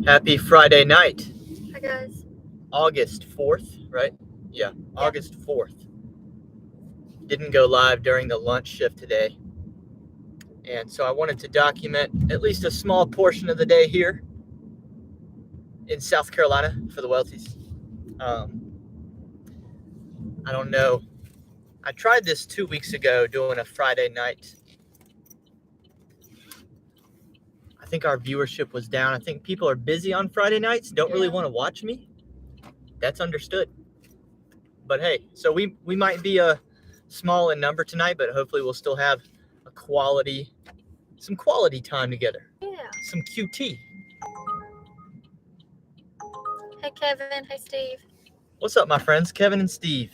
Happy Friday night. Hi guys. August 4th, right? Yeah, August 4th. Didn't go live during the lunch shift today. And so I wanted to document at least a small portion of the day here in South Carolina for the Welties. I don't know. I tried this 2 weeks ago doing a Friday night. I think our viewership was down. I think people are busy on Friday nights, don't really want to watch me. That's understood. But hey, so we might be small in number tonight, but hopefully we'll still have some quality time together. Yeah. Some QT. Hey Kevin. Hey Steve. What's up, my friends? Kevin and Steve.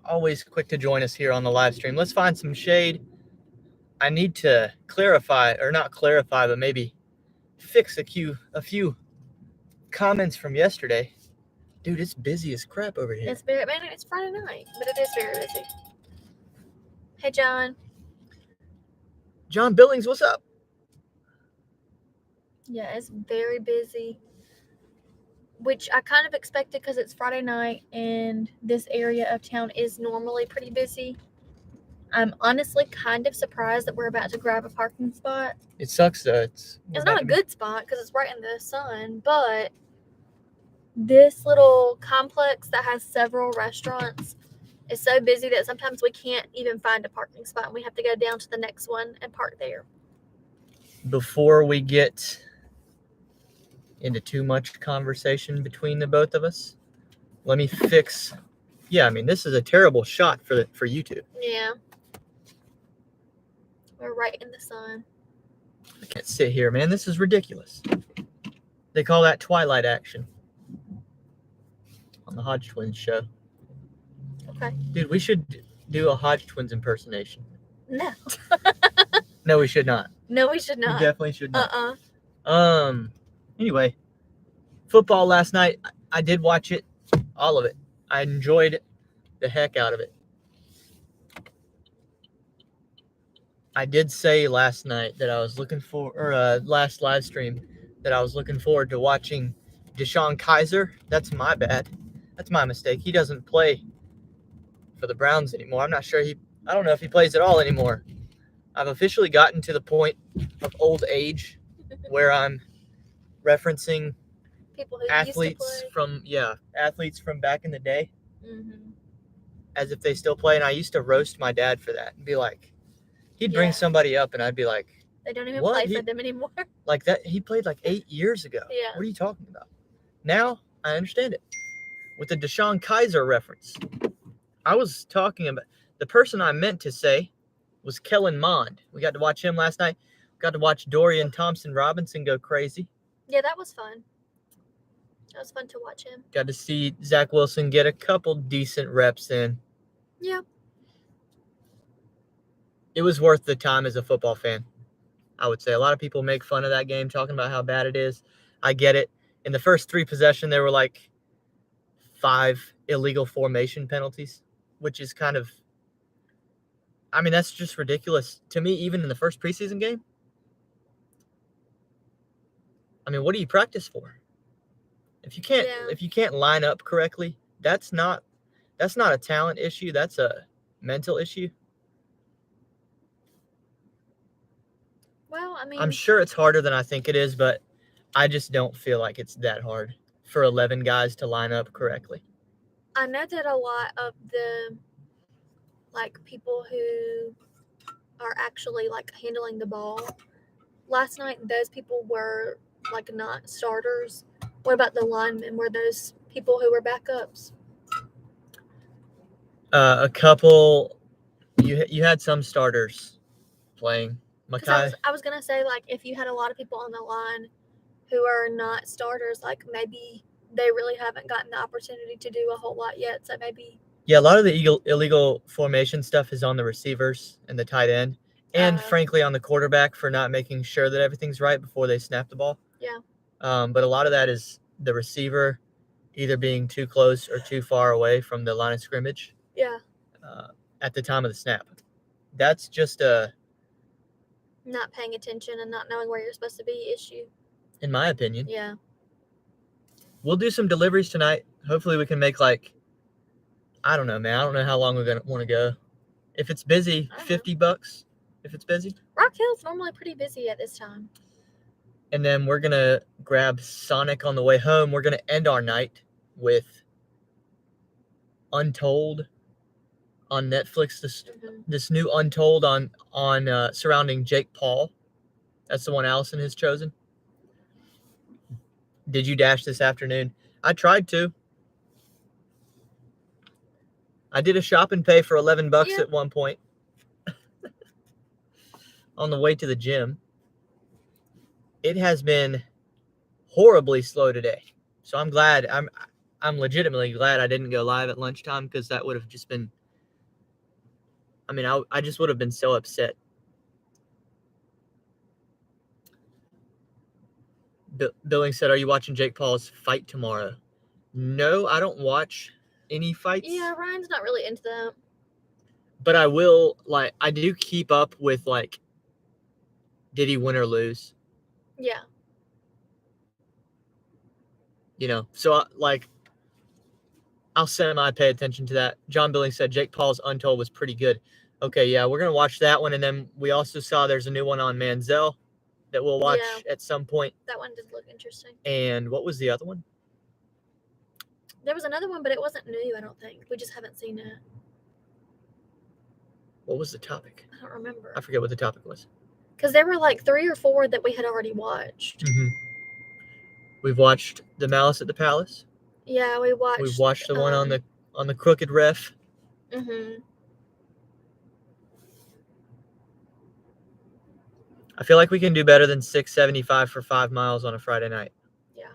Always quick to join us here on the live stream. Let's find some shade. I need to clarify, or not clarify, but maybe fix a few comments from yesterday. Dude, it's busy as crap over here. It's Friday night, but it is very busy. Hey John. John Billings, what's up? Yeah, it's very busy, which I kind of expected because it's Friday night and this area of town is normally pretty busy. I'm honestly kind of surprised that we're about to grab a parking spot. It sucks though. It's not a good spot because it's right in the sun, but this little complex that has several restaurants is so busy that sometimes we can't even find a parking spot and we have to go down to the next one and park there. Before we get into too much conversation between the both of us, let me fix. Yeah, I mean, this is a terrible shot for YouTube. Yeah. We're right in the sun. I can't sit here, man. This is ridiculous. They call that Twilight action on the Hodge Twins show. Okay. Dude, we should do a Hodge Twins impersonation. No. No, we should not. No, we should not. We definitely should not. Uh-uh. Anyway, football last night. I did watch it, all of it. I enjoyed the heck out of it. I did say last night that I was looking for, or last live stream, that I was looking forward to watching Deshaun Kaiser. That's my bad. That's my mistake. He doesn't play for the Browns anymore. I'm not sure I don't know if he plays at all anymore. I've officially gotten to the point of old age where I'm referencing People who athletes used from back in the day, Mm-hmm. as if they still play. And I used to roast my dad for that and be like, he'd bring somebody up and I'd be like, they don't even what? play for them anymore. Like that, he played like 8 years ago. Yeah. What are you talking about? Now I understand it. With the Deshaun Kaiser reference, I was talking about the person I meant to say was Kellen Mond. We got to watch him last night. Got to watch Dorian Thompson-Robinson go crazy. Yeah, that was fun. That was fun to watch him. Got to see Zach Wilson get a couple decent reps in. Yeah. It was worth the time as a football fan, I would say. A lot of people make fun of that game, talking about how bad it is. I get it. In the first 3 possessions, there were like 5 illegal formation penalties, which is kind of, I mean, that's just ridiculous to me, even in the first preseason game. I mean, what do you practice for? If you can't line up correctly, that's not a talent issue. That's a mental issue. Well, I mean, I'm sure it's harder than I think it is, but I just don't feel like it's that hard for 11 guys to line up correctly. I know that a lot of the people who are actually handling the ball last night, those people were not starters. What about the linemen? Were those people who were backups? A couple. You had some starters playing. Because I was gonna say, if you had a lot of people on the line who are not starters, maybe they really haven't gotten the opportunity to do a whole lot yet. So maybe. Yeah, a lot of the illegal formation stuff is on the receivers and the tight end, and frankly on the quarterback for not making sure that everything's right before they snap the ball. Yeah. But a lot of that is the receiver either being too close or too far away from the line of scrimmage. Yeah. At the time of the snap. That's just a not paying attention and not knowing where you're supposed to be issue. in my opinion. Yeah. We'll do some deliveries tonight. Hopefully we can make like, I don't know, man. I don't know how long we're going to want to go. If it's busy, $50 if it's busy. Rock Hill's normally pretty busy at this time. And then we're going to grab Sonic on the way home. We're going to end our night with Untold on Netflix. This new Untold on surrounding Jake Paul. That's the one Allison has chosen. Did you dash this afternoon? I tried to. I did a shop and pay for $11 at one point on the way to the gym. It has been horribly slow today. So I'm glad. I'm legitimately glad I didn't go live at lunchtime, because that would have just been, I mean, I just would have been so upset. Billing said, "Are you watching Jake Paul's fight tomorrow?" No, I don't watch any fights. Yeah, Ryan's not really into that. But I will, like, I do keep up with, like, did he win or lose? Yeah. You know, so, like, I'll semi-pay attention to that. John Billing said Jake Paul's Untold was pretty good. Okay, yeah, we're going to watch that one. And then we also saw there's a new one on Manziel that we'll watch at some point. That one did look interesting. And what was the other one? There was another one, but it wasn't new, I don't think. We just haven't seen it. What was the topic? I don't remember. I forget what the topic was. Because there were like 3 or 4 that we had already watched. Mm-hmm. We've watched The Malice at the Palace. Yeah, we've watched the one on the Crooked Ref. Mm-hmm. I feel like we can do better than $6.75 for 5 miles on a Friday night. Yeah.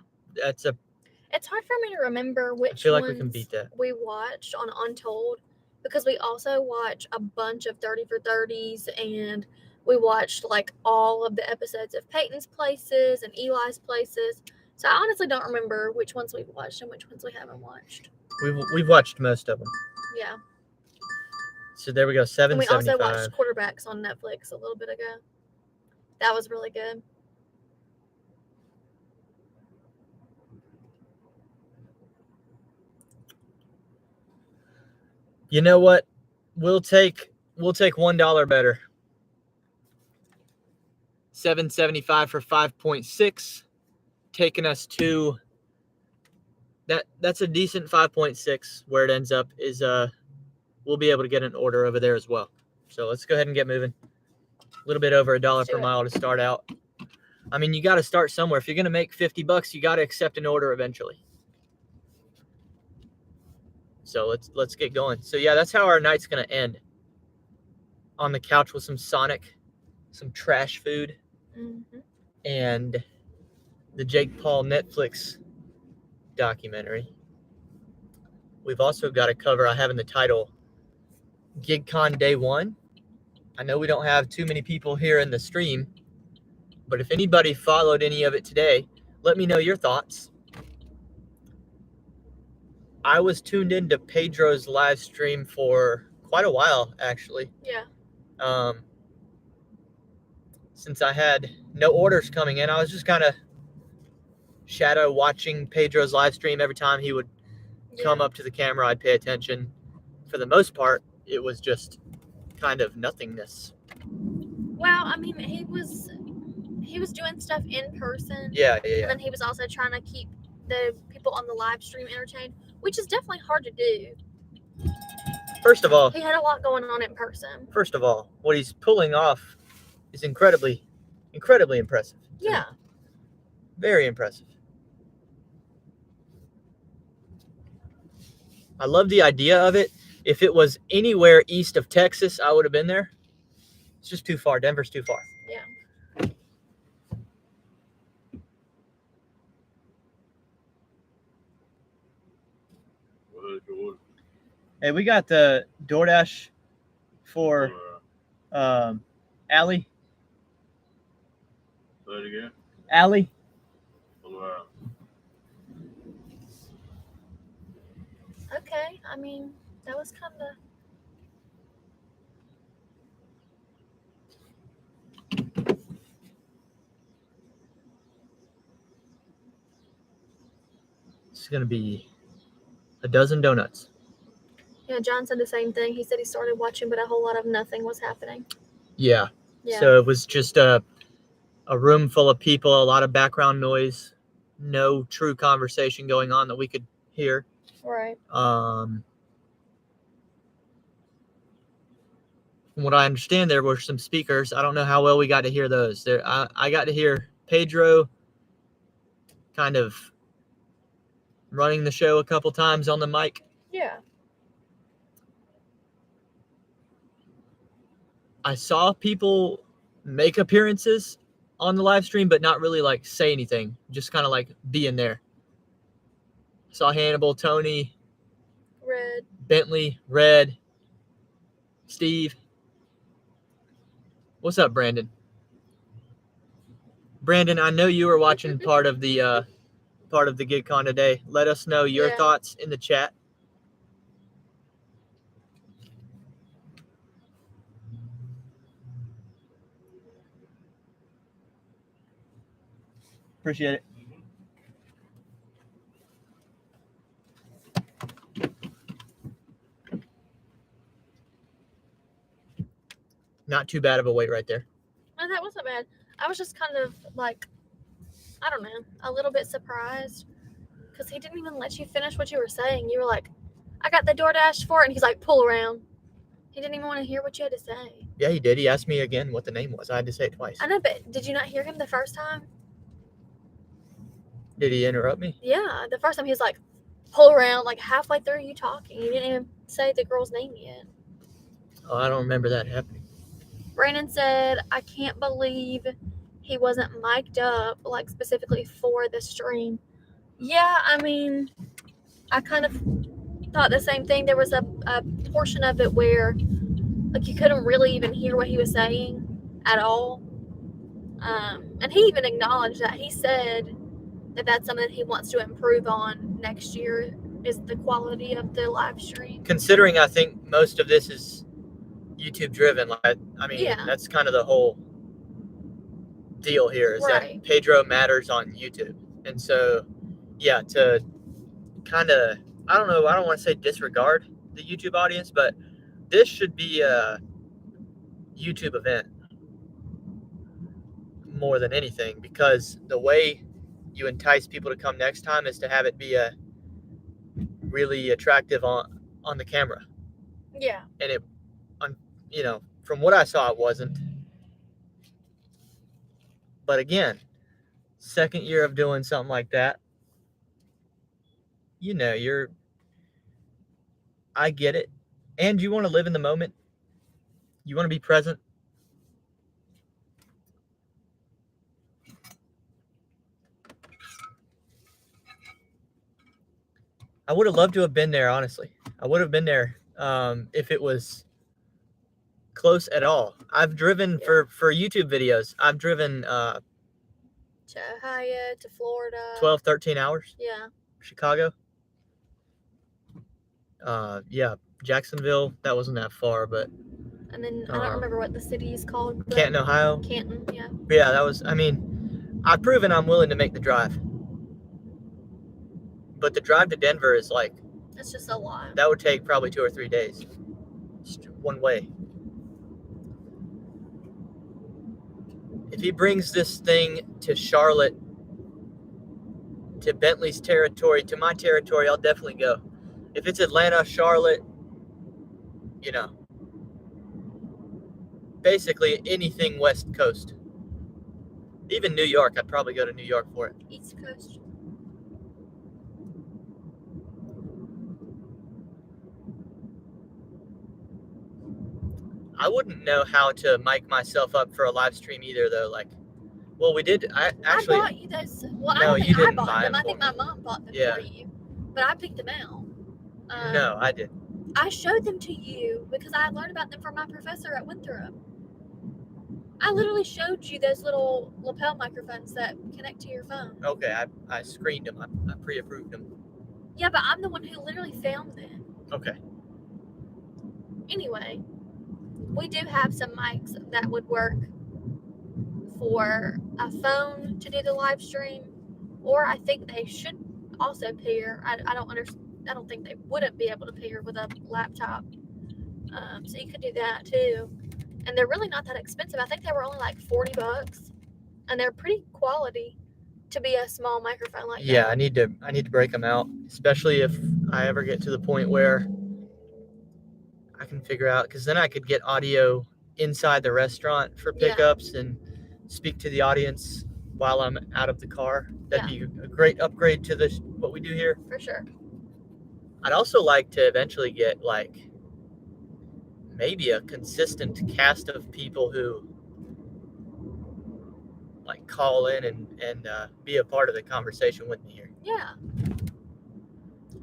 It's hard for me to remember which I feel like we can beat that. We watched on Untold, because we also watch a bunch of 30 for 30s, and we watched like all of the episodes of Peyton's Places and Eli's Places. So I honestly don't remember which ones we've watched and which ones we haven't watched. We've watched most of them. Yeah. So there we go, $7.75. And we also watched Quarterbacks on Netflix a little bit ago. That was really good. You know what? We'll take $1 better. $7.75 for 5.6, taking us to that's a decent 5.6. Where it ends up is we'll be able to get an order over there as well. So let's go ahead and get moving. A little bit over $1 per mile to start out. I mean, you got to start somewhere. If you're going to make $50, you got to accept an order eventually. So let's get going. So yeah, that's how our night's going to end. On the couch with some Sonic, some trash food, and the Jake Paul Netflix documentary. We've also got a cover I have in the title, GigCon Day 1. I know we don't have too many people here in the stream, but if anybody followed any of it today, let me know your thoughts. I was tuned into Pedro's live stream for quite a while, actually. Yeah. Since I had no orders coming in, I was just kind of shadow watching Pedro's live stream. Every time he would come up to the camera, I'd pay attention. For the most part, it was just kind of nothingness. Well, I mean, he was doing stuff in person. Yeah. And then he was also trying to keep the people on the live stream entertained, which is definitely hard to do. First of all, he had a lot going on in person. First of all, what he's pulling off is incredibly impressive. Yeah. Very impressive. I love the idea of it. If it was anywhere east of Texas, I would have been there. It's just too far. Denver's too far. Yeah. Hey, we got the DoorDash for Allie. Say it again. Allie. Okay. I mean, that was kind of. going to be a dozen donuts. Yeah, John said the same thing. He said he started watching, but a whole lot of nothing was happening. Yeah. Yeah. So it was just a room full of people, a lot of background noise, no true conversation going on that we could hear. Right. From what I understand, there were some speakers. I don't know how well we got to hear those. I got to hear Pedro kind of running the show a couple times on the mic. Yeah. I saw people make appearances on the live stream, but not really like say anything, just kind of like being there. Saw Hannibal, Tony, Red, Bentley, Red, Steve. What's up, Brandon? Brandon, I know you were watching part of the GigCon today. Let us know your thoughts in the chat. Appreciate it. Not too bad of a wait right there. No, that wasn't bad. I was just kind of like, I don't know, a little bit surprised because he didn't even let you finish what you were saying. You were like, I got the DoorDash for it, and he's like, pull around. He didn't even want to hear what you had to say. Yeah, he did. He asked me again what the name was. I had to say it twice. I know, but did you not hear him the first time? Did he interrupt me? Yeah, the first time he was like, pull around, like halfway through you talking. You didn't even say the girl's name yet. Oh, I don't remember that happening. Brandon said, I can't believe he wasn't mic'd up, like specifically for the stream. Yeah, I mean, I kind of thought the same thing. There was a portion of it where, like, you couldn't really even hear what he was saying at all. And he even acknowledged that. He said that that's something he wants to improve on next year, is the quality of the live stream. Considering I think most of this is YouTube driven, like, I mean, Yeah. that's kind of the whole deal here, is Right. that Pedro matters on YouTube. And so, yeah, to kind of, I don't know, I don't want to say disregard the YouTube audience, but this should be a YouTube event more than anything, because the way you entice people to come next time is to have it be a really attractive on the camera. Yeah. And it, you know, from what I saw, it wasn't. But again, second year of doing something like that, you know, I get it. And you want to live in the moment. You want to be present. I would have loved to have been there, honestly. I would have been there if it was close at all. I've driven for YouTube videos. I've driven to Ohio, to Florida. 12, 13 hours. Yeah. Chicago. Yeah, Jacksonville. That wasn't that far, but. And then I don't remember what the city is called. Canton, Ohio. Canton, yeah. Yeah, that was, I mean, I've proven I'm willing to make the drive. But the drive to Denver is like. It's just a lot. That would take probably 2 or 3 days. Just one way. If he brings this thing to Charlotte, to Bentley's territory, to my territory, I'll definitely go. If it's Atlanta, Charlotte, you know, basically anything West Coast. Even New York, I'd probably go to New York for it. East Coast. I wouldn't know how to mic myself up for a live stream either, though. Like, well, we did. I bought you those. Well, no, I don't you think I didn't bought buy them. them I think for my me. mom bought them Yeah. for you. But I picked them out. No, I didn't. I showed them to you because I learned about them from my professor at Winthrop. I literally showed you those little lapel microphones that connect to your phone. Okay, I screened them. I pre-approved them. Yeah, but I'm the one who literally found them. Okay. Anyway, we do have some mics that would work for a phone to do the live stream, or I think they should also pair. I don't understand. I don't think they wouldn't be able to pair with a laptop. So you could do that too. And they're really not that expensive. I think they were only like $40, and they're pretty quality to be a small microphone like Yeah, that. I need to break them out, especially if I ever get to the point where I can figure out, because then I could get audio inside the restaurant for Yeah. pickups and speak to the audience while I'm out of the car. That'd Yeah. be a great upgrade to what we do here. For sure. I'd also like to eventually get like maybe a consistent cast of people who like call in and be a part of the conversation with me here. Yeah.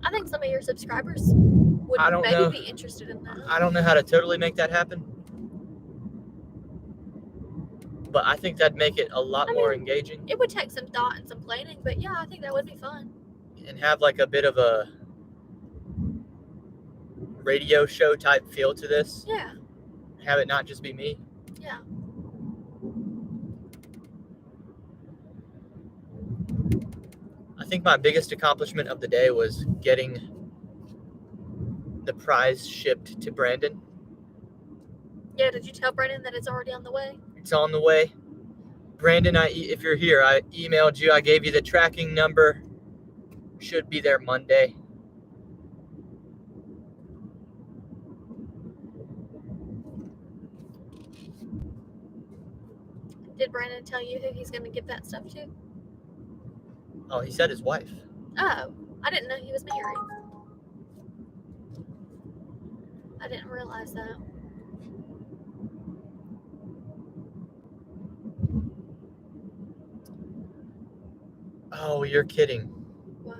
I think some of your subscribers would I don't maybe know. be interested in that. I don't know how to totally make that happen, but I think that'd make it a lot more engaging. It would take some thought and some planning, but yeah, I think that would be fun. And have like a bit of a radio show type feel to this. Yeah. Have it not just be me. Yeah. I think my biggest accomplishment of the day was getting the prize shipped to Brandon. Yeah, did you tell Brandon that it's already on the way? It's on the way. Brandon, if you're here, I emailed you. I gave you the tracking number. Should be there Monday. Did Brandon tell you who he's going to give that stuff to? Oh, he said his wife. Oh, I didn't know he was married. I didn't realize that. Oh, you're kidding. What?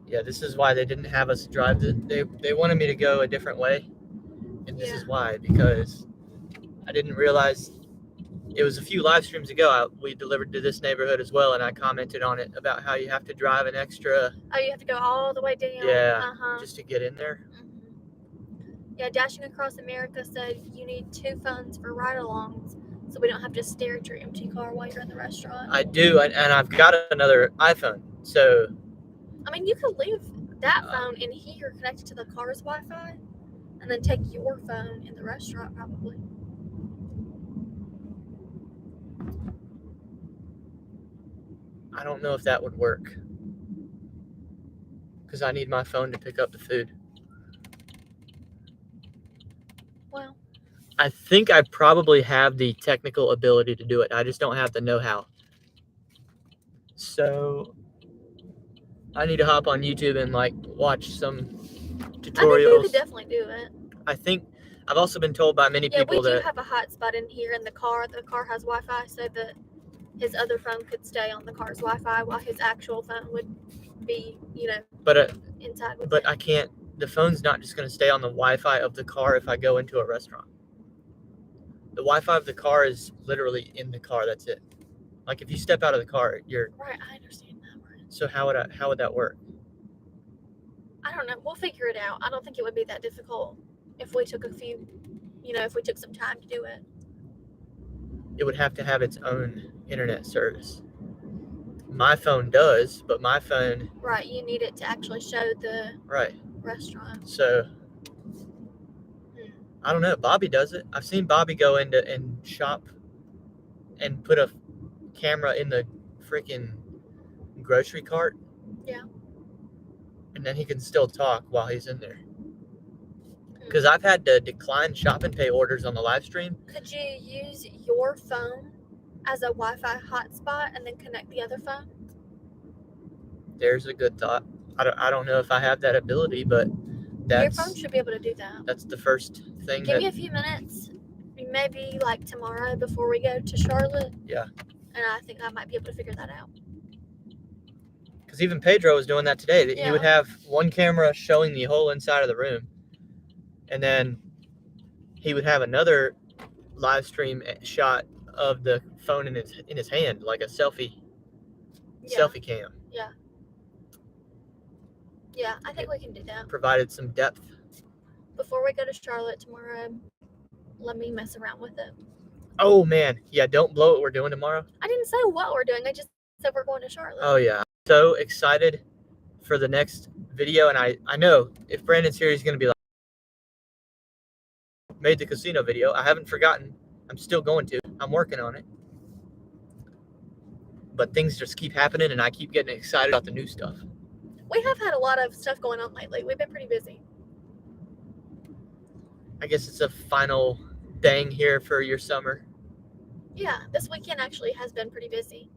Yeah, this is why they didn't have us drive. They wanted me to go a different way. And this is why, because I didn't realize it was a few live streams ago. We delivered to this neighborhood as well, and I commented on it about how you have to drive an extra. Oh, you have to go all the way down. Yeah, just to get in there. Yeah, Dashing Across America said you need 2 phones for ride-alongs, so we don't have to stare at your empty car while you're in the restaurant. I do, and I've got another iPhone, so. I mean, you could leave that phone in here connected to the car's Wi-Fi, and then take your phone in the restaurant probably. I don't know if that would work, because I need my phone to pick up the food. Well, I think I probably have the technical ability to do it. I just don't have the know-how. So I need to hop on YouTube and like watch some tutorials. I think you could definitely do it. I think I've also been told by many people that we do have a hotspot in here in the car. The car has Wi-Fi, so that his other phone could stay on the car's Wi-Fi while his actual phone would be, inside with But it. I can't. The phone's not just going to stay on the Wi-Fi of the car if I go into a restaurant. The Wi-Fi of the car is literally in the car. That's it. Like if you step out of the car, you're right. I understand that. Right. So how would that work? I don't know. We'll figure it out. I don't think it would be that difficult if we took if we took some time to do it. It would have to have its own internet service. My phone does, but my phone. Right. You need it to actually show the restaurant. So. I don't know. Bobby does it. I've seen Bobby go into and shop and put a camera in the freaking grocery cart. Yeah. And then he can still talk while he's in there. Because I've had to decline shop and pay orders on the live stream. Could you use your phone as a Wi-Fi hotspot and then connect the other phone? There's a good thought. I don't know if I have that ability, but your phone should be able to do that. That's the first thing. Give me a few minutes, maybe like tomorrow before we go to Charlotte. Yeah. And I think I might be able to figure that out. Because even Pedro was doing that today. He would have one camera showing the whole inside of the room, and then he would have another live stream shot of the phone in his hand, like a selfie cam. Yeah. Yeah, I think we can do that. Provided some depth. Before we go to Charlotte tomorrow, let me mess around with it. Oh man, yeah, don't blow what we're doing tomorrow. I didn't say what we're doing. I just said we're going to Charlotte. Oh yeah, so excited for the next video, and I know if Brandon's here, he's gonna be like, made the casino video. I haven't forgotten. I'm still going to. I'm working on it. But things just keep happening, and I keep getting excited about the new stuff. We have had a lot of stuff going on lately. We've been pretty busy. I guess it's a final thing here for your summer. Yeah, this weekend actually has been pretty busy.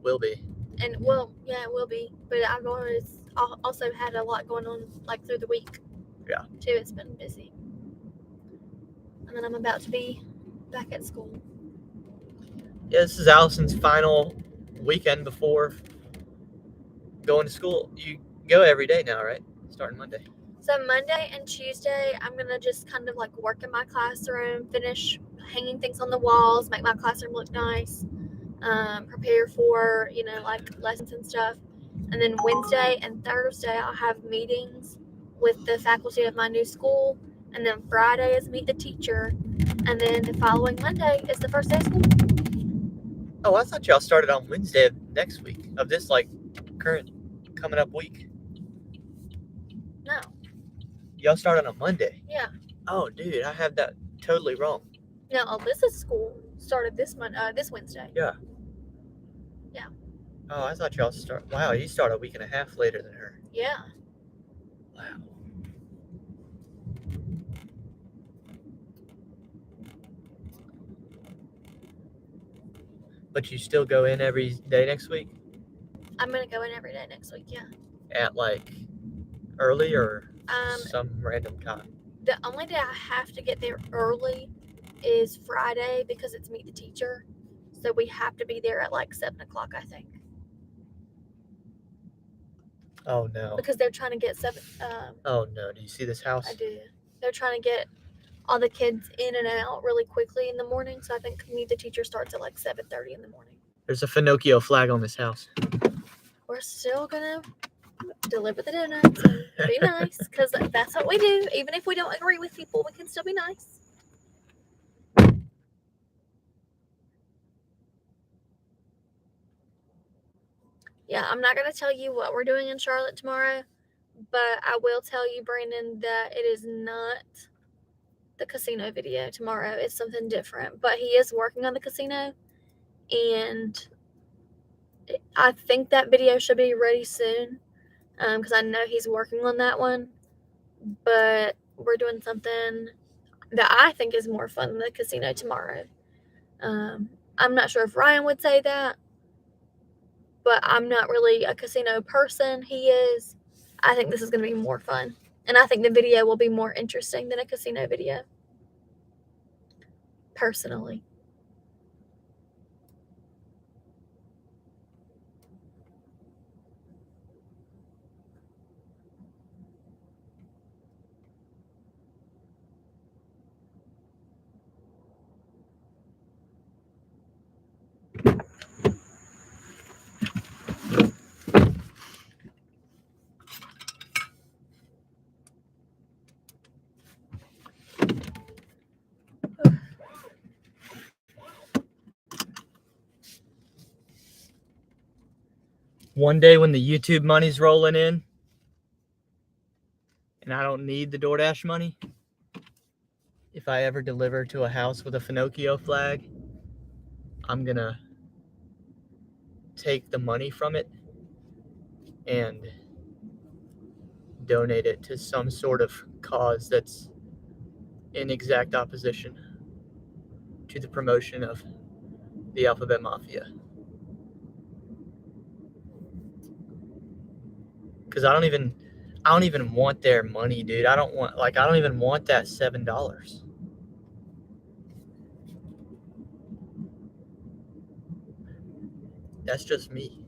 Will be. And well, yeah, it will be. But I've also had a lot going on like through the week. Yeah. Too. It's been busy. And then I'm about to be back at school. Yeah, this is Allison's final weekend before going to school. You go every day now, right? Starting Monday. So Monday and Tuesday, I'm going to just kind of like work in my classroom, finish hanging things on the walls, make my classroom look nice, prepare for, like lessons and stuff. And then Wednesday and Thursday, I'll have meetings with the faculty of my new school. And then Friday is meet the teacher. And then the following Monday is the first day of school. Oh, I thought y'all started on Wednesday of next week, of this like current coming up week. No. Y'all started on Monday. Yeah. Oh, dude, I have that totally wrong. No, Alyssa's school started this Wednesday. Yeah. Yeah. Oh, I thought y'all start. Wow, you start a week and a half later than her. Yeah. Wow. But you still go in every day next week? I'm gonna go in every day next week. Yeah. At like early or some random time? The only day I have to get there early is Friday because it's meet the teacher. So we have to be there at like 7 o'clock, I think. Oh no. Because they're trying to get oh no, do you see this house? I do. They're trying to get all the kids in and out really quickly in the morning. So I think meet the teacher starts at like 7:30 in the morning. There's a Finocchio flag on this house. We're still gonna deliver the donuts and be nice because that's what we do. Even if we don't agree with people, we can still be nice. Yeah, I'm not going to tell you what we're doing in Charlotte tomorrow, but I will tell you, Brandon, that it is not the casino video tomorrow. It's something different, but he is working on the casino, and I think that video should be ready soon because I know he's working on that one, but we're doing something that I think is more fun than the casino tomorrow. I'm not sure if Ryan would say that, but I'm not really a casino person. He is. I think this is going to be more fun. And I think the video will be more interesting than a casino video. Personally. One day when the YouTube money's rolling in and I don't need the DoorDash money, if I ever deliver to a house with a Finocchio flag, I'm gonna take the money from it and donate it to some sort of cause that's in exact opposition to the promotion of the Alphabet Mafia. Because I don't even want their money, dude. I don't even want that $7. That's just me.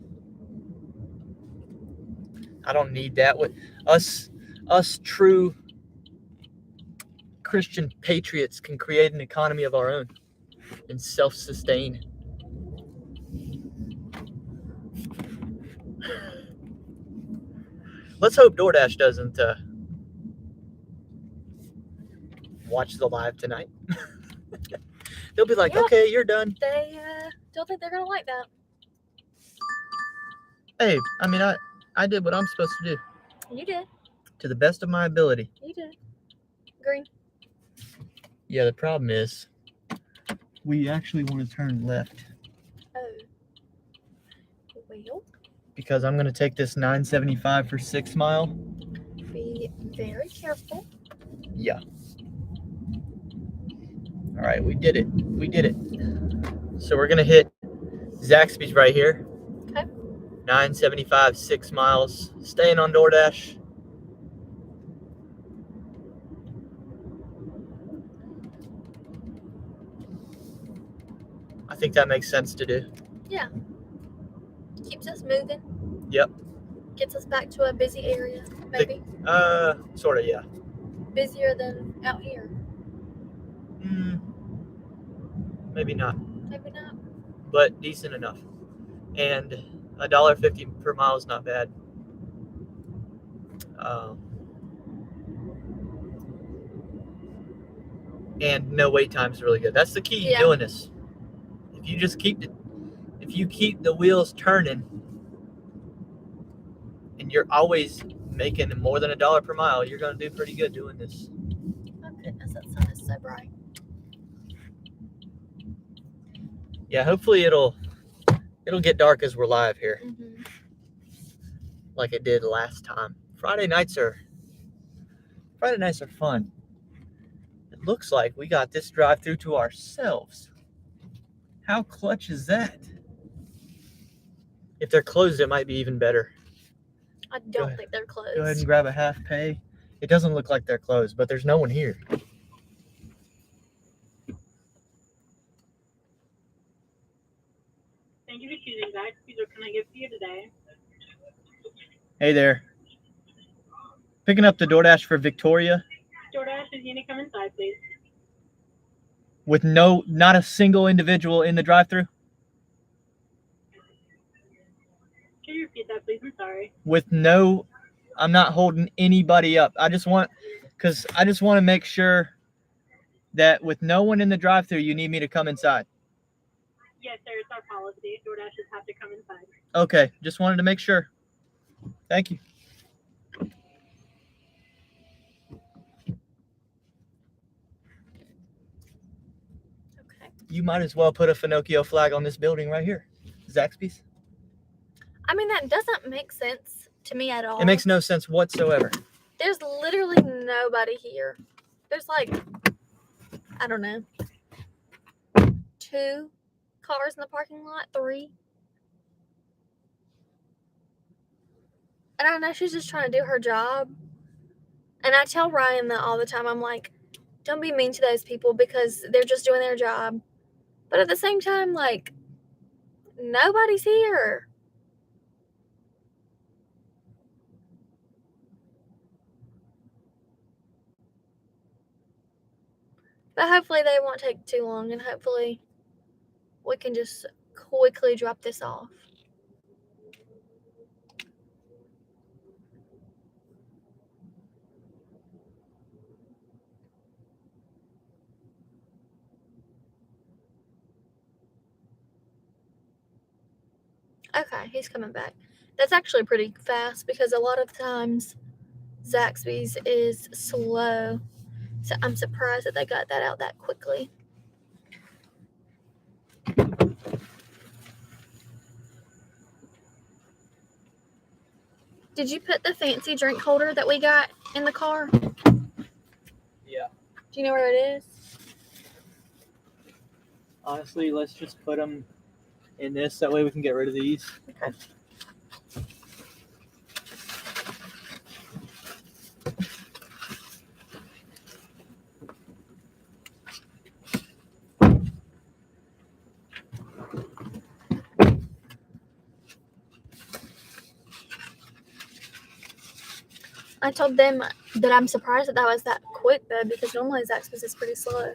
I don't need that. With us true Christian patriots can create an economy of our own and self-sustain. Let's hope DoorDash doesn't watch the live tonight. They'll be like, Yep. okay, you're done. They don't think they're gonna like that. Hey, I mean, I did what I'm supposed to do You did. to the best of my ability. You did. Green. Yeah, the problem is we actually want to turn left Oh. Well, because I'm going to take this 975 for 6 mile. be very careful. Yeah. All right, we did it. We did it. So we're going to hit Zaxby's right here. Okay. 975, 6 miles. Staying on DoorDash. I think that makes sense to do. Yeah. Keeps us moving. Yep. Gets us back to a busy area, maybe. Sort of, yeah. Busier than out here. Maybe not, Maybe not. but decent enough. And $1.50 per mile is not bad. And no wait time is really good. That's the key doing this. If you just keep the wheels turning, and you're always making more than $1 per mile, you're gonna do pretty good doing this. Oh goodness, that sun is so bright. Yeah, hopefully it'll get dark as we're live here, like it did last time. Friday nights are fun. It looks like we got this drive-through to ourselves. How clutch is that? If they're closed, it might be even better. I don't think they're closed. Go ahead and grab a half pay. It doesn't look like they're closed, but there's no one here. Thank you for choosing Zaxby's. What can I get for you today? Hey there. Picking up the DoorDash for Victoria. DoorDash, is you need to come inside, please? With not a single individual in the drive-thru? Can you repeat that, please? I'm sorry. I'm not holding anybody up. I just want to make sure that with no one in the drive-thru, you need me to come inside. Yes, sir. It's our policy. DoorDashers have to come inside. Okay. Just wanted to make sure. Thank you. Okay. You might as well put a Finocchio flag on this building right here. Zaxby's. I mean, that doesn't make sense to me at all. It makes no sense whatsoever. There's literally nobody here. There's like, I don't know, 2 cars in the parking lot, 3. And I know she's just trying to do her job. And I tell Ryan that all the time. I'm like, don't be mean to those people because they're just doing their job. But at the same time, like, nobody's here. But hopefully they won't take too long, and hopefully we can just quickly drop this off. Okay, he's coming back. That's actually pretty fast because a lot of times Zaxby's is slow. So I'm surprised that they got that out that quickly. Did you put the fancy drink holder that we got in the car? Yeah. Do you know where it is? Honestly, let's just put them in this. That way we can get rid of these. Okay. I told them that I'm surprised that was that quick, though, because normally Zaxby's is pretty slow.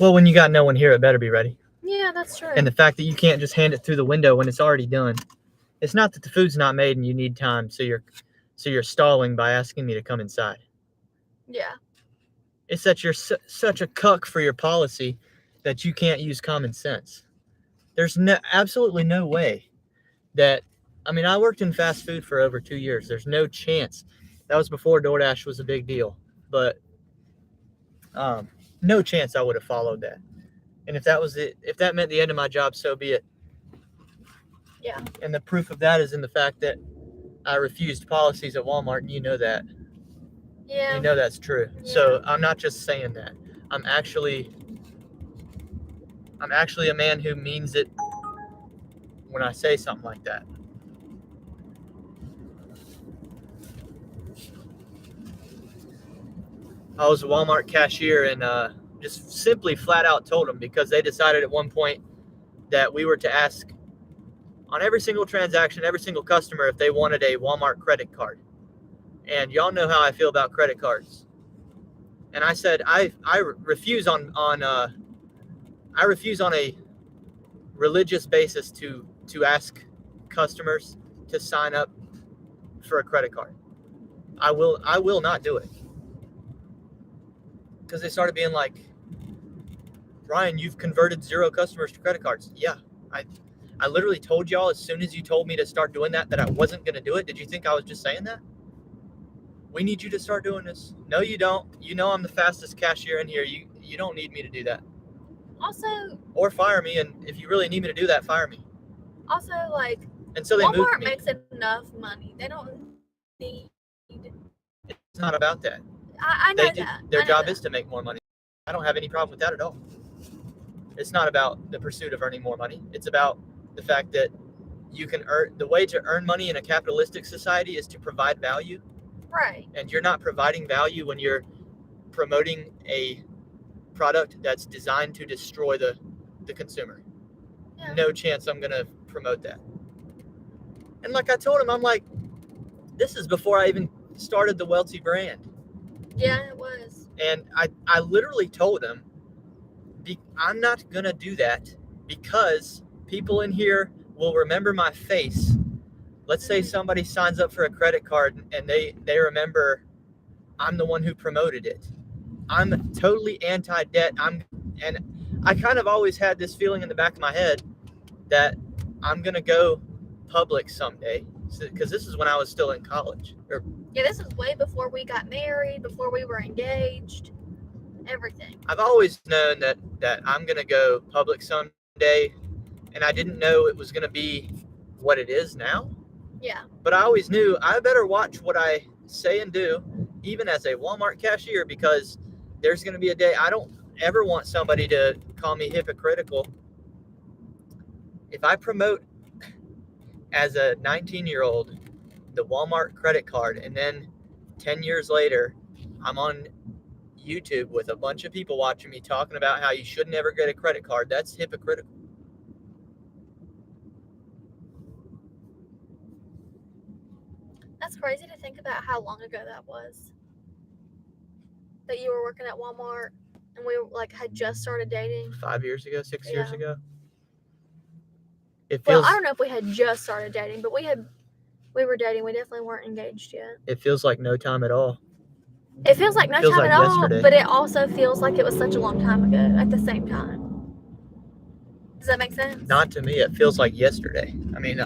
Well, when you got no one here, it better be ready. Yeah, that's true. And the fact that you can't just hand it through the window when it's already done. It's not that the food's not made and you need time, so you're stalling by asking me to come inside. Yeah. It's that you're such a cuck for your policy that you can't use common sense. There's absolutely no way that, I mean, I worked in fast food for over 2 years. There's no chance. That was before DoorDash was a big deal, but no chance I would have followed that. And if that was it, if that meant the end of my job, so be it. Yeah. And the proof of that is in the fact that I refused policies at Walmart, and you know that. Yeah. You know that's true. Yeah. So I'm not just saying that. I'm actually a man who means it when I say something like that. I was a Walmart cashier and just simply flat out told them, because they decided at one point that we were to ask on every single transaction, every single customer, if they wanted a Walmart credit card. And y'all know how I feel about credit cards. And I said I refuse on a religious basis to ask customers to sign up for a credit card. I will not do it. Because they started being like, Ryan, you've converted 0 customers to credit cards. Yeah, I literally told y'all as soon as you told me to start doing that I wasn't going to do it. Did you think I was just saying that? We need you to start doing this. No, you don't. You know I'm the fastest cashier in here. You don't need me to do that. Also, or fire me, and if you really need me to do that, fire me. Also, like, and so they moved Walmart me. makes enough money. They don't need. It's not about that. I know that. Their job that. is to make more money. I don't have any problem with that at all. It's not about the pursuit of earning more money. It's about the fact that you can earn. The way to earn money in a capitalistic society is to provide value. Right. And you're not providing value when you're promoting a product that's designed to destroy the consumer. Yeah. No chance I'm going to promote that. And like I told him, I'm like, this is before I even started the Welty brand. Yeah, it was. And I literally told him, I'm not going to do that because people in here will remember my face. Let's say somebody signs up for a credit card and they remember I'm the one who promoted it. I'm totally anti-debt. And I kind of always had this feeling in the back of my head that I'm going to go public someday, because this is when I was still in college. Yeah, this is way before we got married, before we were engaged, everything. I've always known that I'm going to go public someday, and I didn't know it was going to be what it is now. Yeah. But I always knew I better watch what I say and do, even as a Walmart cashier, because there's going to be a day. I don't ever want somebody to call me hypocritical. If I promote as a 19-year-old the Walmart credit card, and then 10 years later I'm on YouTube with a bunch of people watching me talking about how you should never get a credit card, that's hypocritical. That's crazy to think about how long ago that was. That you were working at Walmart and we like had just started dating. 5 years ago, 6 years ago. It feels. Well, I don't know if we had just started dating, but we were dating. We definitely weren't engaged yet. It feels like no time at all. It feels like no time at all, but it also feels like it was such a long time ago at the same time. Does that make sense? Not to me. It feels like yesterday. I mean,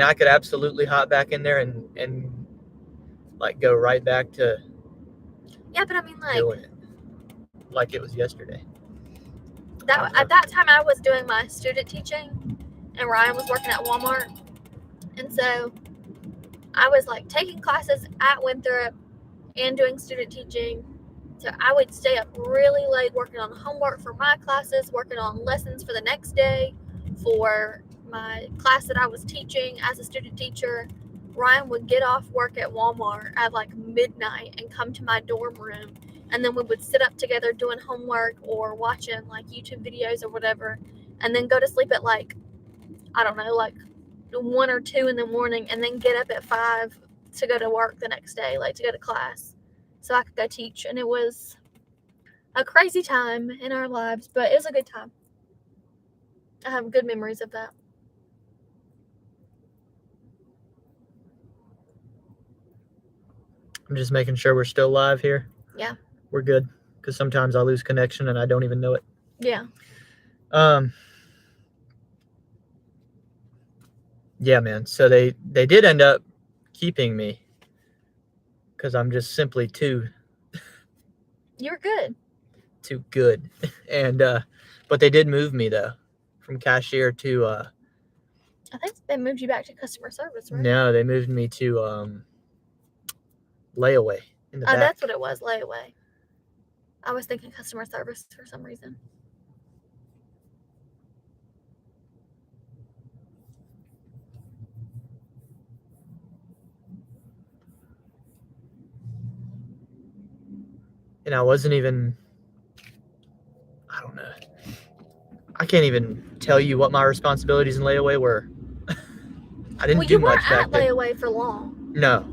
I could absolutely hop back in there and like go right back to. Yeah, but I mean, doing it like it was yesterday. At that time, I was doing my student teaching, and Ryan was working at Walmart, and so I was like taking classes at Winthrop and doing student teaching. So I would stay up really late working on homework for my classes, working on lessons for the next day for my class that I was teaching as a student teacher. Ryan would get off work at Walmart at like midnight and come to my dorm room, and then we would sit up together doing homework or watching like YouTube videos or whatever, and then go to sleep at like, I don't know, like 1 or 2 in the morning, and then get up at 5 to go to work the next day, like to go to class so I could go teach. And it was a crazy time in our lives, but it was a good time. I have good memories of that. I'm just making sure we're still live here. Yeah. We're good, because sometimes I lose connection and I don't even know it. Yeah. Yeah, man. So they did end up keeping me because I'm just simply too You're good. good. And but they did move me though from cashier to I think they moved you back to customer service, right? no, they moved me to layaway in the Oh, back. that's what it was, layaway. I was thinking customer service for some reason. And I wasn't even, I don't know. I can't even tell you what my responsibilities in layaway were. I didn't Well, do you much weren't back at there. layaway for long. No.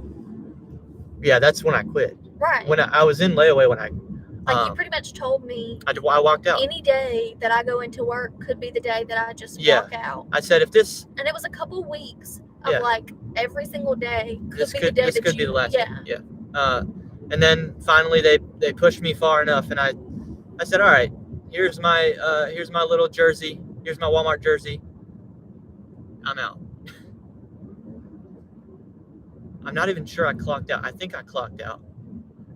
Yeah, that's when I quit. Right. When I was in layaway when I Like, you pretty much told me I walked out. any day that I go into work could be the day that I just Yeah. walk out. I said if this And it was a couple weeks of Yeah. like every single day could this be could the day this that could you be the last yeah. one. Yeah. And then finally they pushed me far enough and I said, all right, here's my little jersey. Here's my Walmart jersey. I'm out. I'm not even sure I clocked out. I think I clocked out.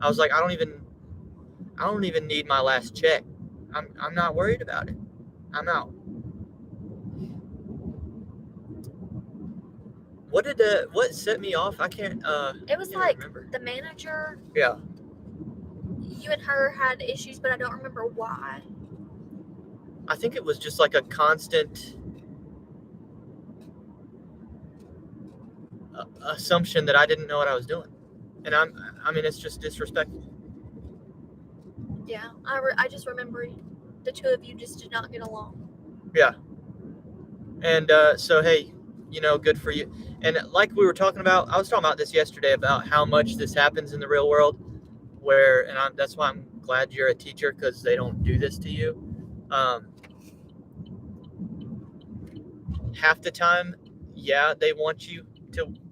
I was like, I don't even need my last check. I'm not worried about it. I'm out. What set me off? I can't It was can't like remember. the manager. Yeah. You and her had issues, but I don't remember why. I think it was just like a constant assumption that I didn't know what I was doing. And I mean it's just disrespectful. Yeah, I just remember the two of you just did not get along. Yeah. And so hey, good for you. And like we were talking about, I was talking about this yesterday about how much this happens in the real world, where that's why I'm glad you're a teacher because they don't do this to you. Half the time, yeah, they want you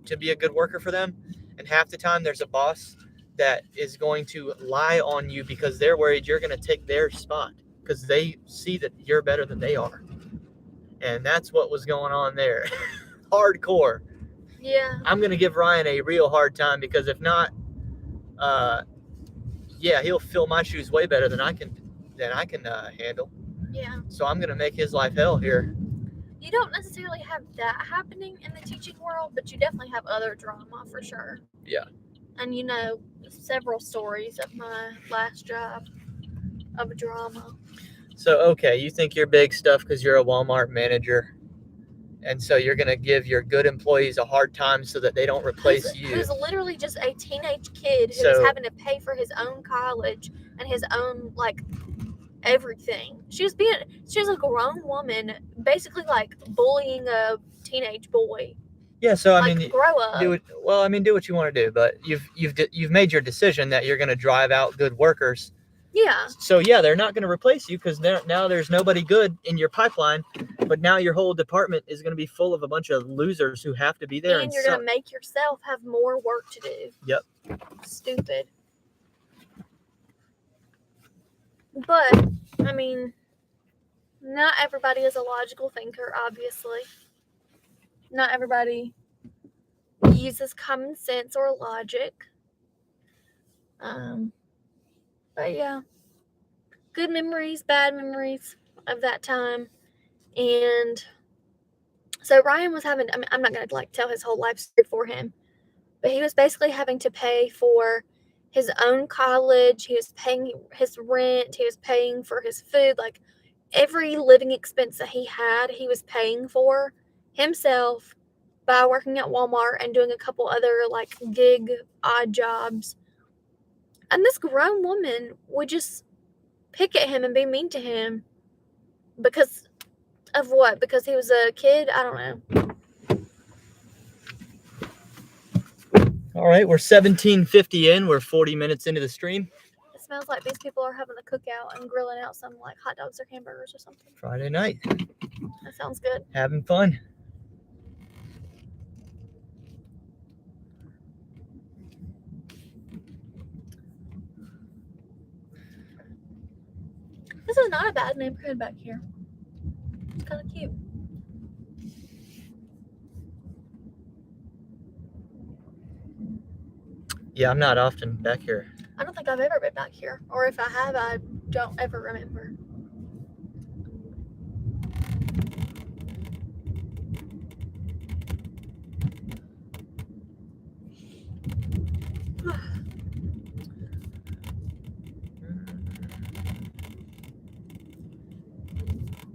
to be a good worker for them, and half the time there's a boss that is going to lie on you because they're worried you're going to take their spot because they see that you're better than they are. And that's what was going on there. Hardcore. Yeah. I'm going to give Ryan a real hard time because if not, yeah, he'll fill my shoes way better than I can handle. Yeah. So I'm going to make his life hell here. You don't necessarily have that happening in the teaching world, but you definitely have other drama for sure. Yeah. And several stories of my last job of drama. So, okay, you think you're big stuff because you're a Walmart manager. And so you're going to give your good employees a hard time so that they don't replace you. Who's literally just a teenage kid who's having to pay for his own college and his own, everything. She was a grown woman, basically, bullying a teenage boy. Yeah, so I mean, grow up. do what you want to do, but you've made your decision that you're going to drive out good workers. Yeah. So yeah, they're not going to replace you because now there's nobody good in your pipeline, but now your whole department is going to be full of a bunch of losers who have to be there. And you're going to make yourself have more work to do. Yep. Stupid. But, I mean, not everybody is a logical thinker, obviously. Not everybody uses common sense or logic. But yeah, good memories, bad memories of that time. And so Ryan was having, I'm not going to tell his whole life story for him, but he was basically having to pay for his own college. He was paying his rent. He was paying for his food. Every living expense that he had, he was paying for himself by working at Walmart and doing a couple other gig odd jobs. And this grown woman would just pick at him and be mean to him because of what? Because he was a kid? I don't know. All right, we're 17:50 in. We're 40 minutes into the stream. It smells like these people are having a cookout and grilling out some hot dogs or hamburgers or something. Friday night. That sounds good. Having fun. This is not a bad neighborhood back here. It's kind of cute. Yeah, I'm not often back here. I don't think I've ever been back here. Or if I have, I don't ever remember.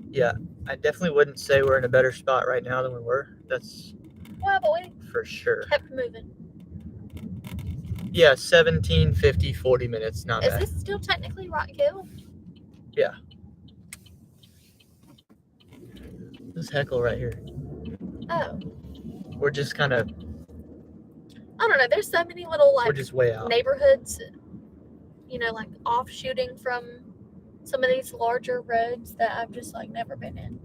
Yeah, I definitely wouldn't say we're in a better spot right now than we were. That's Well, but we for sure. kept moving. Yeah, 17, 50, 40 minutes. Not Is bad. this still technically Rock Hill? Yeah. This heckle right here. Oh, We're just kind of, I don't know. There's so many little we're like just way out. neighborhoods, you know, like offshooting from some of these larger roads that I've just like never been in.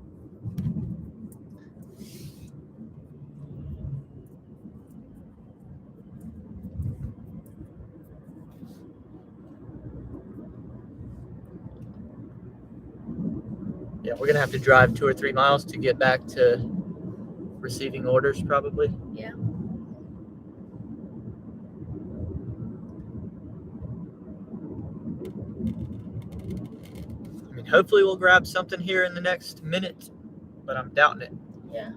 Yeah, we're going to have to drive 2 or 3 miles to get back to receiving orders probably. Yeah. I mean, hopefully we'll grab something here in the next minute, but I'm doubting it. Yeah.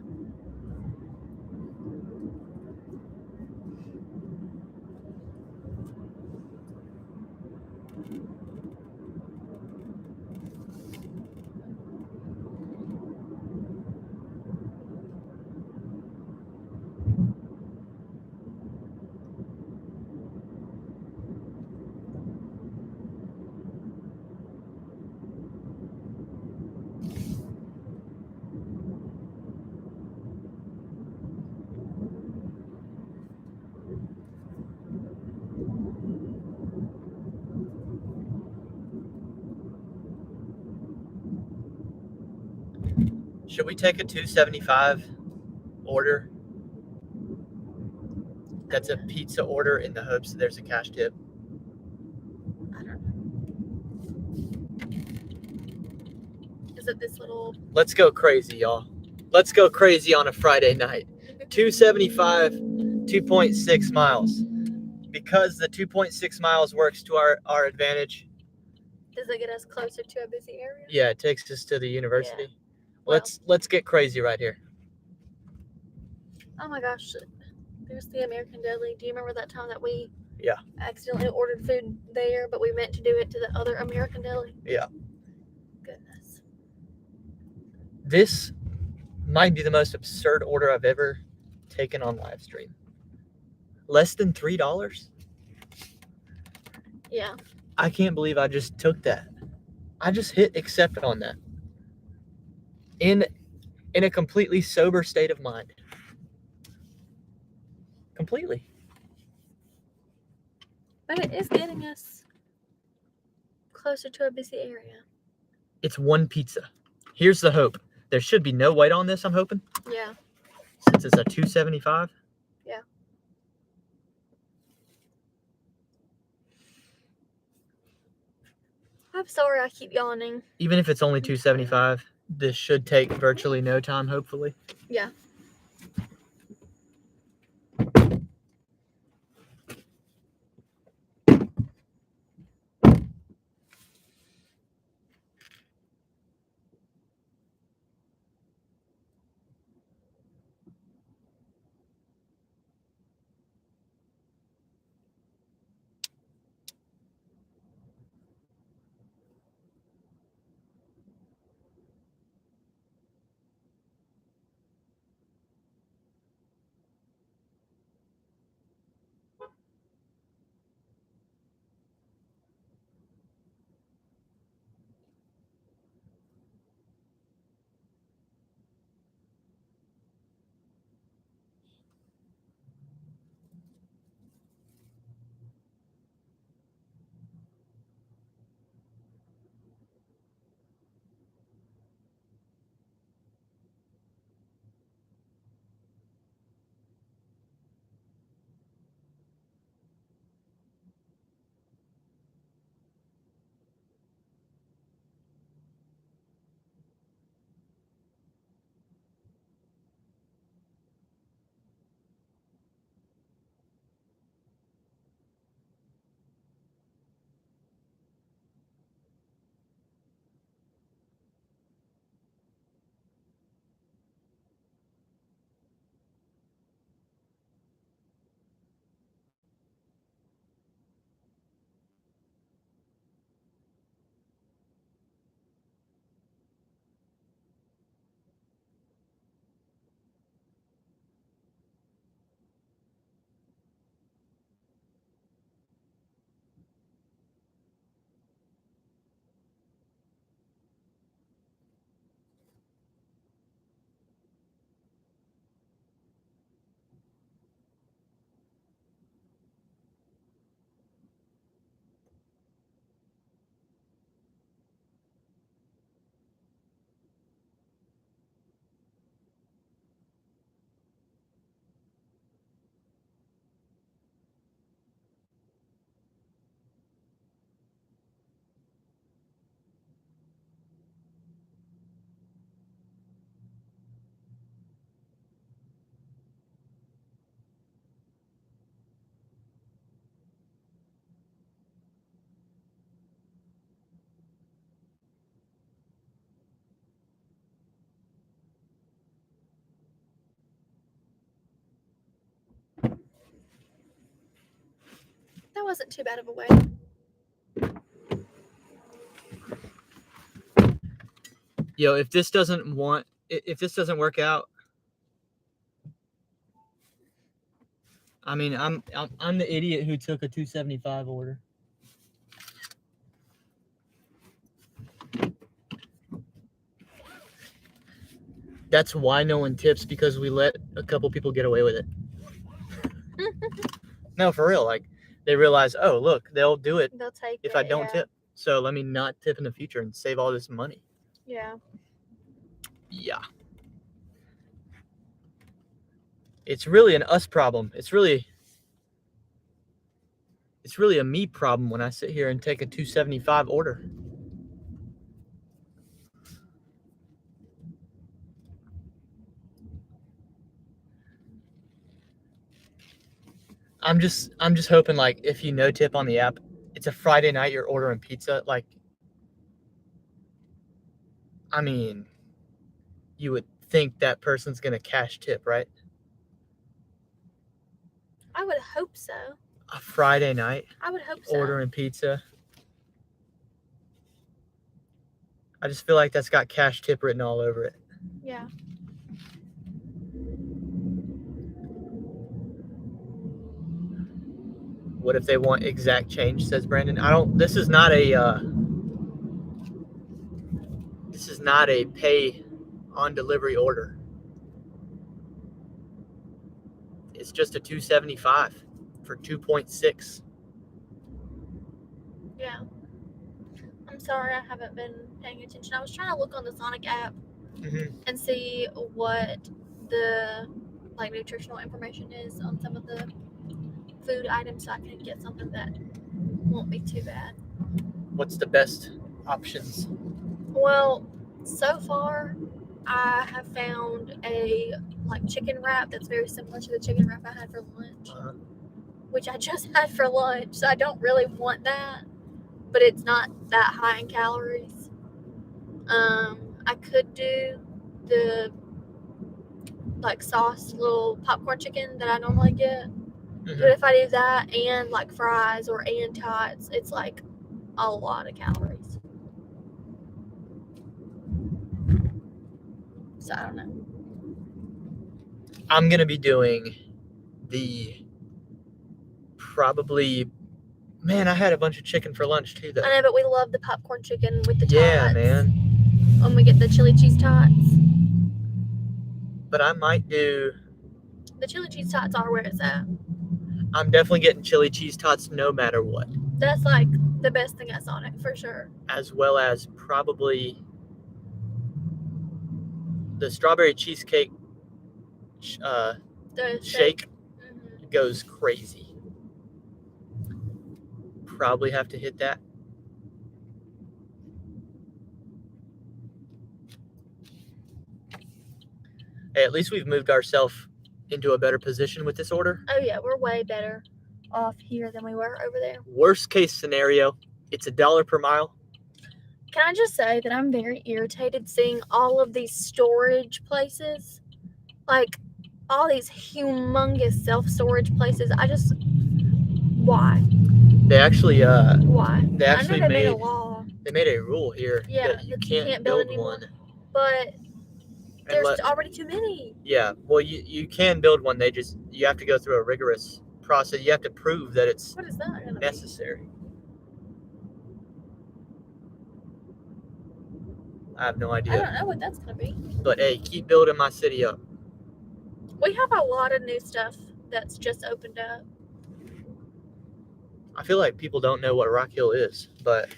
Should we take a 275 order? That's a pizza order in the hopes that there's a cash tip. I don't know. Is it this little? Let's go crazy, y'all. Let's go crazy on a Friday night. 275, 2.6 miles. Because the 2.6 miles works to our advantage. Does it get us closer to a busy area? Yeah, it takes us to the university. Yeah. Well. Let's get crazy right here. Oh my gosh. There's the American Deli. Do you remember that time that we Yeah. accidentally ordered food there, but we meant to do it to the other American Deli? Yeah. Goodness. This might be the most absurd order I've ever taken on live stream. Less than $3? Yeah. I can't believe I just took that. I just hit accept on that. In a completely sober state of mind. Completely. But it is getting us closer to a busy area. It's one pizza. Here's the hope. There should be no white on this, I'm hoping. Yeah. Since it's a 275. Yeah. I'm sorry I keep yawning. Even if it's only 275, this should take virtually no time, hopefully. Yeah. That wasn't too bad of a way. Yo, if this doesn't work out, I mean, I'm the idiot who took a $2.75 order. That's why no one tips, because we let a couple people get away with it. No, for real. Like, they realize, oh, look, they'll do it They'll take if it, I don't yeah. tip. So let me not tip in the future and save all this money. Yeah. Yeah. It's really an us problem. It's really a me problem when I sit here and take a $2.75 order. I'm just hoping, like, if you no tip on the app, it's a Friday night, you're ordering pizza, like, I mean, you would think that person's gonna cash tip, right? I would hope so. A Friday night, I would hope so. ordering pizza. I just feel like that's got cash tip written all over it. Yeah. What if they want exact change, says Brandon. This is not a pay on delivery order. It's just a $2.75 for 2.6. Yeah. I'm sorry I haven't been paying attention. I was trying to look on the Sonic app and see what the like nutritional information is on some of the food items so I can get something that won't be too bad. What's the best options? Well, so far I have found a like chicken wrap that's very similar to the chicken wrap I had for lunch, which I just had for lunch, so I don't really want that, but it's not that high in calories. I could do the like sauced little popcorn chicken that I normally get, but if I do that and like fries and tots, it's like a lot of calories. So I don't know. I'm gonna be doing man, I had a bunch of chicken for lunch too, though. I know, but we love the popcorn chicken with the tots. Yeah, man. When we get the chili cheese tots. But I might do... The chili cheese tots are where it's at. I'm definitely getting chili cheese tots no matter what. That's like the best thing that's on it, for sure. As well as probably the strawberry cheesecake The shake goes crazy. Probably have to hit that. Hey, at least we've moved ourselves into a better position with this order. Oh yeah, we're way better off here than we were over there. Worst case scenario, it's $1 per mile. Can I just say that I'm very irritated seeing all of these storage places, like all these humongous self-storage places. Why? They actually Why? They actually I know they made a law. They made a rule here Yeah, that you can't build one. But there's already too many. Yeah, well, you can build one. You have to go through a rigorous process. You have to prove that it's What is that gonna necessary. I have no be? I idea. don't know what that's gonna be. But hey, keep building my city up. We have a lot of new stuff that's just opened up. I feel like people don't know what Rock Hill is, but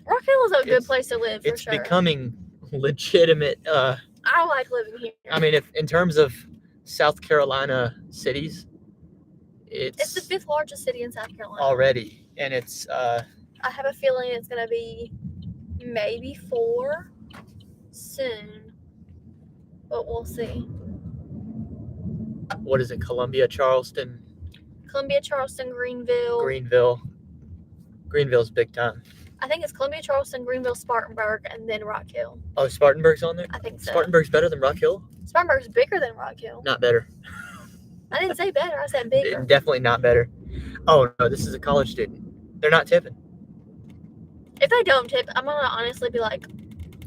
Rock Hill is a good place to live, for it's sure. becoming legitimate. I like living here. I mean, if in terms of South Carolina cities, it's the 5th largest city in South Carolina already, and it's. I have a feeling it's gonna be maybe 4 soon, but we'll see. What is it? Columbia, Charleston, Greenville. Greenville's big time. I think it's Columbia, Charleston, Greenville, Spartanburg, and then Rock Hill. Oh, Spartanburg's on there? I think so. Spartanburg's better than Rock Hill? Spartanburg's bigger than Rock Hill. Not better. I didn't say better. I said bigger. Definitely not better. Oh no, this is a college student. They're not tipping. If they don't tip, I'm gonna honestly be like,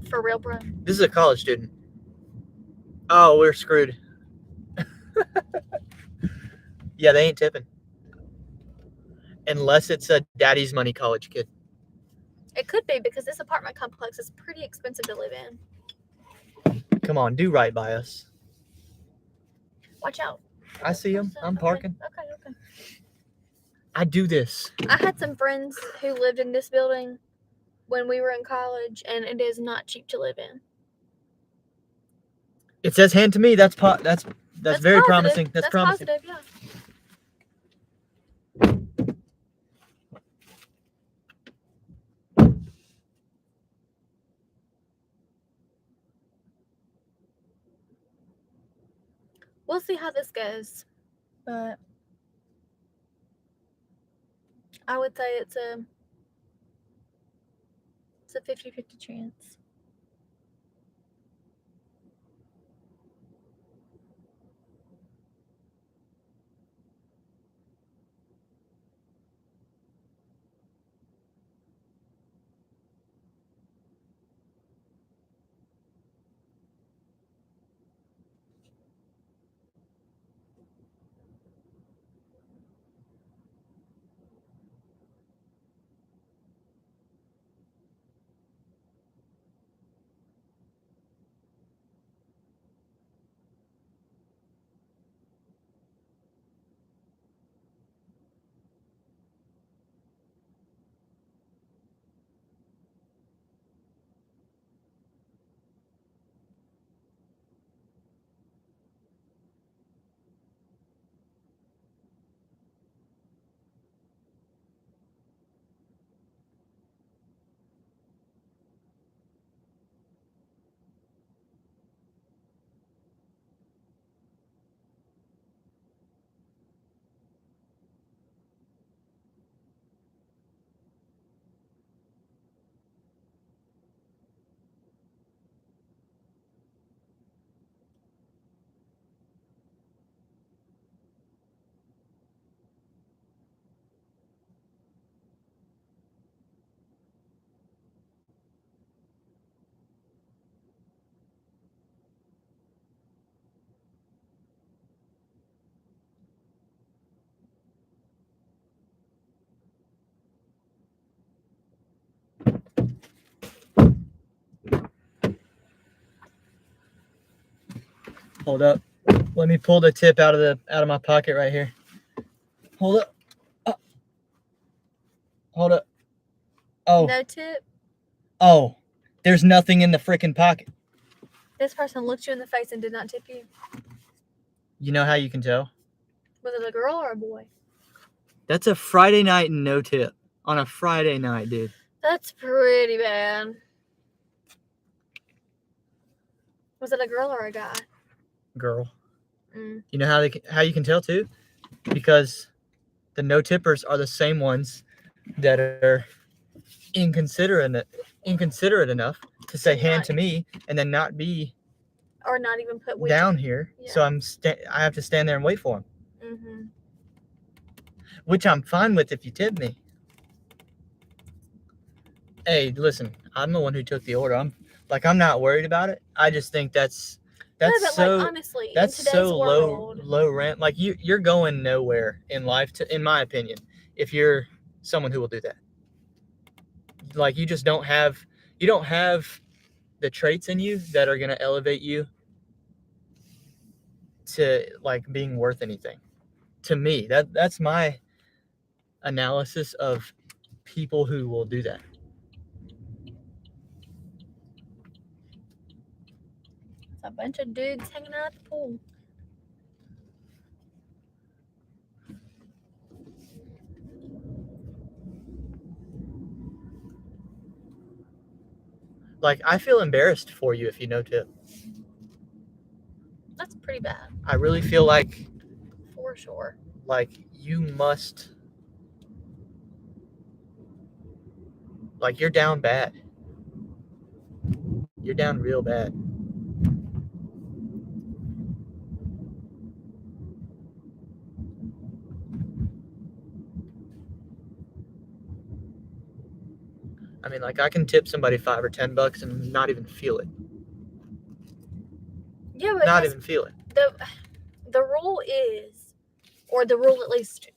for real, bro. This is a college student. Oh, we're screwed. Yeah, they ain't tipping. Unless it's a daddy's money college kid. It could be because this apartment complex is pretty expensive to live in. Come on, do right by us. Watch out. I see them. I'm parking. Okay. I do this. I had some friends who lived in this building when we were in college, and it is not cheap to live in. It says hand to me. That's very positive. promising. That's promising. Positive, yeah. We'll see how this goes, but I would say it's a 50-50 chance. Hold up. Let me pull the tip out of my pocket right here. Hold up. Hold up. Oh. No tip. Oh. There's nothing in the freaking pocket. This person looked you in the face and did not tip you. You know how you can tell? Was it a girl or a boy? That's a Friday night and no tip. On a Friday night, dude. That's pretty bad. Was it a girl or a guy? Girl. Mm. You know how you can tell too? Because the no tippers are the same ones that are inconsiderate enough to say hand to me and then not be or not even put down here. Yeah. So I have to stand there and wait for them. Mm-hmm. Which I'm fine with if you tip me. Hey, listen, I'm the one who took the order. I'm not worried about it. I just think that's so honestly, that's in today's so world, low rent. Like you're going nowhere in life, in my opinion, if you're someone who will do that. Like you don't have the traits in you that are gonna elevate you to like being worth anything. To me, that's my analysis of people who will do that. It's a bunch of dudes hanging out at the pool. Like I feel embarrassed for you if you no tip. That's pretty bad. I really feel like for sure. Like you must. Like you're down bad. You're down real bad. I mean, like I can tip somebody $5 or $10 and not even feel it. Yeah, but Not even feel it. the rule is, or the rule at least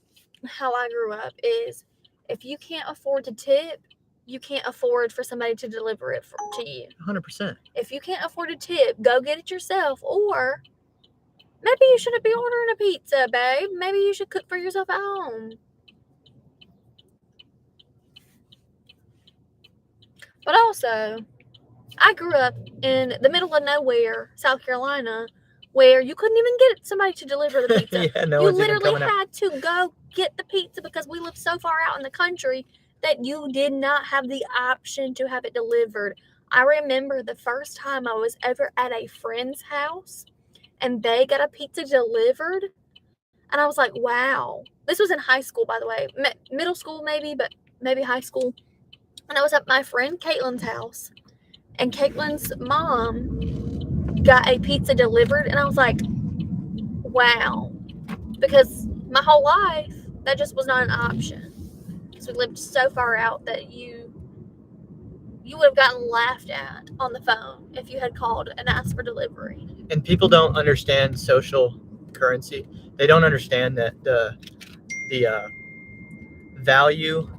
how I grew up is, if you can't afford to tip, you can't afford for somebody to deliver it to you. 100%. If you can't afford to tip, go get it yourself. Or maybe you shouldn't be ordering a pizza, babe. Maybe you should cook for yourself at home. But also, I grew up in the middle of nowhere, South Carolina, where you couldn't even get somebody to deliver the pizza. Yeah, no You one's even literally coming out. had to go get the pizza because we lived so far out in the country that you did not have the option to have it delivered. I remember the first time I was ever at a friend's house and they got a pizza delivered, and I was like, wow. This was in high school, by the way. Middle school maybe, but maybe high school. And I was at my friend Caitlin's house, and Caitlin's mom got a pizza delivered, and I was like, wow. Because my whole life, that just was not an option. So we lived so far out that you would have gotten laughed at on the phone if you had called and asked for delivery. And people don't understand social currency. They don't understand that the value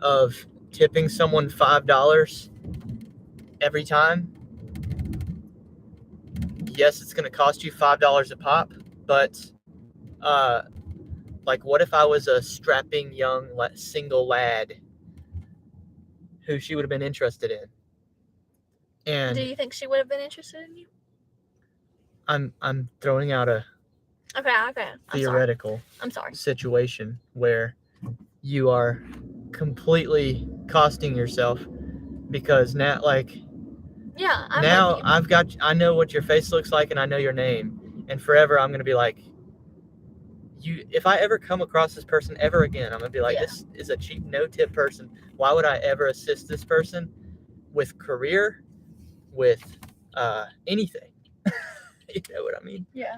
of tipping someone $5 every time. Yes, it's going to cost you $5 a pop, but like, what if I was a strapping young single lad who she would have been interested in? And do you think she would have been interested in you? I'm throwing out a Okay. theoretical I'm sorry. situation where you are completely costing yourself because now, like, Yeah, now I know what your face looks like and I know your name, and forever I'm gonna be like, if I ever come across this person ever again, I'm gonna be like, this is a cheap no tip person. Why would I ever assist this person with career, with anything? You know what I mean? Yeah.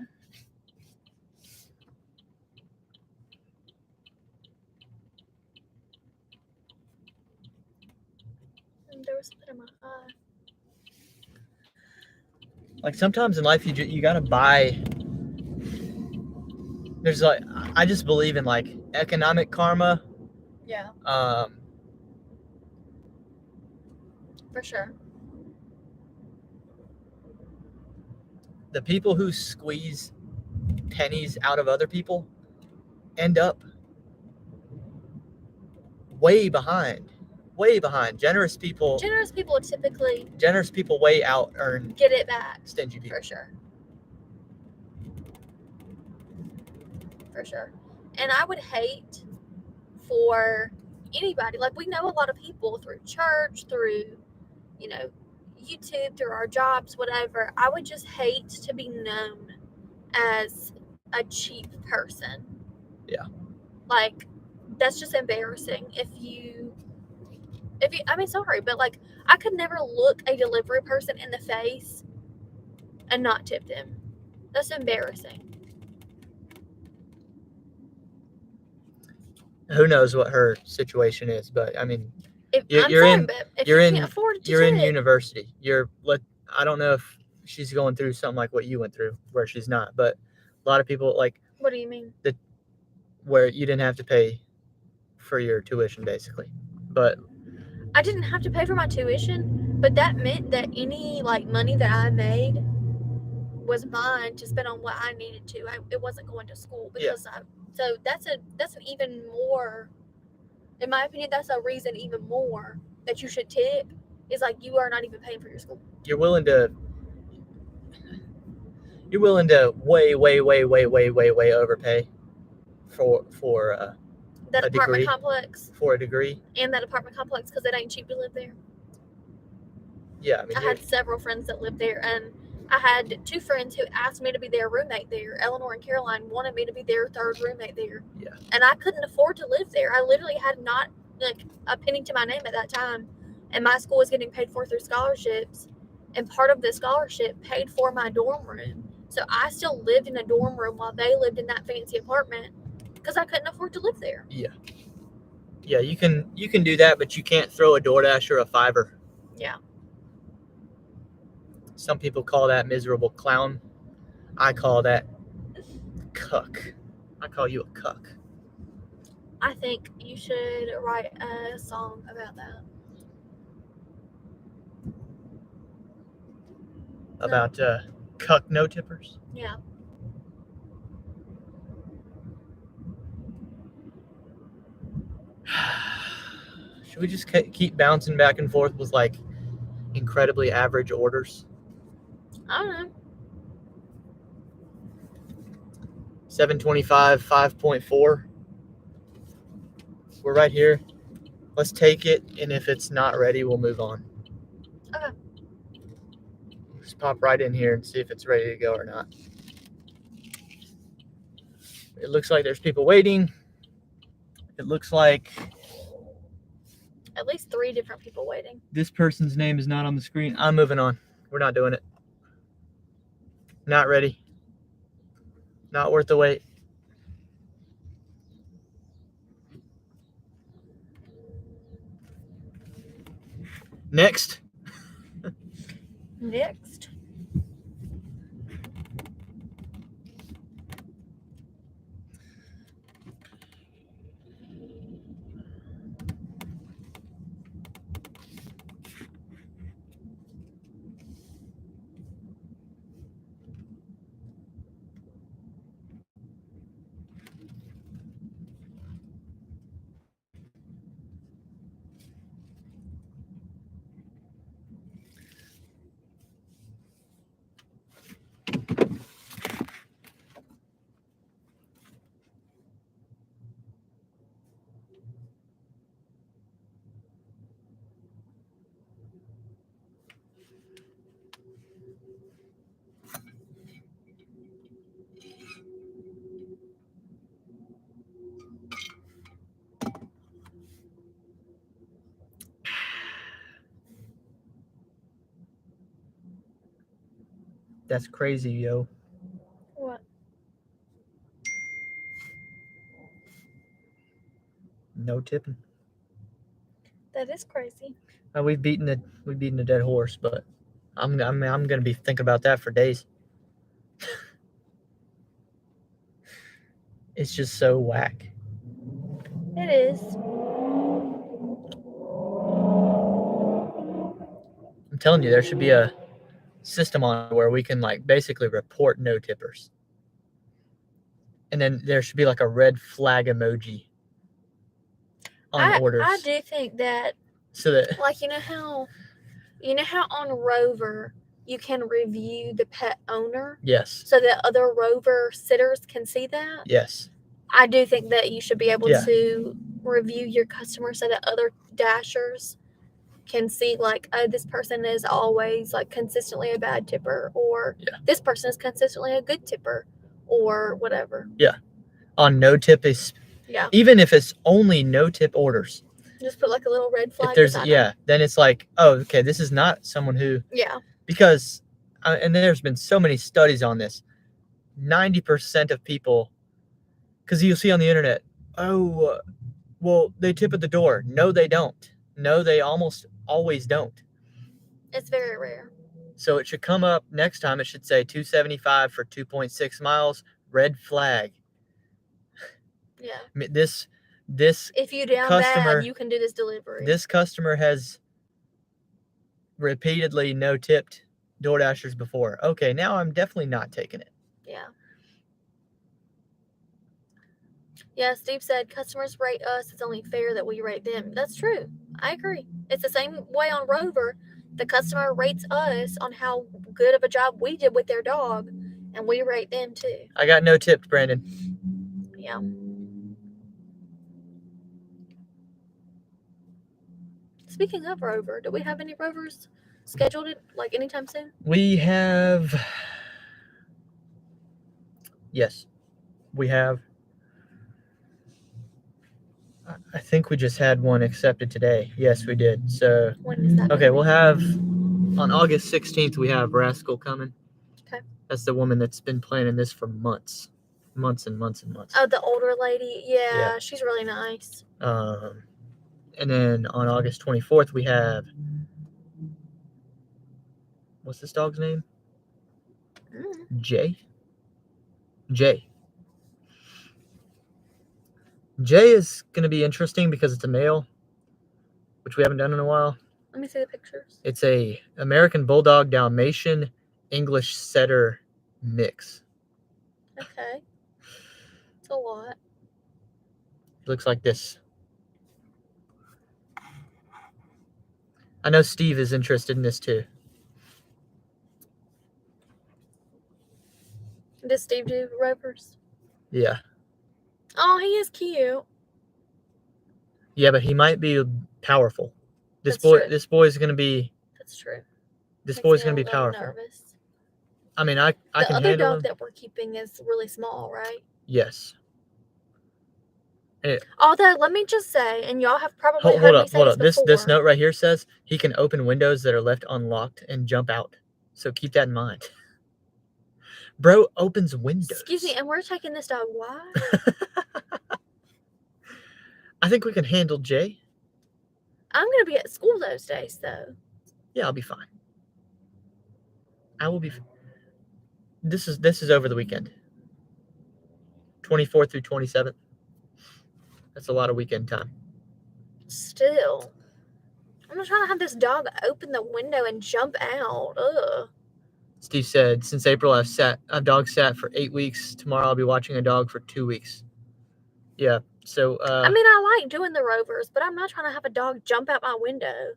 There was something in my eye. Like, sometimes in life you gotta buy. There's like, I just believe in like economic karma. Yeah, for sure. The people who squeeze pennies out of other people end up way behind. Generous people Typically way out earn get it back. stingy people. For sure. And I would hate for anybody, like, we know a lot of people through church, through, YouTube, through our jobs, whatever. I would just hate to be known as a cheap person. Yeah. Like, that's just embarrassing. I mean, sorry, but like, I could never look a delivery person in the face and not tip them. That's embarrassing. Who knows what her situation is, but I mean, If you're you in can't afford to you're in tip, university. I don't know if she's going through something like what you went through, where she's not, but a lot of people, like, what do you mean? where you didn't have to pay for your tuition, basically. But I didn't have to pay for my tuition, but that meant that any like money that I made was mine to spend on what I needed to. It wasn't going to school because so that's an even more, in my opinion, that's a reason even more that you should tip, is like, you are not even paying for your school. you're willing to way overpay for that a apartment degree. complex. For a degree. And that apartment complex, because it ain't cheap to live there. Yeah, I mean, I had several friends that lived there, and I had two friends who asked me to be their roommate there. Eleanor and Caroline wanted me to be their third roommate there. Yeah. And I couldn't afford to live there. I literally had not like a penny to my name at that time. And my school was getting paid for through scholarships. And part of the scholarship paid for my dorm room. So I still lived in a dorm room while they lived in that fancy apartment because I couldn't afford to live there. Yeah. Yeah, you can do that, but you can't throw a DoorDash or a Fiverr. Yeah. Some people call that miserable clown. I call that cuck. I call you a cuck. I think you should write a song about that. About cuck no tippers. Yeah. Should we just keep bouncing back and forth with like incredibly average orders? I don't know. 725, 5.4. We're right here. Let's take it, and if it's not ready, we'll move on. Okay. Just pop right in here and see if it's ready to go or not. It looks like there's people waiting. It looks like At least 3 different people waiting. this person's name is not on the screen. I'm moving on. We're not doing it. Not ready. Not worth the wait. Next. Next. That's crazy, yo. What? No tipping. That is crazy. We've beaten a dead horse, but I'm gonna be thinking about that for days. It's just so whack. It is. I'm telling you, there should be a system on where we can like basically report no tippers, and then there should be like a red flag emoji on orders. I do think that, so that like, you know how on Rover you can review the pet owner yes, so that other Rover sitters can see that? yes, I do think that you should be able Yeah. to review your customer so that other dashers can see, like, oh, this person is always like consistently a bad tipper, or Yeah. this person is consistently a good tipper, or whatever. on no tip is Yeah. even if it's only no tip orders. Just put like a little red flag. If there's beside them. then it's like, oh, okay, this is not someone who Yeah. because and there's been so many studies on this. 90% of people, because you'll see on the internet, oh, well, they tip at the door. No, they don't. No, they almost always don't. It's very rare. So it should come up next time. It should say 275 for 2.6 miles. Red flag. Yeah. I mean, this If you down customer- bad, you can do this delivery. this customer has repeatedly no tipped DoorDashers before. Okay, now I'm definitely not taking it. Yeah. Yeah, Steve said customers rate us. It's only fair that we rate them. That's true. I agree. It's the same way on Rover. The customer rates us on how good of a job we did with their dog, and we rate them too. I got no tipped, Brandon. Yeah. Speaking of Rover, do we have any Rovers scheduled like anytime soon? We have. Yes, we have. I think we just had one accepted today. Yes, we did. So, When is that? okay, we'll have on August 16th, we have Rascal coming. Okay. That's the woman that's been planning this for months and months and months. Oh, the older lady. Yeah, Yeah. she's really nice. And then on August 24th, we have, what's this dog's name? Jay. Jay is going to be interesting because it's a male, which we haven't done in a while. Let me see the pictures. It's a American Bulldog Dalmatian English Setter mix. Okay. It's a lot. It looks like this. I know Steve is interested in this too. Does Steve do rovers? Yeah. Oh, he is cute. Yeah, but he might be powerful. This That's true. boy's going to be. That's true. This Makes boy's me going to a be little powerful. nervous. I mean, I The can other handle dog him. that we're keeping is really small, right? Yes. Although, let me just say, and y'all have probably heard me say Hold up. this before. This note right here says he can open windows that are left unlocked and jump out. So keep that in mind. Bro opens windows. Excuse me, and we're taking this dog wide? I think we can handle Jay. I'm going to be at school those days, though. Yeah, I'll be fine. I will be. This is over the weekend. 24th through 27th. That's a lot of weekend time. Still. I'm not trying to have this dog open the window and jump out. Ugh. Steve said, since April, I've dog sat for 8 weeks. Tomorrow I'll be watching a dog for 2 weeks. Yeah. So. I mean, I like doing the rovers, but I'm not trying to have a dog jump out my window.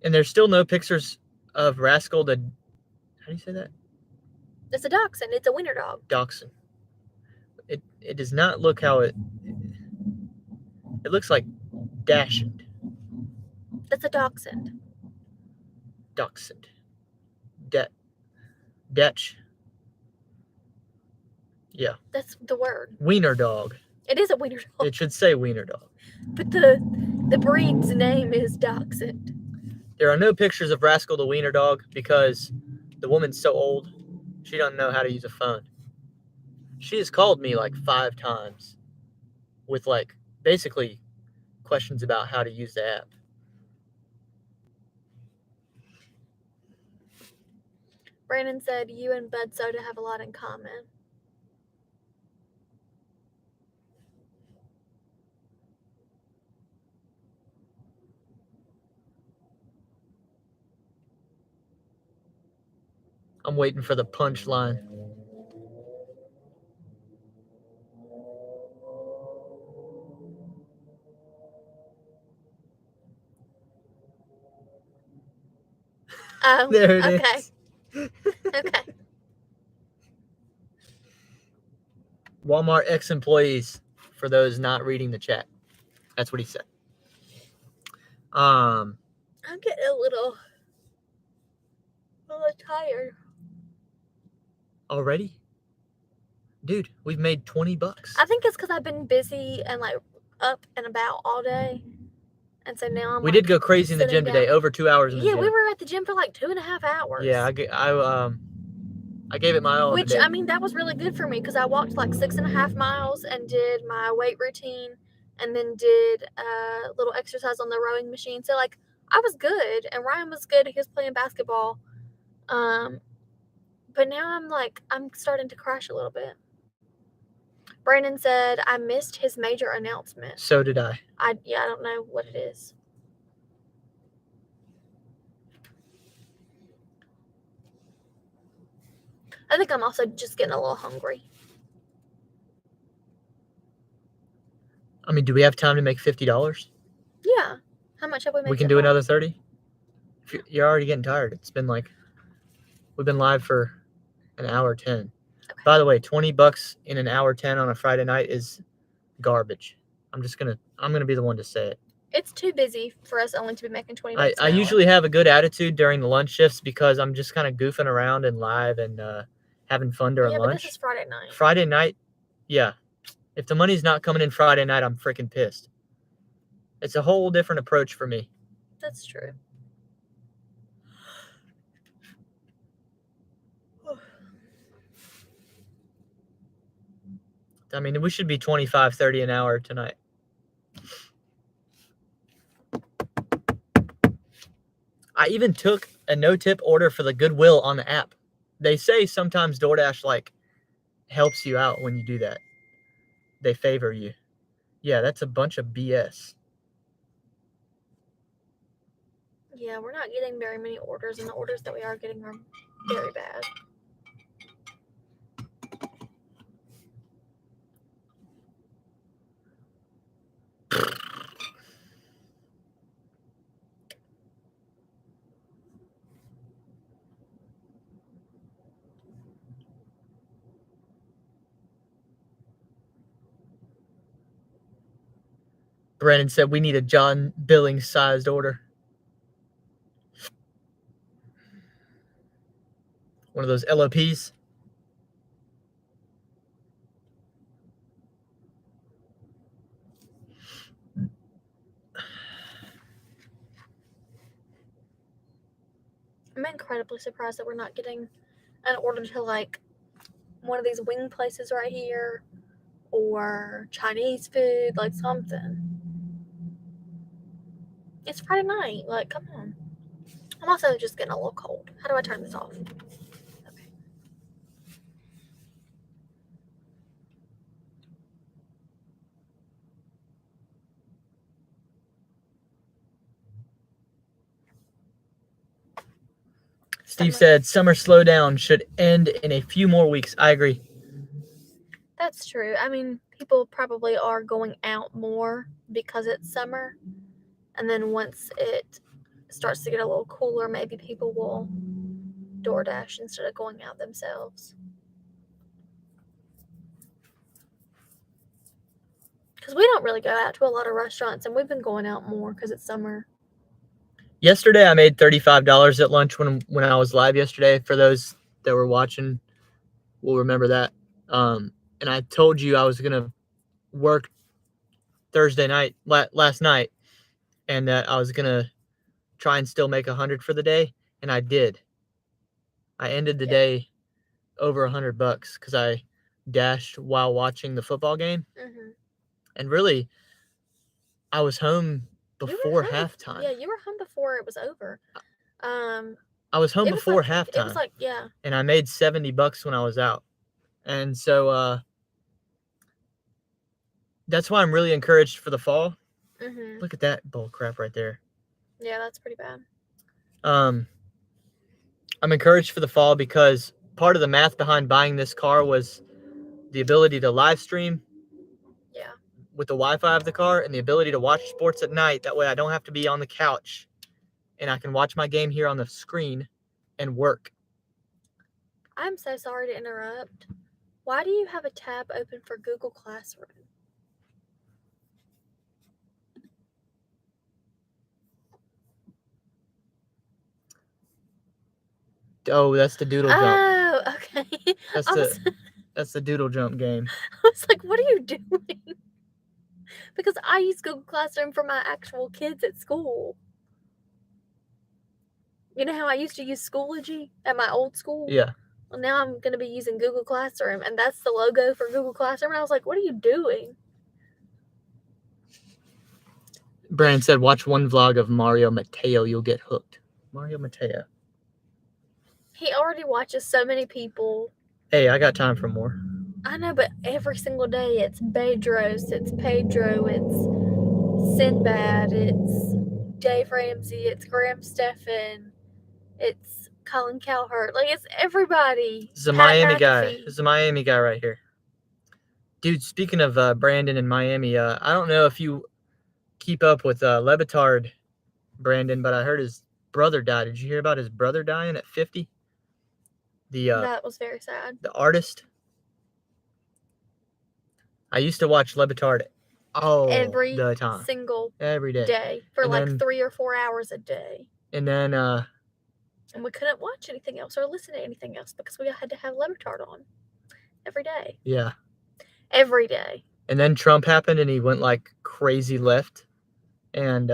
And there's still no pictures of Rascal the. How do you say that? It's a dachshund. It's a winter dog. Dachshund. It does not look how it. It looks like Dachshund. It's a dachshund. Dachshund. Detch. Yeah. That's the word. Wiener dog. It is a wiener dog. It should say wiener dog. But the breed's name is dachshund. There are no pictures of Rascal the wiener dog because the woman's so old, she doesn't know how to use a phone. She has called me like 5 times with like basically questions about how to use the app. Brandon said you and Bud Soda have a lot in common. I'm waiting for the punchline. Oh, There it okay. is. Okay. Walmart ex-employees, for those not reading the chat. That's what he said. I'm getting a little tired. Already? Dude, we've made $20. I think it's because I've been busy and like up and about all day. And so now I'm We did go crazy in the gym sitting today, down. over 2 hours in the Yeah, gym. we were at the gym for like 2.5 hours. Yeah, I gave it my all. Which, I mean, that was really good for me because I walked like 6.5 miles and did my weight routine and then did a little exercise on the rowing machine. So, like, I was good and Ryan was good. He was playing basketball. But now I'm starting to crash a little bit. Brandon said, I missed his major announcement. So did I. I don't know what it is. I think I'm also just getting a little hungry. I mean, do we have time to make $50? Yeah. How much have we made? We can do another 30? You're already getting tired. It's been like, we've been live for an hour 10. Okay. By the way, $20 in an hour 10 on a Friday night is garbage. I'm gonna be the one to say it. It's too busy for us only to be making $20 an I hour. usually have a good attitude during the lunch shifts because I'm just kind of goofing around and live and having fun during lunch. Yeah, but this is Friday night. Friday night, yeah. If the money's not coming in Friday night, I'm freaking pissed. It's a whole different approach for me. That's true. I mean, we should be 25, 30 an hour tonight. I even took a no-tip order for the Goodwill on the app. They say sometimes DoorDash like helps you out when you do that. They favor you. Yeah, that's a bunch of BS. Yeah, we're not getting very many orders, and the orders that we are getting are very bad. Brandon said we need a John Billings sized order. One of those LOPs. I'm incredibly surprised that we're not getting an order to like one of these wing places right here or Chinese food, like something. It's Friday night. Like, come on. I'm also just getting a little cold. How do I turn this off? Okay. Steve said summer slowdown should end in a few more weeks. I agree. That's true. I mean, people probably are going out more because it's summer. And then once it starts to get a little cooler, maybe people will DoorDash instead of going out themselves. Because we don't really go out to a lot of restaurants, and we've been going out more because it's summer. Yesterday, I made $35 at lunch when I was live yesterday. For those that were watching, will remember that. And I told you I was going to work Thursday night, last night, and that I was going to try and still make 100 for the day, and I did. I ended the day over $100 because I dashed while watching the football game. Mm-hmm. And really, I was home before halftime. Yeah, you were home before it was over. I was home before halftime. It was like, yeah. And I made $70 when I was out. And so that's why I'm really encouraged for the fall. Mm-hmm. Look at that bull crap right there. Yeah, that's pretty bad. I'm encouraged for the fall because part of the math behind buying this car was the ability to live stream. Yeah. With the Wi-Fi of the car and the ability to watch sports at night. That way I don't have to be on the couch and I can watch my game here on the screen and work. I'm so sorry to interrupt. Why do you have a tab open for Google Classroom? Oh, that's the doodle jump. Oh, okay. That's the doodle jump game. I was like, what are you doing? Because I use Google Classroom for my actual kids at school. You know how I used to use Schoology at my old school? Yeah. Well, now I'm going to be using Google Classroom, and that's the logo for Google Classroom. And I was like, what are you doing? Brandon said, watch one vlog of Mario Mateo. You'll get hooked. Mario Mateo. He already watches so many people. Hey, I got time for more. I know, but every single day it's Bedros, it's Pedro, it's Sinbad, it's Dave Ramsey, it's Graham Stephan, it's Colin Cowherd. Like, it's everybody. This is a Miami guy. This is a Miami guy right here. Dude, speaking of Brandon in Miami, I don't know if you keep up with Lebitard, Brandon, but I heard his brother died. Did you hear about his brother dying at 50? That was very sad. The artist. I used to watch Lebitard every the time. Every day for and like then, 3 or 4 hours a day. And then and we couldn't watch anything else or listen to anything else because we had to have Lebitard on every day. Yeah. Every day. And then Trump happened and he went like crazy left. And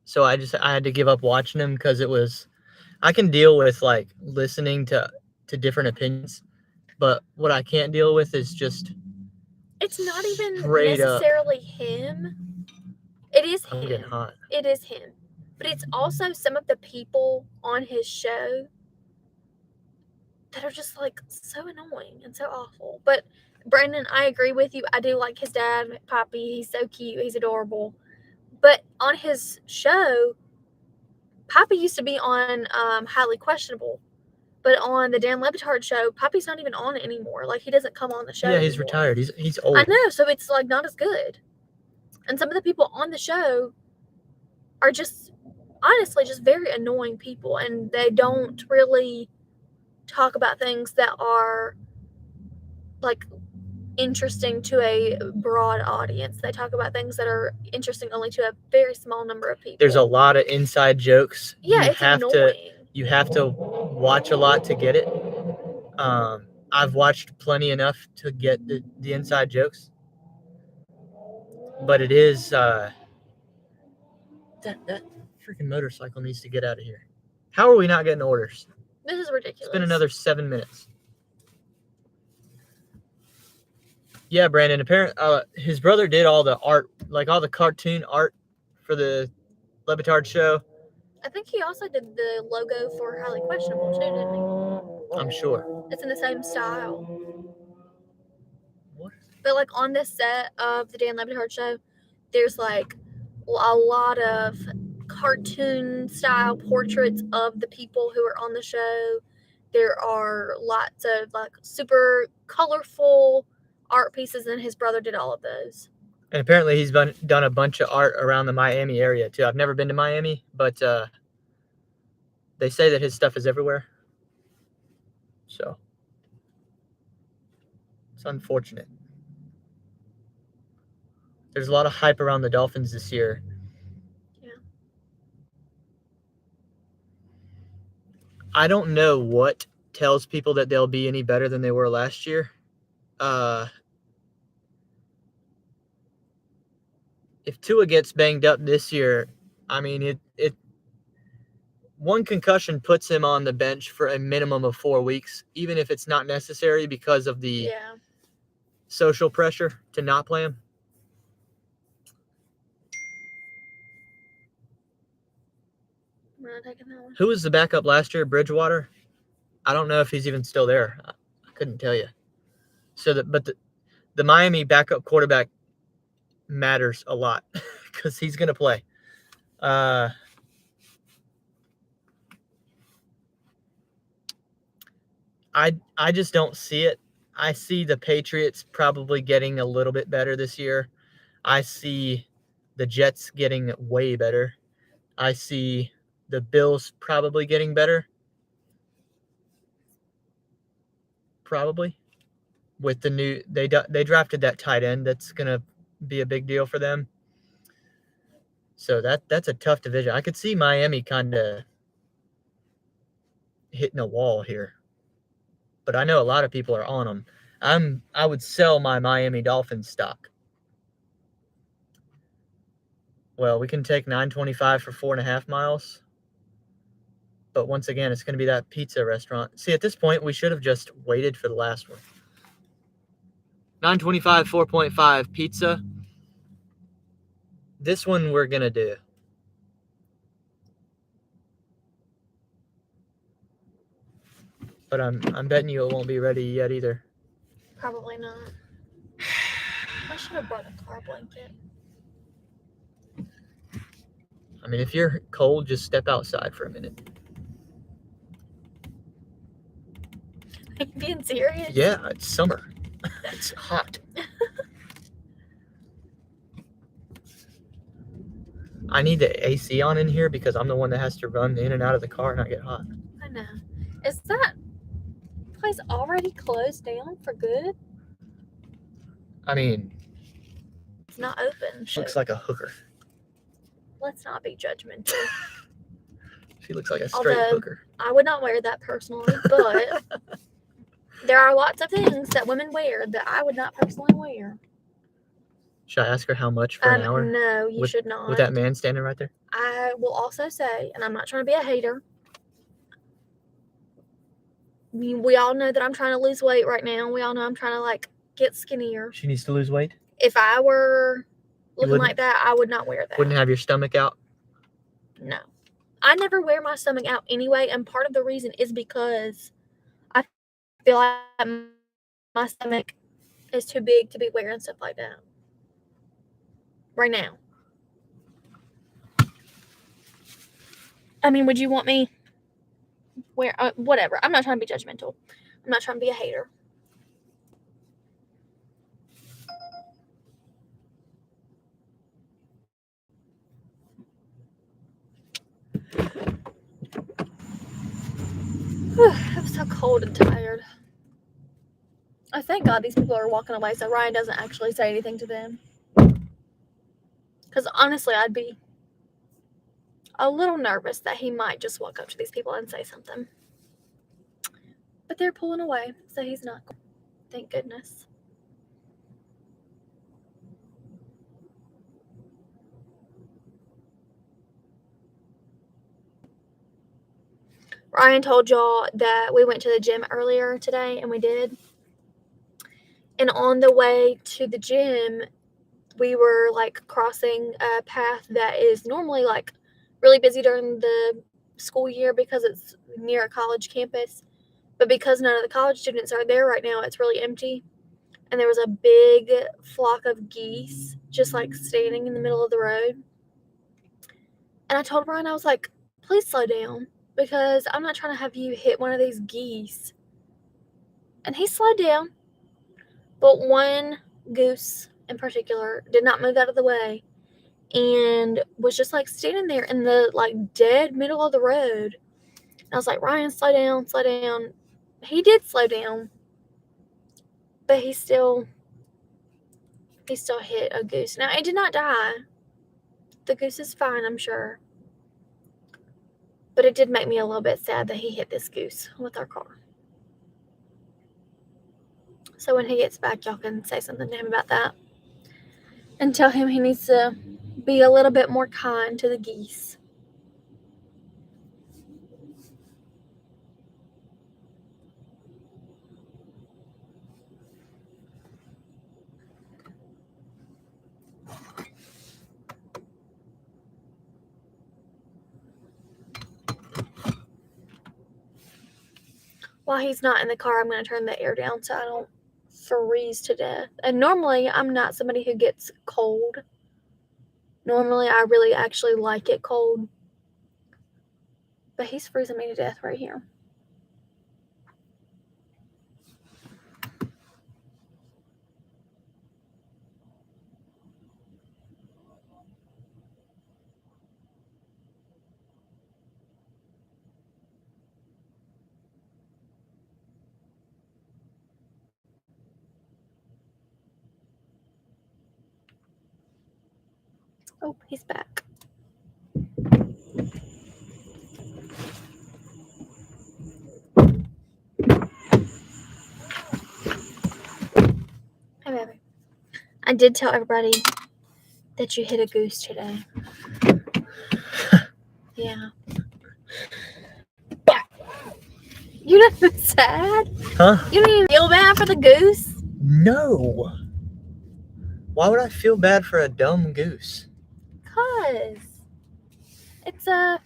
so I had to give up watching him because it was, I can deal with like listening to different opinions, but what I can't deal with is just It's not even Straight up. necessarily him. It is I'm getting him. hot. It is him. But it's also some of the people on his show that are just like so annoying and so awful. But Brandon, I agree with you. I do like his dad, Poppy. He's so cute. He's adorable. But on his show, Poppy used to be on Highly Questionable. But on the Dan Le Batard show, Poppy's not even on it anymore. Like, he doesn't come on the show Yeah, he's anymore. retired. He's old. I know, so it's like not as good. And some of the people on the show are just honestly just very annoying people, and they don't really talk about things that are like interesting to a broad audience. They talk about things that are interesting only to a very small number of people. There's a lot of inside jokes. Yeah, you it's have annoying. You have to watch a lot to get it. I've watched plenty enough to get the inside jokes. But it is that freaking motorcycle needs to get out of here. How are we not getting orders? This is ridiculous. It's been another 7 minutes. Yeah, Brandon. Apparently, his brother did all the art, like all the cartoon art for the Le Batard show. I think he also did the logo for Highly Questionable too, didn't he? I'm sure. It's in the same style. What? But like on this set of the Dan Le Batard show, there's like a lot of cartoon style portraits of the people who are on the show. There are lots of like super colorful art pieces, and his brother did all of those. And apparently he's done a bunch of art around the Miami area too. I've never been to Miami, but they say that his stuff is everywhere. So it's unfortunate. There's a lot of hype around the Dolphins this year. Yeah. I don't know what tells people that they'll be any better than they were last year. If Tua gets banged up this year, I mean, one concussion puts him on the bench for a minimum of 4 weeks, even if it's not necessary because of the social pressure to not play him. We're not taking that one. Who was the backup last year? Bridgewater? I don't know if he's even still there. I couldn't tell you. But the Miami backup quarterback matters a lot because he's going to play. I just don't see it. I see the Patriots probably getting a little bit better this year. I see the Jets getting way better. I see the Bills probably getting better. Probably. With the new they drafted that tight end that's going to be a big deal for them. So that's a tough division. I could see Miami kind of hitting a wall here. But I know a lot of people are on them. I would sell my Miami Dolphins stock. Well, we can take 925 for 4.5 miles. But once again, it's going to be that pizza restaurant. See, at this point, we should have just waited for the last one. 925, 4.5 pizza. This one we're going to do. But I'm betting you it won't be ready yet either. Probably not. I should have brought a car blanket. I mean, if you're cold, just step outside for a minute. Are you being serious? Yeah, it's summer. It's hot. I need the AC on in here because I'm the one that has to run in and out of the car and not get hot. I know. Is that place already closed down for good? I mean, It's not open. she looks like a hooker. Let's not be judgmental. She looks like a straight hooker. I would not wear that personally, but there are lots of things that women wear that I would not personally wear. Should I ask her how much for an hour? No, you should not. With that man standing right there? I will also say, and I'm not trying to be a hater, we all know that I'm trying to lose weight right now. We all know I'm trying to get skinnier. She needs to lose weight. If I were looking wouldn't? like that, I would not wear that. Wouldn't have your stomach out. No. I never wear my stomach out anyway, and part of the reason is because I feel like my stomach is too big to be wearing stuff like that right now. I mean, would you want me wear whatever? I'm not trying to be judgmental. I'm not trying to be a hater. I'm so cold and tired. I thank God these people are walking away so Ryan doesn't actually say anything to them. Because honestly, I'd be a little nervous that he might just walk up to these people and say something. But they're pulling away, so he's not. Thank goodness. Ryan told y'all that we went to the gym earlier today, and we did. And on the way to the gym, we were like crossing a path that is normally like really busy during the school year because it's near a college campus. But because none of the college students are there right now, it's really empty. And there was a big flock of geese just like standing in the middle of the road. And I told Ryan, I was like, please slow down because I'm not trying to have you hit one of these geese. And he slowed down. But one goose in particular did not move out of the way and was just like standing there in the like dead middle of the road. And I was like, Ryan, slow down, slow down. He did slow down, but he still hit a goose. Now, it did not die. The goose is fine, I'm sure. But it did make me a little bit sad that he hit this goose with our car. So when he gets back, y'all can say something to him about that. And tell him he needs to be a little bit more kind to the geese. While he's not in the car, I'm going to turn the air down so I don't freeze to death. And normally, I'm not somebody who gets cold. Normally, I really actually like it cold. But he's freezing me to death right here. Oh, he's back. Hey, baby. I did tell everybody that you hit a goose today. Yeah. You're not sad? Huh? You don't even feel bad for the goose? No. Why would I feel bad for a dumb goose? Because it's a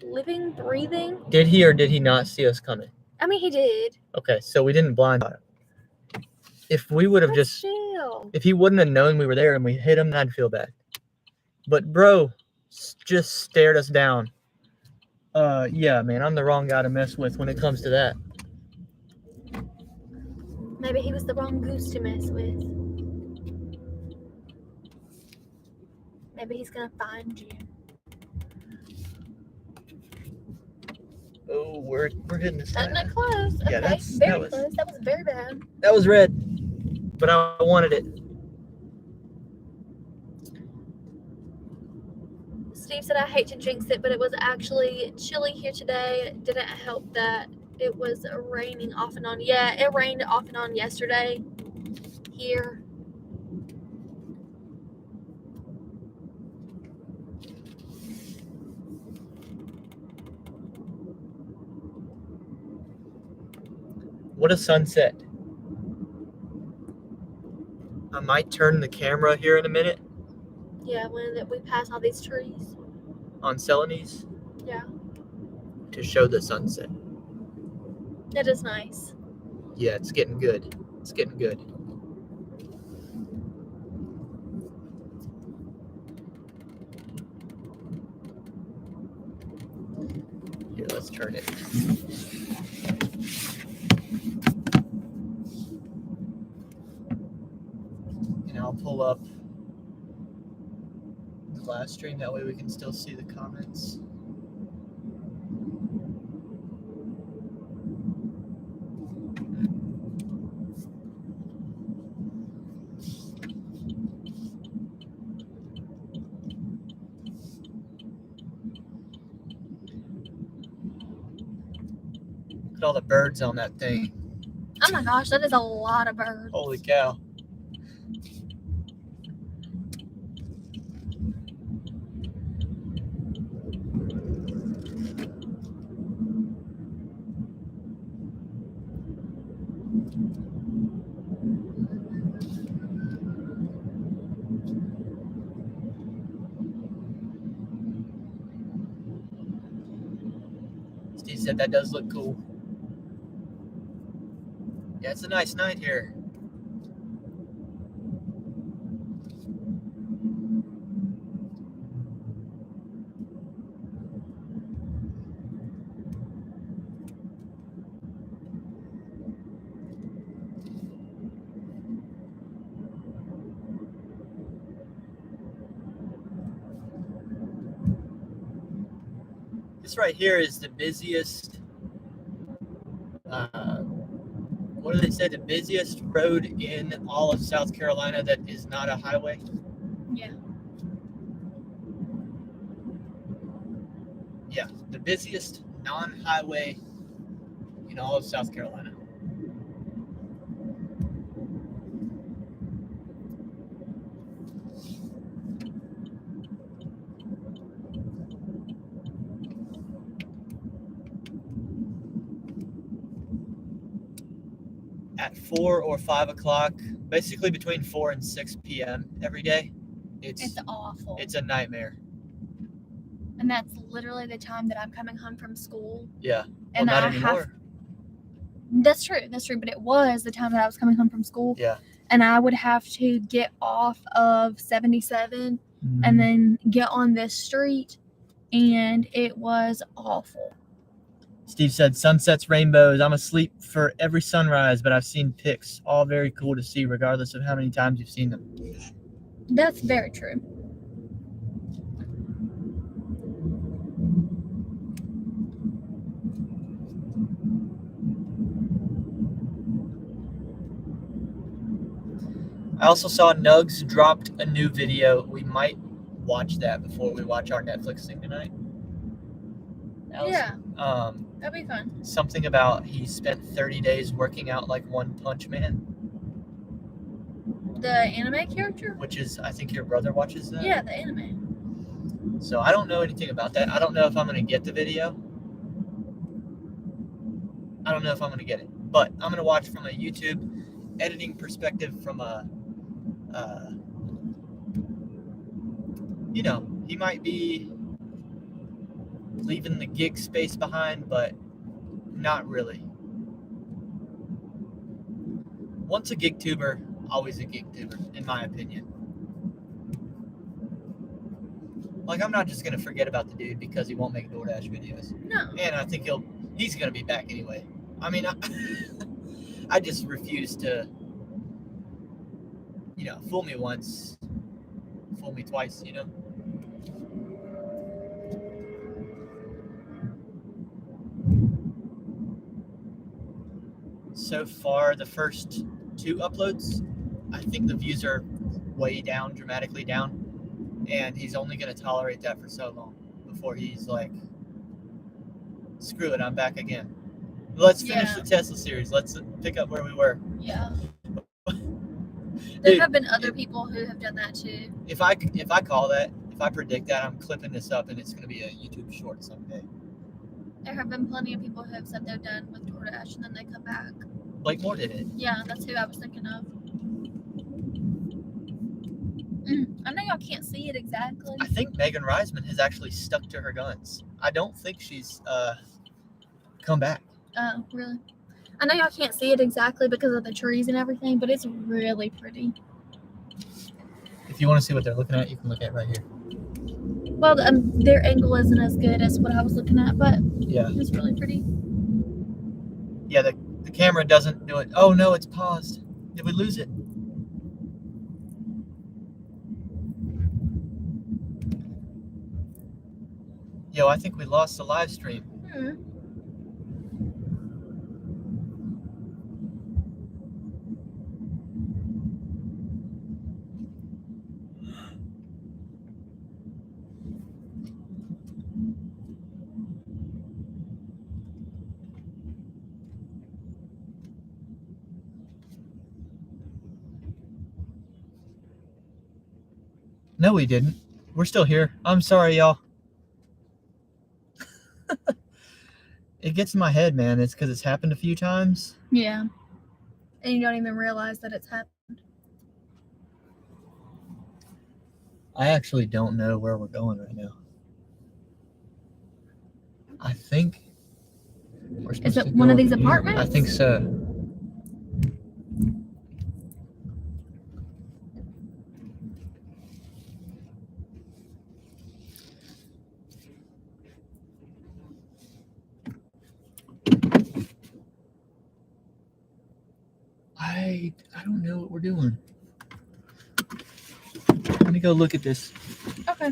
living, breathing. Did he or did he not see us coming? I mean, he did. Okay, so we didn't blind spot him. If we would have just, if he wouldn't have known we were there and we hit him, I'd feel bad. But bro, just stared us down. Yeah, man, I'm the wrong guy to mess with when it comes to that. Maybe he was the wrong goose to mess with. Maybe he's gonna find you. Oh, we're hitting the side. Not close. Yeah, Okay, close. That was very bad. That was red, but I wanted it. Steve said, I hate to jinx it, but it was actually chilly here today. It didn't help that it was raining off and on. Yeah, it rained off and on yesterday here. What a sunset. might turn the camera here in a minute Yeah, when we pass all these trees. on Celanese Yeah, to show the sunset. it is nice. Yeah, it's getting good. It's getting good. Here, let's turn it. And I'll pull up the live stream. That way we can still see the comments. Look at all the birds on that thing. Oh my gosh, that is a lot of birds. Holy cow. Steve said that does look cool. Yeah, it's a nice night here. This right here is the busiest, what do they say, the busiest road in all of South Carolina that is not a highway. Yeah. Yeah, the busiest non-highway in all of South Carolina. At 4 or 5 o'clock, basically between 4 and 6 p.m. every day, It's awful. it's a nightmare. And that's literally the time that I'm coming home from school. Yeah, And well, not I anymore. That's true, but it was the time that I was coming home from school. Yeah. And I would have to get off of 77 and then get on this street, and it was awful. Steve said, sunsets, rainbows. I'm asleep for every sunrise, but I've seen pics. All very cool to see, regardless of how many times you've seen them. That's very true. I also saw Nugs dropped a new video. We might watch that before we watch our Netflix thing tonight. That was, Yeah, that'd be fun. something about he spent 30 days working out like One Punch Man, The anime character? which is, I think your brother watches that. Yeah, the anime. So I don't know anything about that. I don't know if I'm going to get the video. I don't know if I'm going to get it. But I'm going to watch from a YouTube editing perspective, from a, you know, he might be leaving the gig space behind, but not really. Once a gig tuber, always a gig tuber, in my opinion. Like, I'm not just going to forget about the dude because he won't make DoorDash videos. No. And I think he's going to be back anyway. I mean, I just refuse to, you know, fool me once, fool me twice, you know? So far, the first 2 uploads, I think the views are way down, dramatically down. And he's only going to tolerate that for so long before he's like, screw it, I'm back again. Let's finish the Tesla series. Let's pick up where we were. Yeah. Dude, There have been other people who have done that too. If I call that, if I predict that, I'm clipping this up and it's going to be a YouTube short someday. There have been plenty of people who have said they're done with DoorDash and then they come back. Blake Moore did it. Yeah, that's who I was thinking of. I know y'all can't see it exactly. I think Megan Reisman has actually stuck to her guns. I don't think she's come back. Oh, really? I know y'all can't see it exactly because of the trees and everything, but it's really pretty. If you want to see what they're looking at, you can look at it right here. Well, their angle isn't as good as what I was looking at, but Yeah. it's really pretty. Yeah, the camera doesn't do it. Oh no, it's paused. Did we lose it? Yo, I think we lost the live stream. No, we didn't. We're still here. I'm sorry, y'all. It gets in my head, man. It's because it's happened a few times. Yeah. And you don't even realize that it's happened. I actually don't know where we're going right now. I think we're supposed Is it to one go of these up here. apartments? I think so. I don't know what we're doing. Let me go look at this. Okay.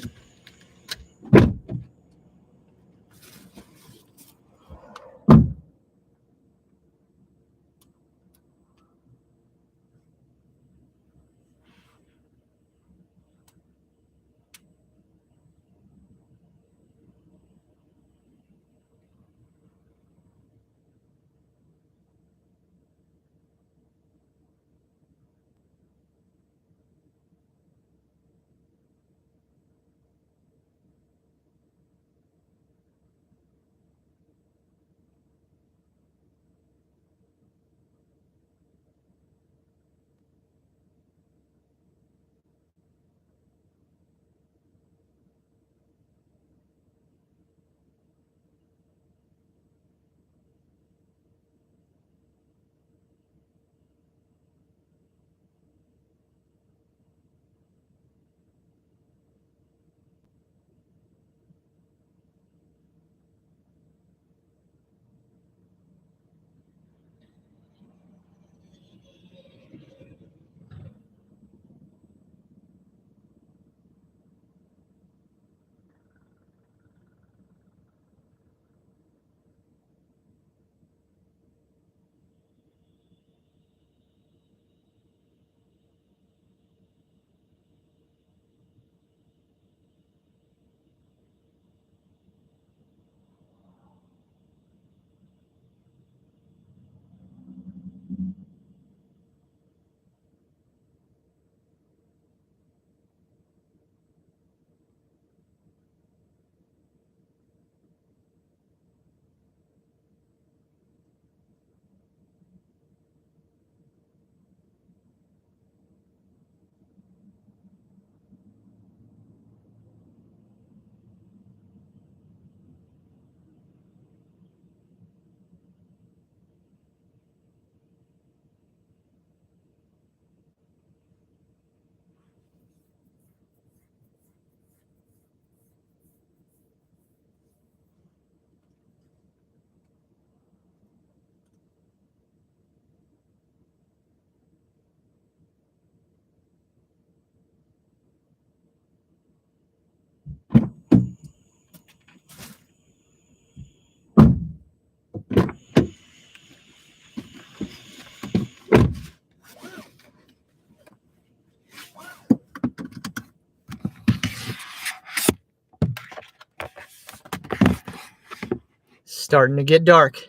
Starting to get dark.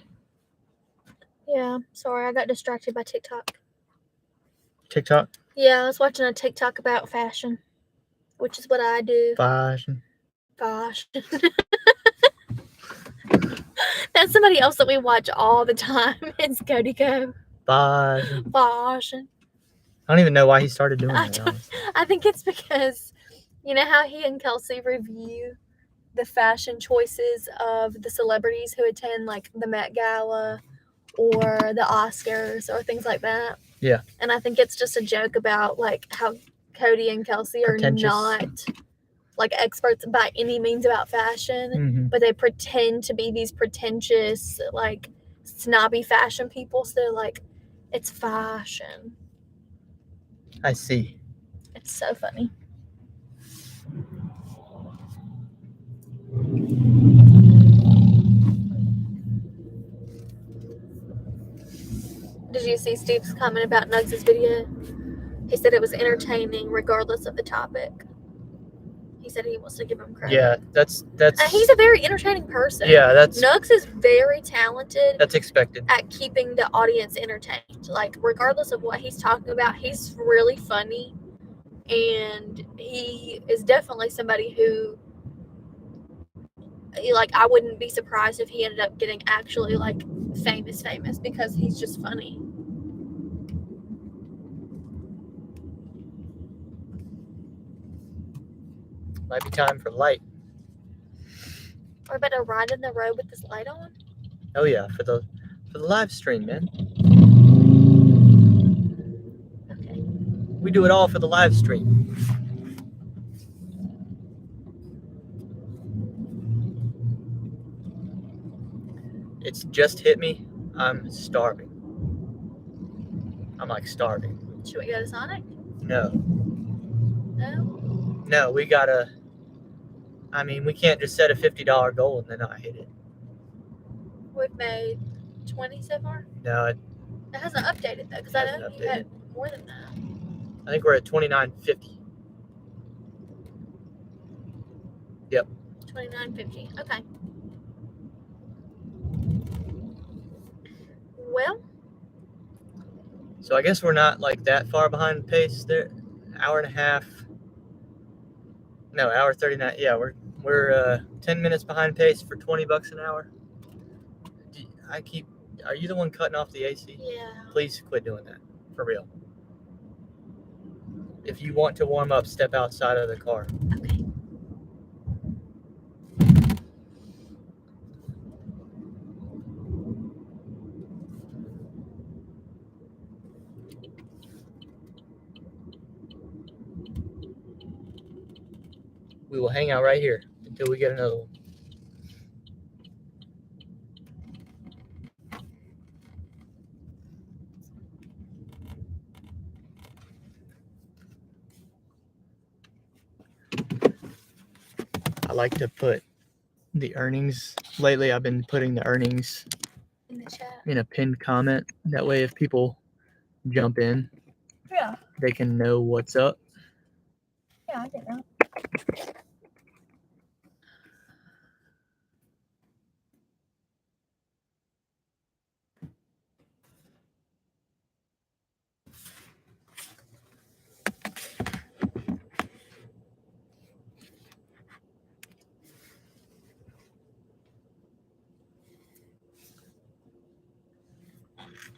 Yeah. Sorry, I got distracted by TikTok. TikTok? Yeah, I was watching a TikTok about fashion, which is what I do. Fashion. Fashion. That's somebody else that we watch all the time. It's Cody Co. Fashion. Fashion. I don't even know why he started doing I that. don't- honestly. I think it's because you know how he and Kelsey review the fashion choices of the celebrities who attend like the Met Gala or the Oscars or things like that. Yeah. And I think it's just a joke about like how Cody and Kelsey are Pretentious. not like experts by any means about fashion, Mm-hmm. but they pretend to be these pretentious, like snobby fashion people. So they're like, it's fashion. I see. It's so funny. Did you see Steve's comment about Nugs' video? He said it was entertaining regardless of the topic. He said he wants to give him credit. Yeah, that's And he's a very entertaining person. yeah, that's Nugs is very talented that's expected. at keeping the audience entertained. Like, regardless of what he's talking about, he's really funny. And he is definitely somebody who, like, I wouldn't be surprised if he ended up getting actually, like, famous because he's just funny. Might be time for light. Or about to ride in the road with this light on? Oh yeah, for the live stream, man. Okay. We do it all for the live stream. It's just hit me. I'm starving. I'm like starving. Should we go to Sonic? No, No? no, we gotta. I mean, we can't just set a $50 goal and then not hit it. We've made 20 so far? No, It hasn't updated though, because I know Hasn't you had more than that. I think we're at 29.50. 29.50. Okay. Well, So I guess we're not like that far behind pace. There, hour and a half. No, hour 39. Yeah, we're 10 minutes behind pace for $20 an hour. Are you the one cutting off the AC? yeah. Please quit doing that, for real. If you want to warm up, step outside of the car. Okay. We will hang out right here until we get another one. I like to put the earnings. Lately, I've been putting the earnings In the chat. in a pinned comment. That way, if people jump in, Yeah. they can know what's up. Yeah, I did that.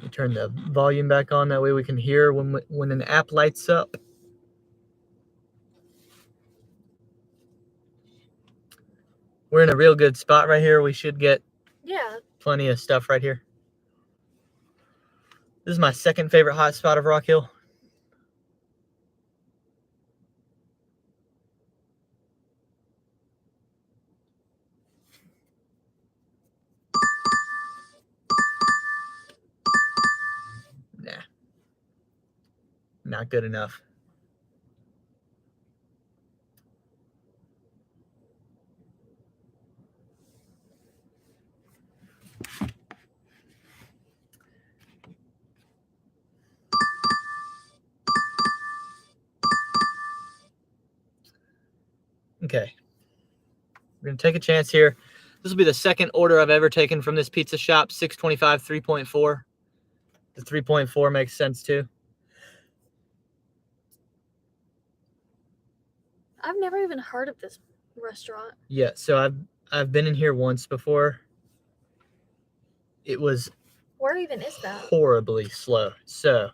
We turn the volume back on. That way, we can hear when an app lights up. We're in a real good spot right here. We should get Yeah. plenty of stuff right here. This is my second favorite hot spot of Rock Hill. Nah. Not good enough. Okay. We're going to take a chance here. This will be the second order I've ever taken from this pizza shop. 625, 3.4. The 3.4 makes sense too. I've never even heard of this restaurant. Yeah, so I've been in here once before. It was Where even is that? horribly slow. So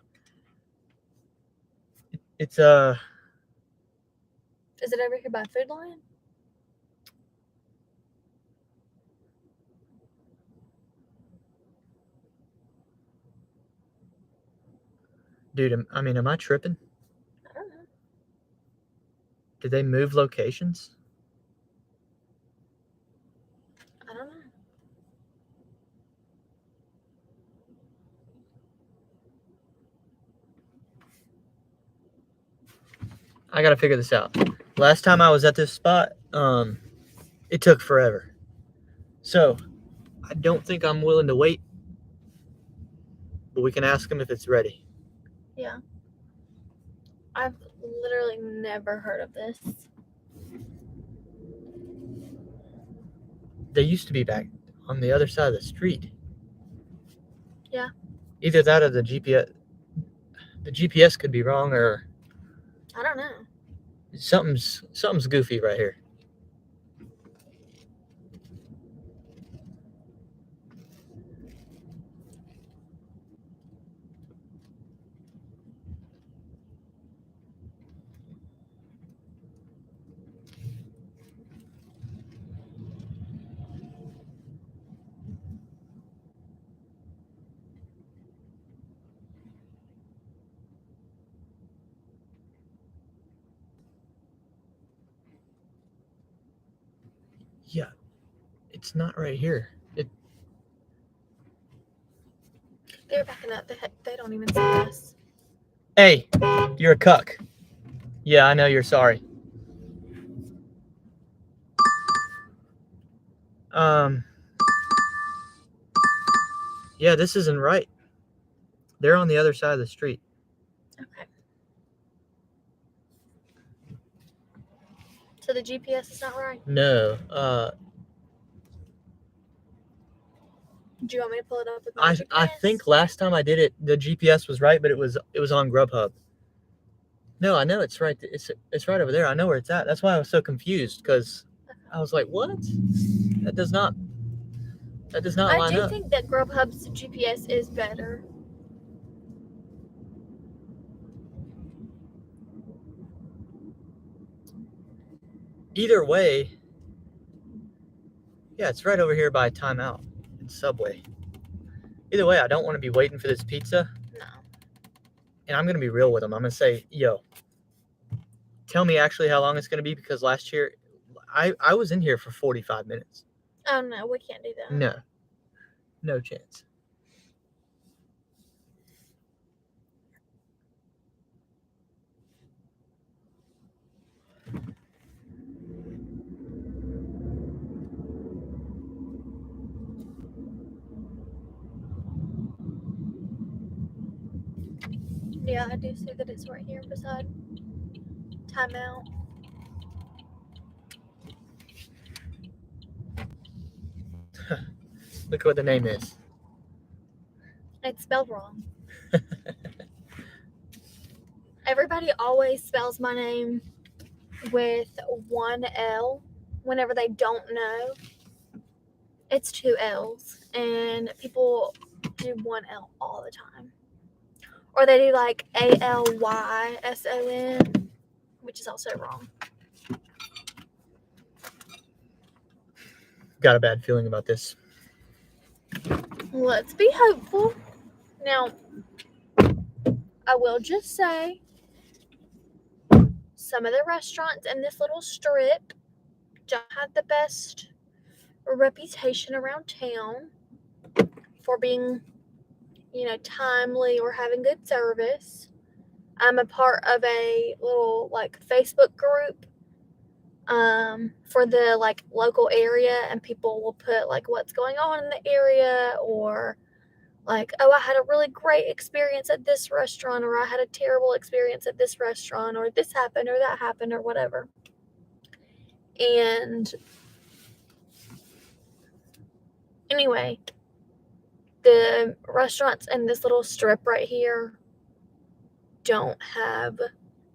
It's Is it over here by Food Lion? dude, am I tripping? I don't know. Did they move locations? I don't know. I gotta figure this out. Last time I was at this spot, it took forever. So I don't think I'm willing to wait, but we can ask them if it's ready. Yeah. I've literally never heard of this. They used to be back on the other side of the street. Yeah. Either that or the GPS. The GPS could be wrong, or I don't know. something's goofy right here. Yeah, it's not right here. They're backing up. They don't even see us. Hey, you're a cuck. Yeah, I know you're sorry. Yeah, this isn't right. They're on the other side of the street. Okay. So the GPS is not right? No, Do you want me to pull it up with my GPS? I think last time I did it, the GPS was right, but it was on Grubhub. No, I know it's right. It's right over there. I know where it's at. That's why I was so confused, because I was like, what? That does not line I up. do think that Grubhub's GPS is better. Either way, yeah, it's right over here by Timeout and Subway. Either way, I don't want to be waiting for this pizza. No. And I'm going to be real with them. I'm going to say, yo, tell me actually how long it's going to be, because last year I was in here for 45 minutes. Oh, no, we can't do that. No. No chance. Yeah, I do see that it's right here beside Timeout. Look what the name is. It's spelled wrong. Everybody always spells my name with one L whenever they don't know. It's two L's, and people do one L all the time. Or they do like ALYSON, which is also wrong. Got a bad feeling about this. Let's be hopeful. Now, I will just say, some of the restaurants in this little strip don't have the best reputation around town for being, timely or having good service. I'm a part of a little Facebook group for the local area, and people will put what's going on in the area, or oh, I had a really great experience at this restaurant, or I had a terrible experience at this restaurant, or this happened or that happened or whatever. And anyway, the restaurants in this little strip right here don't have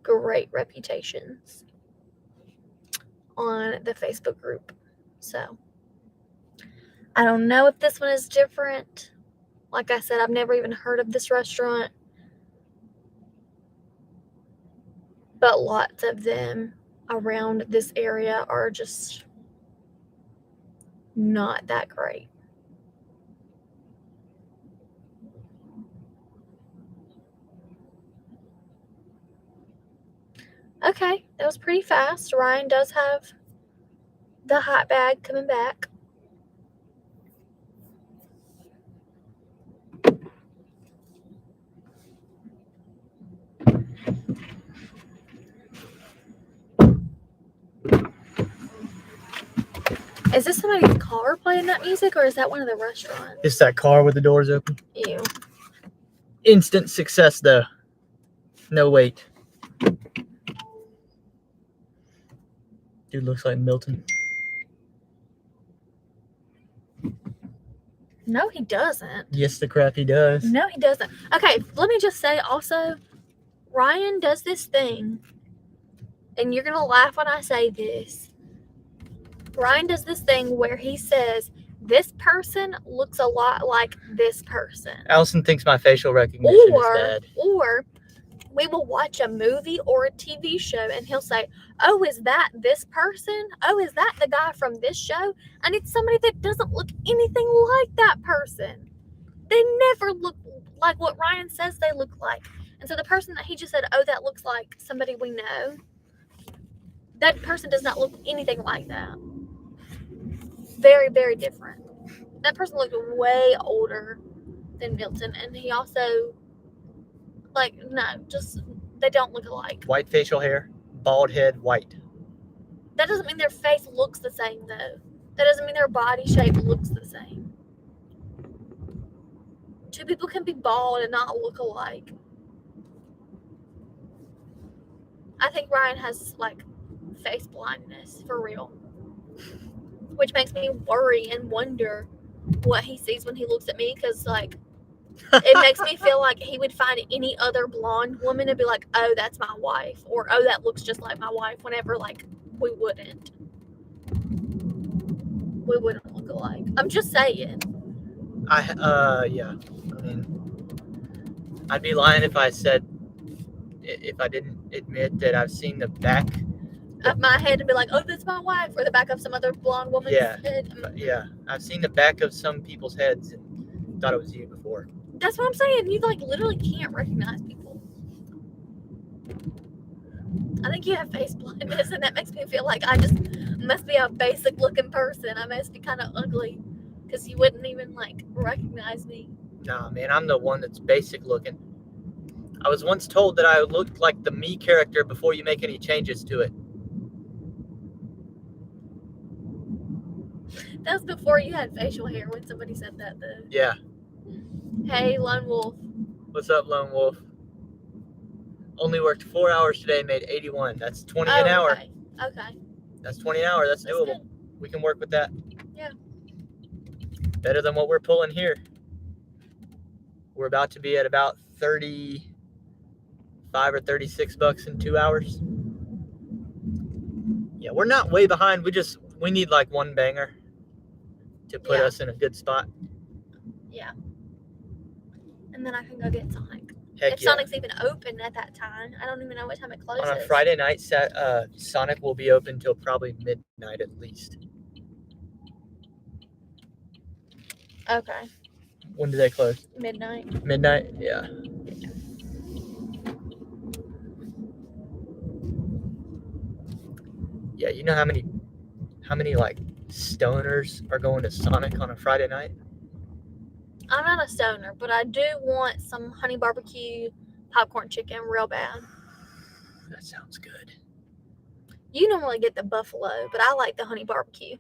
great reputations on the Facebook group. So I don't know if this one is different. Like I said, I've never even heard of this restaurant. but lots of them around this area are just not that great. Okay, that was pretty fast. Ryan does have the hot bag coming back. Is this somebody's car playing that music, or is that one of the restaurants? It's that car with the doors open. Ew. Instant success, though. No wait. Dude looks like Milton. No, he doesn't. Yes, the crap he does. No, he doesn't. Okay, let me just say also, Ryan does this thing, and you're going to laugh when I say this. Ryan does this thing where he says, this person looks a lot like this person. Allison thinks my facial recognition is bad. Or we will watch a movie or a TV show, and he'll say, oh, is that this person? Oh, is that the guy from this show? And it's somebody that doesn't look anything like that person. They never look like what Ryan says they look like. And so the person that he just said, oh, that looks like somebody we know, that person does not look anything like that. Very, very different. That person looked way older than Milton. And he also, they don't look alike. White facial hair, bald head, white. That doesn't mean their face looks the same, though. That doesn't mean their body shape looks the same. Two people can be bald and not look alike. I think Ryan has, face blindness, for real. Which makes me worry and wonder what he sees when he looks at me, because, it makes me feel like he would find any other blonde woman and be like, oh, that's my wife, or oh, that looks just like my wife, whenever, we wouldn't. We wouldn't look alike. I'm just saying. Yeah. I mean, I'd be lying if I didn't admit that I've seen the back of my head and be like, oh, that's my wife, or the back of some other blonde woman's head. Yeah, I've seen the back of some people's heads and thought it was you before. That's what I'm saying. You literally can't recognize people. I think you have face blindness, and that makes me feel like I just must be a basic looking person. I must be kind of ugly, because you wouldn't even recognize me. Nah, man, I'm the one that's basic looking. I was once told that I looked like the me character before you make any changes to it. That was before you had facial hair when somebody said that, though. Yeah. Hey, Lone Wolf. What's up, Lone Wolf? Only worked 4 hours today, made 81. That's 20 an hour. Okay. That's 20 an hour. That's doable. Good. We can work with that. Yeah. Better than what we're pulling here. We're about to be at about 35 or 36 bucks in 2 hours. Yeah, we're not way behind. We need one banger to put us in a good spot. Yeah. And then I can go get Sonic. Heck if yeah. Sonic's even open at that time. I don't even know what time it closes. On a Friday night, Sonic will be open till probably midnight at least. Okay. When do they close? Midnight. Midnight? Yeah. Yeah, you know how many stoners are going to Sonic on a Friday night? I'm not a stoner, but I do want some honey barbecue popcorn chicken real bad. That sounds good. You normally get the buffalo, but I like the honey barbecue.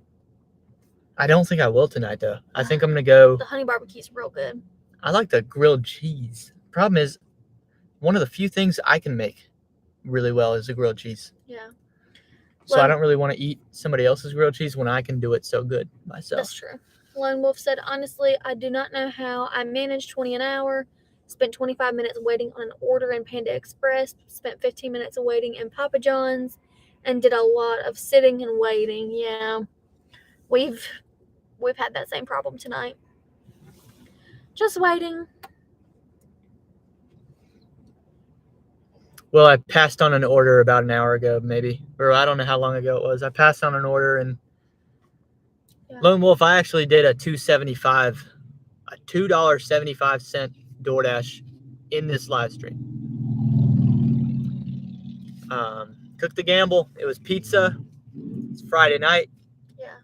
I don't think I will tonight, though. I think I'm going to go... The honey barbecue's real good. I like the grilled cheese. Problem is, one of the few things I can make really well is the grilled cheese. Yeah. So I don't really want to eat somebody else's grilled cheese when I can do it so good myself. That's true. Lone Wolf said, honestly, I do not know how I managed 20 an hour, spent 25 minutes waiting on an order in Panda Express, spent 15 minutes waiting in Papa John's, and did a lot of sitting and waiting. Yeah. We've had that same problem tonight. Just waiting. Well, I passed on an order about an hour ago, maybe, or I don't know how long ago it was. I passed on an order, and Lone Wolf, I actually did a $2.75 DoorDash in this live stream. Took the gamble. It was pizza. It's Friday night. Yeah.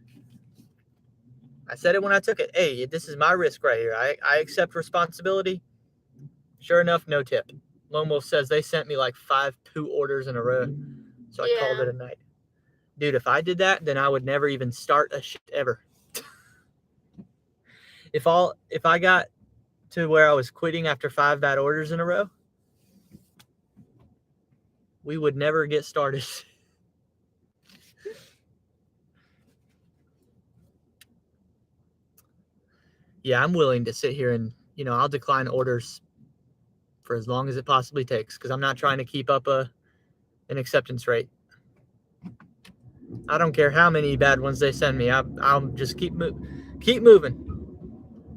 I said it when I took it. Hey, this is my risk right here. I accept responsibility. Sure enough, no tip. Lone Wolf says they sent me like 5 poo orders in a row, so I called it a night. Dude, if I did that, then I would never even start a shit ever. If I got to where I was quitting after 5 bad orders in a row, we would never get started. Yeah, I'm willing to sit here and, I'll decline orders for as long as it possibly takes because I'm not trying to keep up an acceptance rate. I don't care how many bad ones they send me. I'll just keep moving.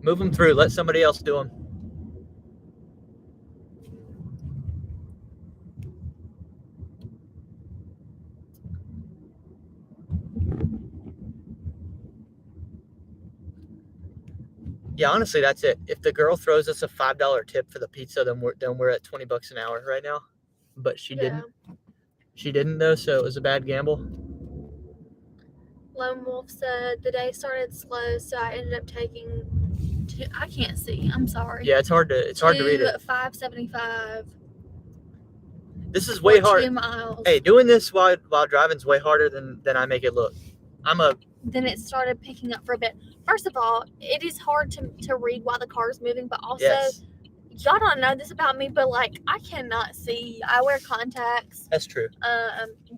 Move them through. Let somebody else do them. Yeah, honestly, that's it. If the girl throws us a $5 tip for the pizza, then we're at $20 an hour right now. But she didn't. She didn't though, so it was a bad gamble. Lone Wolf said the day started slow, so I ended up taking. I can't see. I'm sorry. Yeah, it's hard to read it. 575. This is way hard. 2 miles. Hey, doing this while driving is way harder than I make it look. Then it started picking up for a bit. First of all, it is hard to read while the car is moving, but also, y'all don't know this about me, but like I cannot see. I wear contacts. That's true.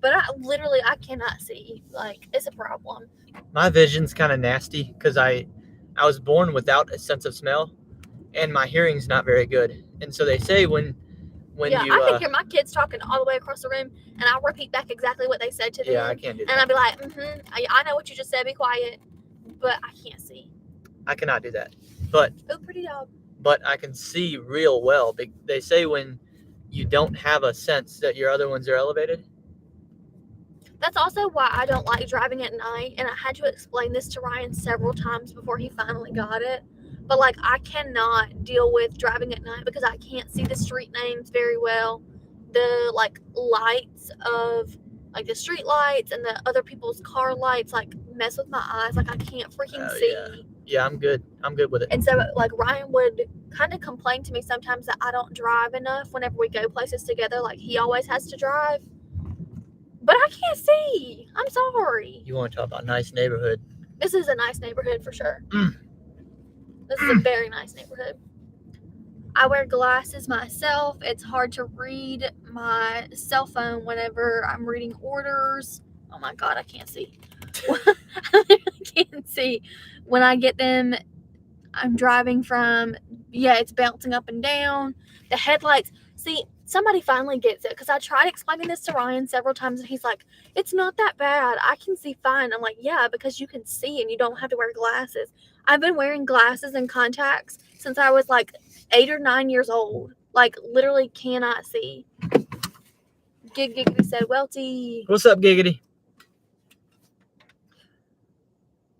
But I cannot see. Like it's a problem. My vision's kind of nasty because I was born without a sense of smell, and my hearing's not very good. And so they say when I can hear my kids talking all the way across the room, and I'll repeat back exactly what they said to them. Yeah, I can't do that. And I'll be like, I know what you just said. Be quiet. But I can't see. I cannot do that. But pretty dog. But I can see real well. They say when you don't have a sense that your other ones are elevated. That's also why I don't like driving at night, and I had to explain this to Ryan several times before he finally got it. But like I cannot deal with driving at night because I can't see the street names very well. The like lights of like the street lights and the other people's car lights like mess with my eyes. Like I can't freaking see. Yeah, I'm good with it. And so like Ryan would kind of complain to me sometimes that I don't drive enough whenever we go places together. Like he always has to drive. But I can't see. I'm sorry. You want to talk about nice neighborhood? This is a nice neighborhood for sure. This is a very nice neighborhood. I wear glasses myself. It's hard to read my cell phone whenever I'm reading orders. Oh my God, I can't see. I can't see. When I get them, I'm driving from, it's bouncing up and down. The headlights. See, somebody finally gets it because I tried explaining this to Ryan several times and he's like, it's not that bad. I can see fine. I'm like, yeah, because you can see and you don't have to wear glasses. I've been wearing glasses and contacts since I was like 8 or 9 years old. Like literally cannot see. Giggity said, Welty. What's up, Giggity?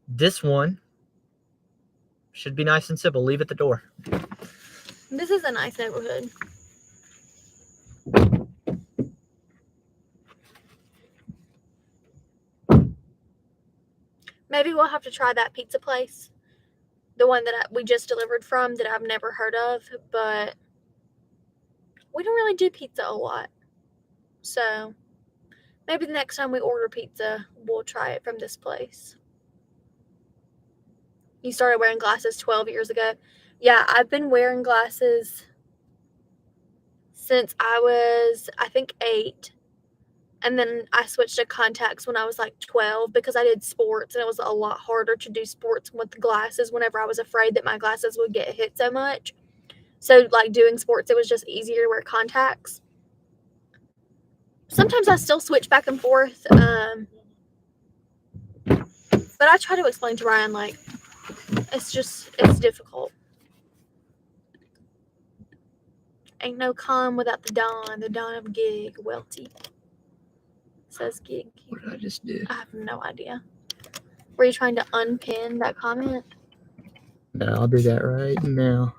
This one should be nice and simple. Leave at the door. This is a nice neighborhood. Maybe we'll have to try that pizza place. The one that we just delivered from that I've never heard of. But we don't really do pizza a lot. So maybe the next time we order pizza, we'll try it from this place. You started wearing glasses 12 years ago. Yeah, I've been wearing glasses since I was, I think, 8. And then I switched to contacts when I was like 12 because I did sports and it was a lot harder to do sports with glasses whenever I was afraid that my glasses would get hit so much. So like doing sports, it was just easier to wear contacts. Sometimes I still switch back and forth. But I try to explain to Ryan, like, it's difficult. Ain't no calm without the dawn of gig, Welty. Says gig. What did I just do? I have no idea. Were you trying to unpin that comment? No, I'll do that right now.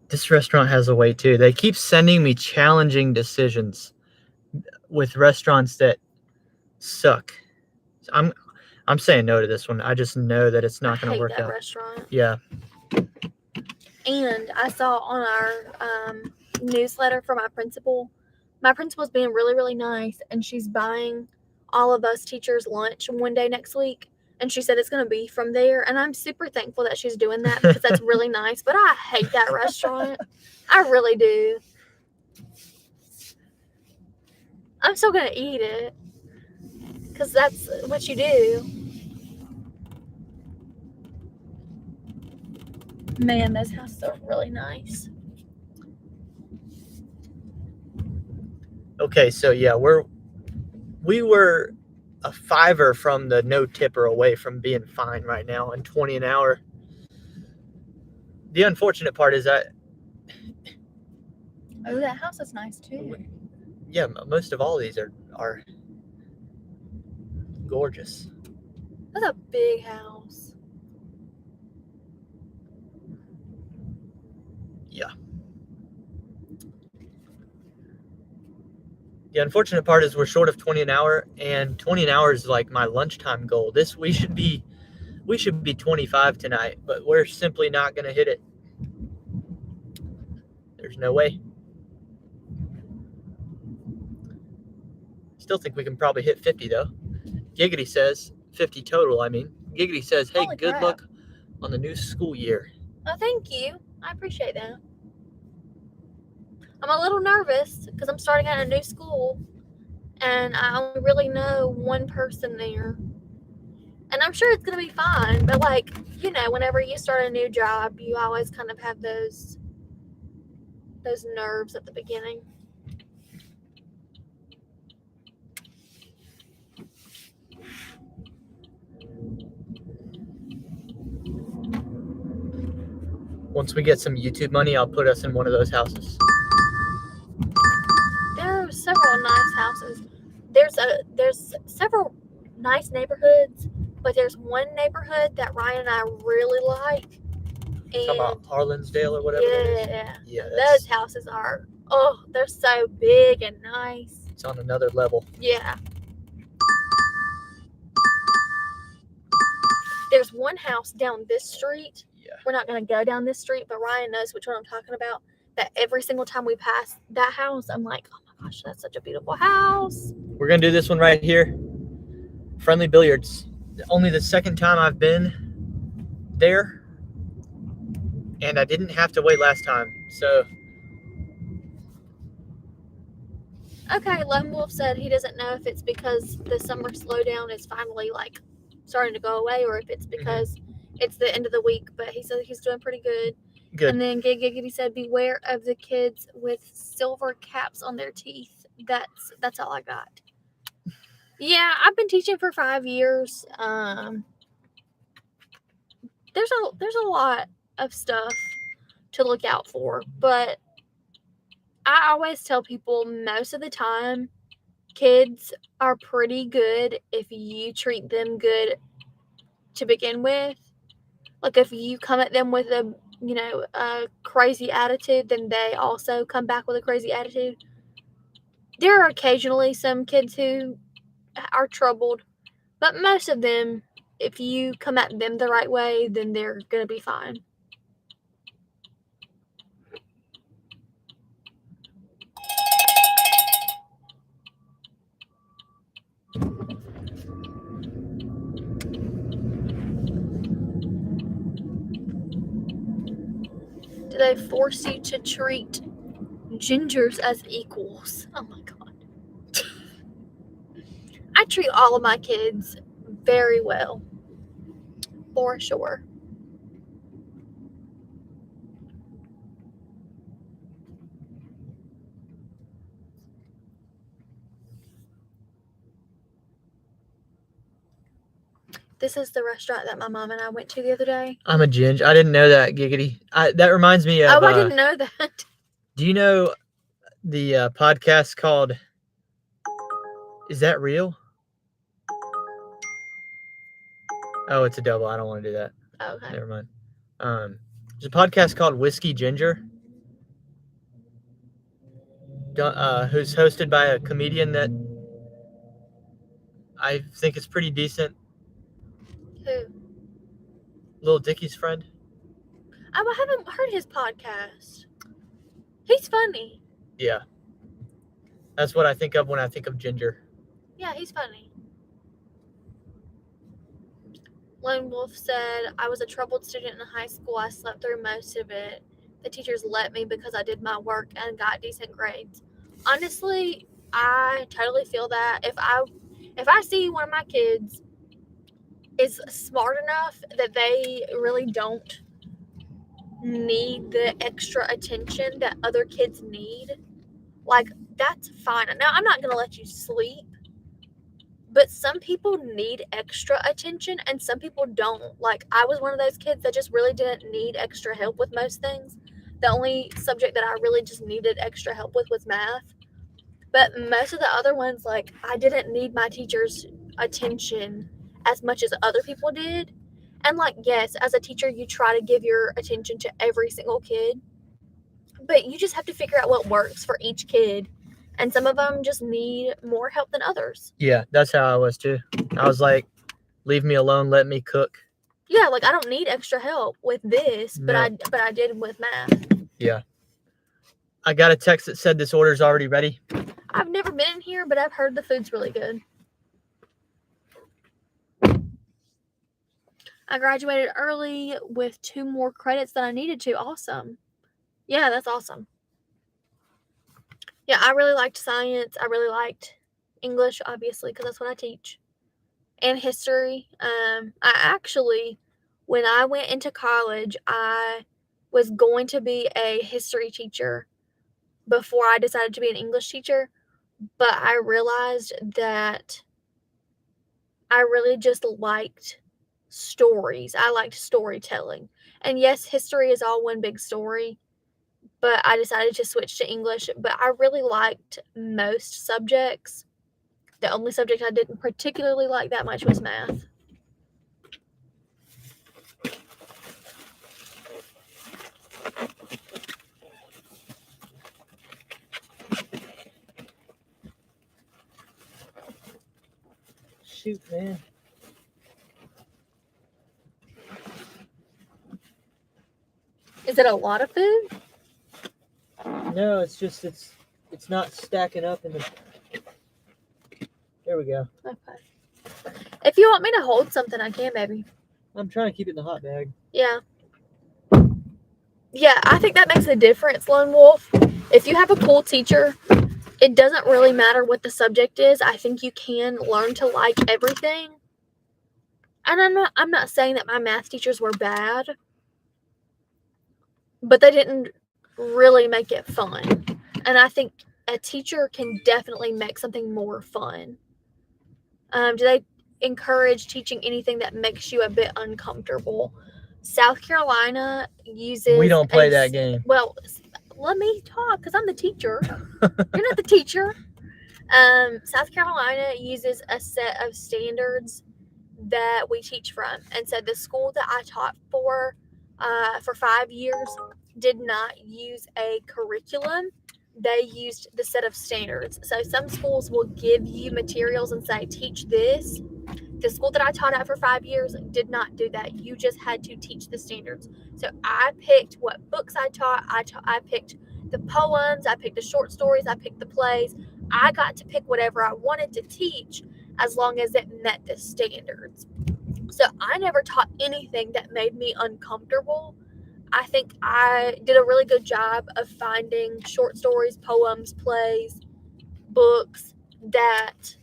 This restaurant has a way too. They keep sending me challenging decisions with restaurants that suck. I'm saying no to this one. I just know that it's not going to work that out. Restaurant. Yeah. And I saw on our newsletter for my principal's being really, really nice, and she's buying all of us teachers lunch one day next week. And she said it's going to be from there. And I'm super thankful that she's doing that because that's really nice. But I hate that restaurant. I really do. I'm still going to eat it because that's what you do. Man, those houses are really nice. Okay, so yeah, we were a $5 from the no tipper away from being fine right now, and $20 an hour. The unfortunate part is that Oh, that house is nice too. yeah, most of all these are gorgeous. That's a big house. Yeah. The unfortunate part is we're short of 20 an hour, and 20 an hour is like my lunchtime goal. We should be 25 tonight, but we're simply not going to hit it. There's no way. Still think we can probably hit 50 though. Giggity says 50 total. Giggity says, hey, Holy good crap. luck on the new school year. Oh, thank you. I appreciate that. I'm a little nervous because I'm starting at a new school and I only really know one person there. And I'm sure it's going to be fine. But, like, you know, whenever you start a new job, you always kind of have those nerves at the beginning. Once we get some YouTube money, I'll put us in one of those houses. There are several nice houses. There's several nice neighborhoods, but there's one neighborhood that Ryan and I really like. Talking about Harlansdale or whatever that is? Yeah, those houses are, they're so big and nice. It's on another level. Yeah. There's one house down this street. Yeah. We're not going to go down this street, but Ryan knows which one I'm talking about. That every single time we pass that house, I'm like, oh my gosh, that's such a beautiful house. We're going to do this one right here. Friendly Billiards. Only the second time I've been there, and I didn't have to wait last time. So. Okay, Lone Wolf said he doesn't know if it's because the summer slowdown is finally like starting to go away or if it's because it's the end of the week, but he said he's doing pretty good. Good. And then Giggity said, beware of the kids with silver caps on their teeth. That's all I got. Yeah, I've been teaching for 5 years. There's a lot of stuff to look out for, but I always tell people most of the time kids are pretty good if you treat them good to begin with. Like if you come at them with a crazy attitude, then they also come back with a crazy attitude. There are occasionally some kids who are troubled, but most of them, if you come at them the right way, then they're going to be fine. Do they force you to treat gingers as equals? Oh my God. I treat all of my kids very well, for sure. This is the restaurant that my mom and I went to the other day. I'm a ginge. I didn't know that, Giggity. That reminds me of. Oh, I didn't know that. Do you know the podcast called Is That Real? Oh, it's a double. I don't want to do that. Okay. Never mind. There's a podcast called Whiskey Ginger, who's hosted by a comedian that I think is pretty decent. Who? Little Dickie's friend. I haven't heard his podcast. He's funny. Yeah. That's what I think of when I think of Ginger. Yeah, he's funny. Lone Wolf said, I was a troubled student in high school. I slept through most of it. The teachers let me because I did my work and got decent grades. Honestly, I totally feel that. If I see one of my kids is smart enough that they really don't need the extra attention that other kids need, like, that's fine. Now, I'm not going to let you sleep. But some people need extra attention and some people don't. Like, I was one of those kids that just really didn't need extra help with most things. The only subject that I really just needed extra help with was math. But most of the other ones, like, I didn't need my teacher's attention as much as other people did. And, like, yes, as a teacher, you try to give your attention to every single kid. But you just have to figure out what works for each kid. And some of them just need more help than others. Yeah, that's how I was too. I was like, leave me alone, let me cook. Yeah, like, I don't need extra help with this, but No. I did with math. Yeah. I got a text that said this order's already ready. I've never been in here, but I've heard the food's really good. I graduated early with 2 more credits than I needed to. Awesome. Yeah, that's awesome. Yeah, I really liked science. I really liked English, obviously, because that's what I teach. And history. I actually, when I went into college, I was going to be a history teacher before I decided to be an English teacher. But I realized that I really just liked stories. I liked storytelling. And yes, history is all one big story. But I decided to switch to English. But I really liked most subjects. The only subject I didn't particularly like that much was math. Shoot, man. Is it a lot of food? No, it's just it's not stacking up in the. There we go. Okay. If you want me to hold something, I can, baby. I'm trying to keep it in the hot bag. Yeah. Yeah, I think that makes a difference, Lone Wolf. If you have a cool teacher, it doesn't really matter what the subject is. I think you can learn to like everything. And I'm not saying that my math teachers were bad, but they didn't really make it fun. And I think a teacher can definitely make something more fun. Do they encourage teaching anything that makes you a bit uncomfortable? South Carolina uses... We don't play that game. Well, let me talk because I'm the teacher. You're not the teacher. South Carolina uses a set of standards that we teach from. And so the school that I taught for 5 years did not use a curriculum. They used the set of standards. So some schools will give you materials and say, teach this. The school that I taught at for 5 years did not do that. You just had to teach the standards. So I picked what books I taught. I picked the poems. I picked the short stories. I picked the plays. I got to pick whatever I wanted to teach as long as it met the standards. So I never taught anything that made me uncomfortable. I think I did a really good job of finding short stories, poems, plays, books that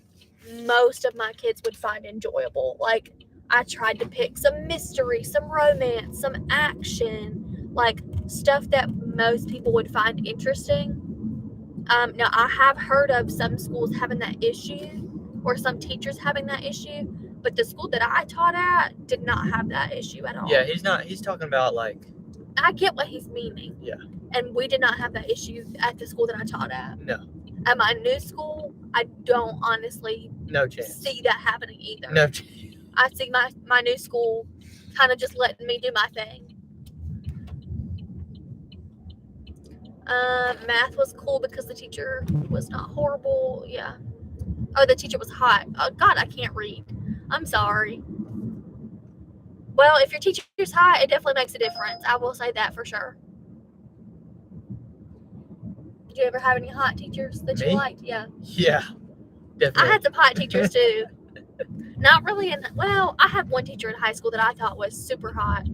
most of my kids would find enjoyable. Like, I tried to pick some mystery, some romance, some action, like stuff that most people would find interesting. Now, I have heard of some schools having that issue or some teachers having that issue But the school that I taught at did not have that issue at all. Yeah, he's talking about like. I get what he's meaning. Yeah. And we did not have that issue at the school that I taught at. No. At my new school, I don't honestly No chance. see that happening either. No chance. I see my new school kind of just letting me do my thing. Math was cool because the teacher was not horrible. Yeah. Oh, the teacher was hot. Oh, God, I can't read. I'm sorry. Well, if your teacher's hot, it definitely makes a difference. I will say that for sure. Did you ever have any hot teachers that Me? you liked? Yeah. Yeah, definitely. I had some hot teachers too. Not really I had one teacher in high school that I thought was super hot.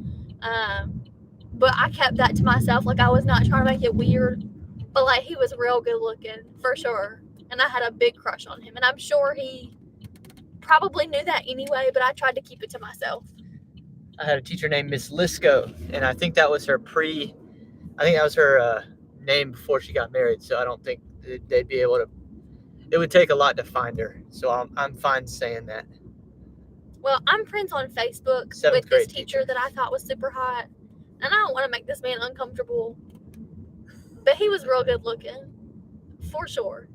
But I kept that to myself. Like, I was not trying to make it weird. But, like, he was real good looking, for sure. And I had a big crush on him. And I'm sure he probably knew that anyway, but I tried to keep it to myself. I had a teacher named Miss Lisco, and I think that was her name before she got married, so I don't think they'd be able to. It would take a lot to find her, so I'm fine saying that. Well, I'm friends on Facebook Seventh with this grade teacher that I thought was super hot. And I don't want to make this man uncomfortable. But he was real good looking. For sure.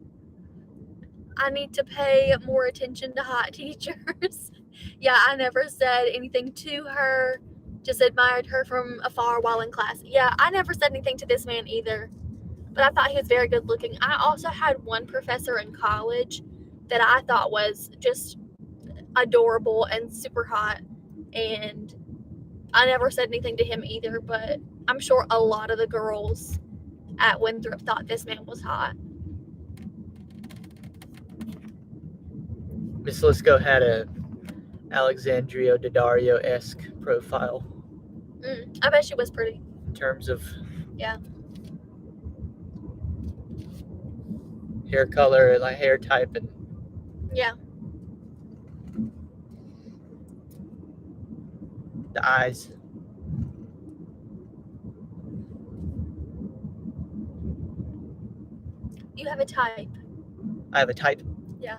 I need to pay more attention to hot teachers. Yeah, I never said anything to her. Just admired her from afar while in class. Yeah, I never said anything to this man either. But I thought he was very good looking. I also had one professor in college that I thought was just adorable and super hot. And I never said anything to him either, but I'm sure a lot of the girls at Winthrop thought this man was hot. Miss Lisco had a Alexandria Daddario-esque profile. I bet she was pretty. In terms of Yeah. hair color, like hair type, and Yeah. the eyes. You have a type. I have a type. Yeah.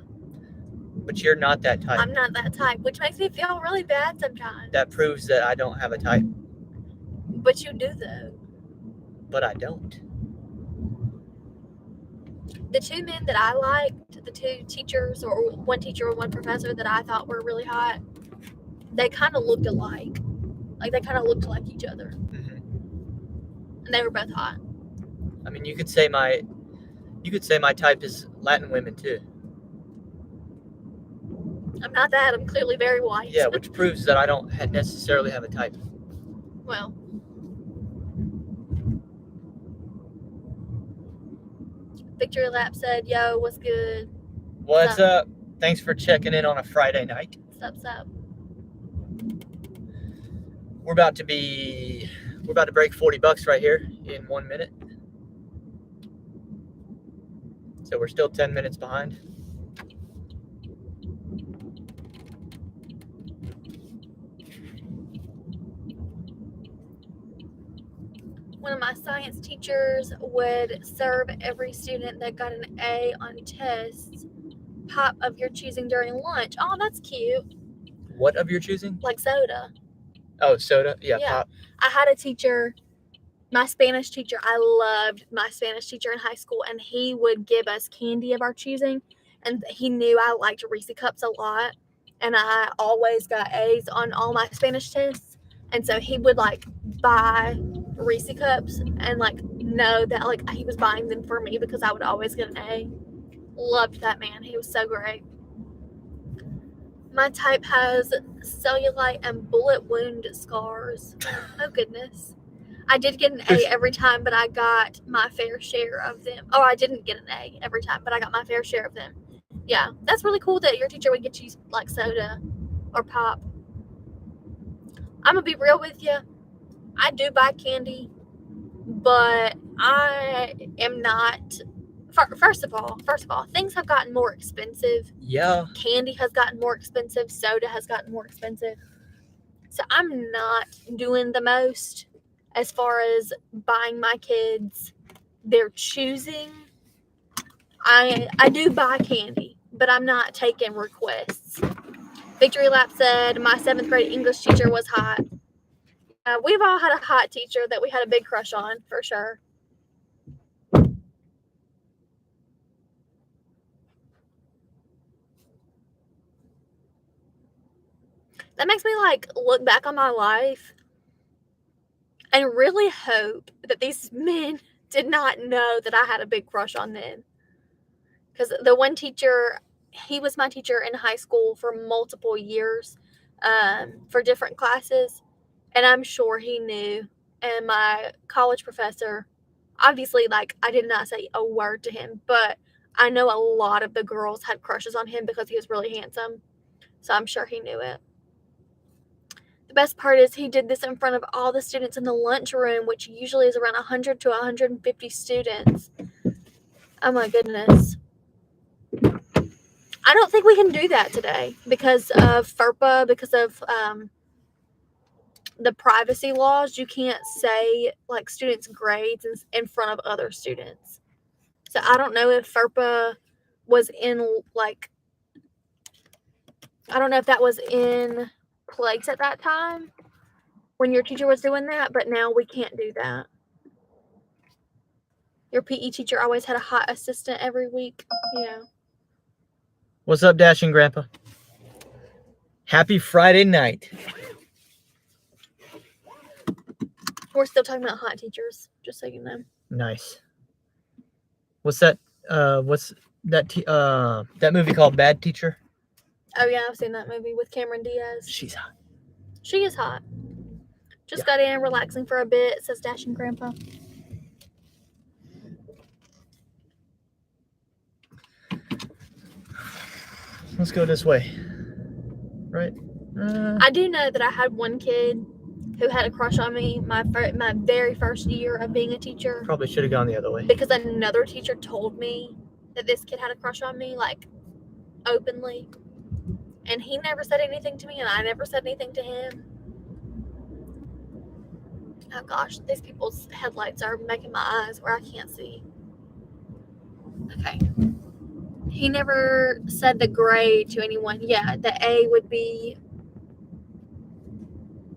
But you're not that type. I'm not that type, which makes me feel really bad sometimes. That proves that I don't have a type. But you do, though. But I don't. The two men that I liked, the two teachers, or one teacher or one professor that I thought were really hot, they kind of looked alike. Like, they kind of looked like each other. Mm-hmm. And they were both hot. I mean, you could say my type is Latin women too. I'm not that. I'm clearly very white. Yeah, which proves that I don't necessarily have a type. Well. Victory Lap said, "Yo, what's good? What's up? Thanks for checking in on a Friday night. Sup. We're about to break $40 right here in 1 minute. So we're still 10 minutes behind. One of my science teachers would serve every student that got an A on tests pop of your choosing during lunch." Oh, that's cute. What of your choosing? Like soda. Oh, soda? Yeah, Yeah. pop. I had a teacher, my Spanish teacher. I loved my Spanish teacher in high school, and he would give us candy of our choosing. And he knew I liked Reese Cups a lot, and I always got A's on all my Spanish tests. And so he would like buy Reese Cups and like know that like he was buying them for me because I would always get an A. Loved that man. He was so great. My type has cellulite and bullet wound scars. Oh, goodness. I did get an A every time, but I got my fair share of them. Oh, I didn't get an A every time, but I got my fair share of them. Yeah, that's really cool that your teacher would get you like soda or pop. I'm going to be real with you. I do buy candy, but I am not... First of all, things have gotten more expensive. Yeah. Candy has gotten more expensive. Soda has gotten more expensive. So I'm not doing the most as far as buying my kids their choosing. I do buy candy, but I'm not taking requests. Victory Lap said, my 7th grade English teacher was hot. We've all had a hot teacher that we had a big crush on, for sure. That makes me like look back on my life and really hope that these men did not know that I had a big crush on them. Because the one teacher, he was my teacher in high school for multiple years, for different classes, and I'm sure he knew. And my college professor, obviously, like, I did not say a word to him, but I know a lot of the girls had crushes on him because he was really handsome, so I'm sure he knew it. The best part is he did this in front of all the students in the lunchroom, which usually is around 100 to 150 students. Oh my goodness. I don't think we can do that today because of FERPA, because of the privacy laws. You can't say like students' grades in front of other students. So I don't know if FERPA was in like, I don't know if that was in place at that time when your teacher was doing that, but now we can't do that. Your PE teacher always had a hot assistant every week. Yeah. What's up, Dashing Grandpa? Happy Friday night. We're still talking about hot teachers, just so you know. Nice. What's that? What's that? That movie called Bad Teacher? Oh yeah, I've seen that movie with Cameron Diaz. She's hot. She is hot. Just got in, relaxing for a bit, says Dashing Grandpa. Let's go this way. Right? I do know that I had one kid who had a crush on me my very first year of being a teacher. Probably should have gone the other way. Because another teacher told me that this kid had a crush on me, like, openly. And he never said anything to me, and I never said anything to him. Oh gosh, these people's headlights are making my eyes where I can't see. Okay. He never said the grade to anyone. Yeah, the A would be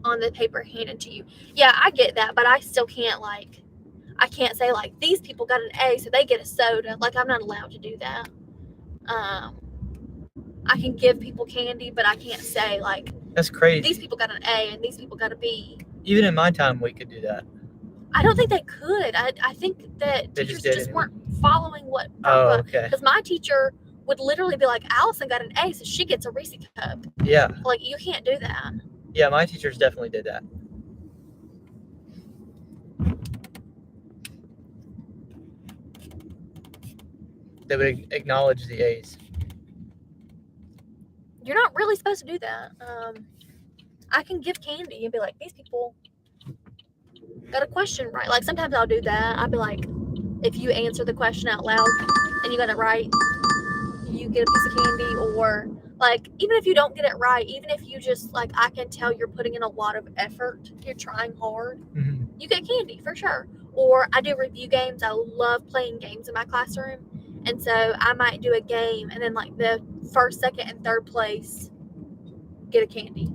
on the paper handed to you. Yeah, I get that, but I still can't, like, I can't say, like, these people got an A, so they get a soda. Like, I'm not allowed to do that. I can give people candy, but I can't say, like, that's crazy. These people got an A and these people got a B. Even in my time, we could do that. I don't think they could. I think that They teachers just weren't following what. Oh, okay. Because my teacher would literally be like, Allison got an A, so she gets a Reese cup. Yeah. Like, you can't do that. Yeah, my teachers definitely did that. They would acknowledge the A's. You're not really supposed to do that. I can give candy and be like, these people got a question right. Like, sometimes I'll do that. I'll be like, if you answer the question out loud and you got it right, you get a piece of candy. Or, like, even if you don't get it right, even if you just, like, I can tell you're putting in a lot of effort, you're trying hard, you get candy for sure. Or I do review games. I love playing games in my classroom. And so I might do a game and then, like, the first, second, and third place get a candy.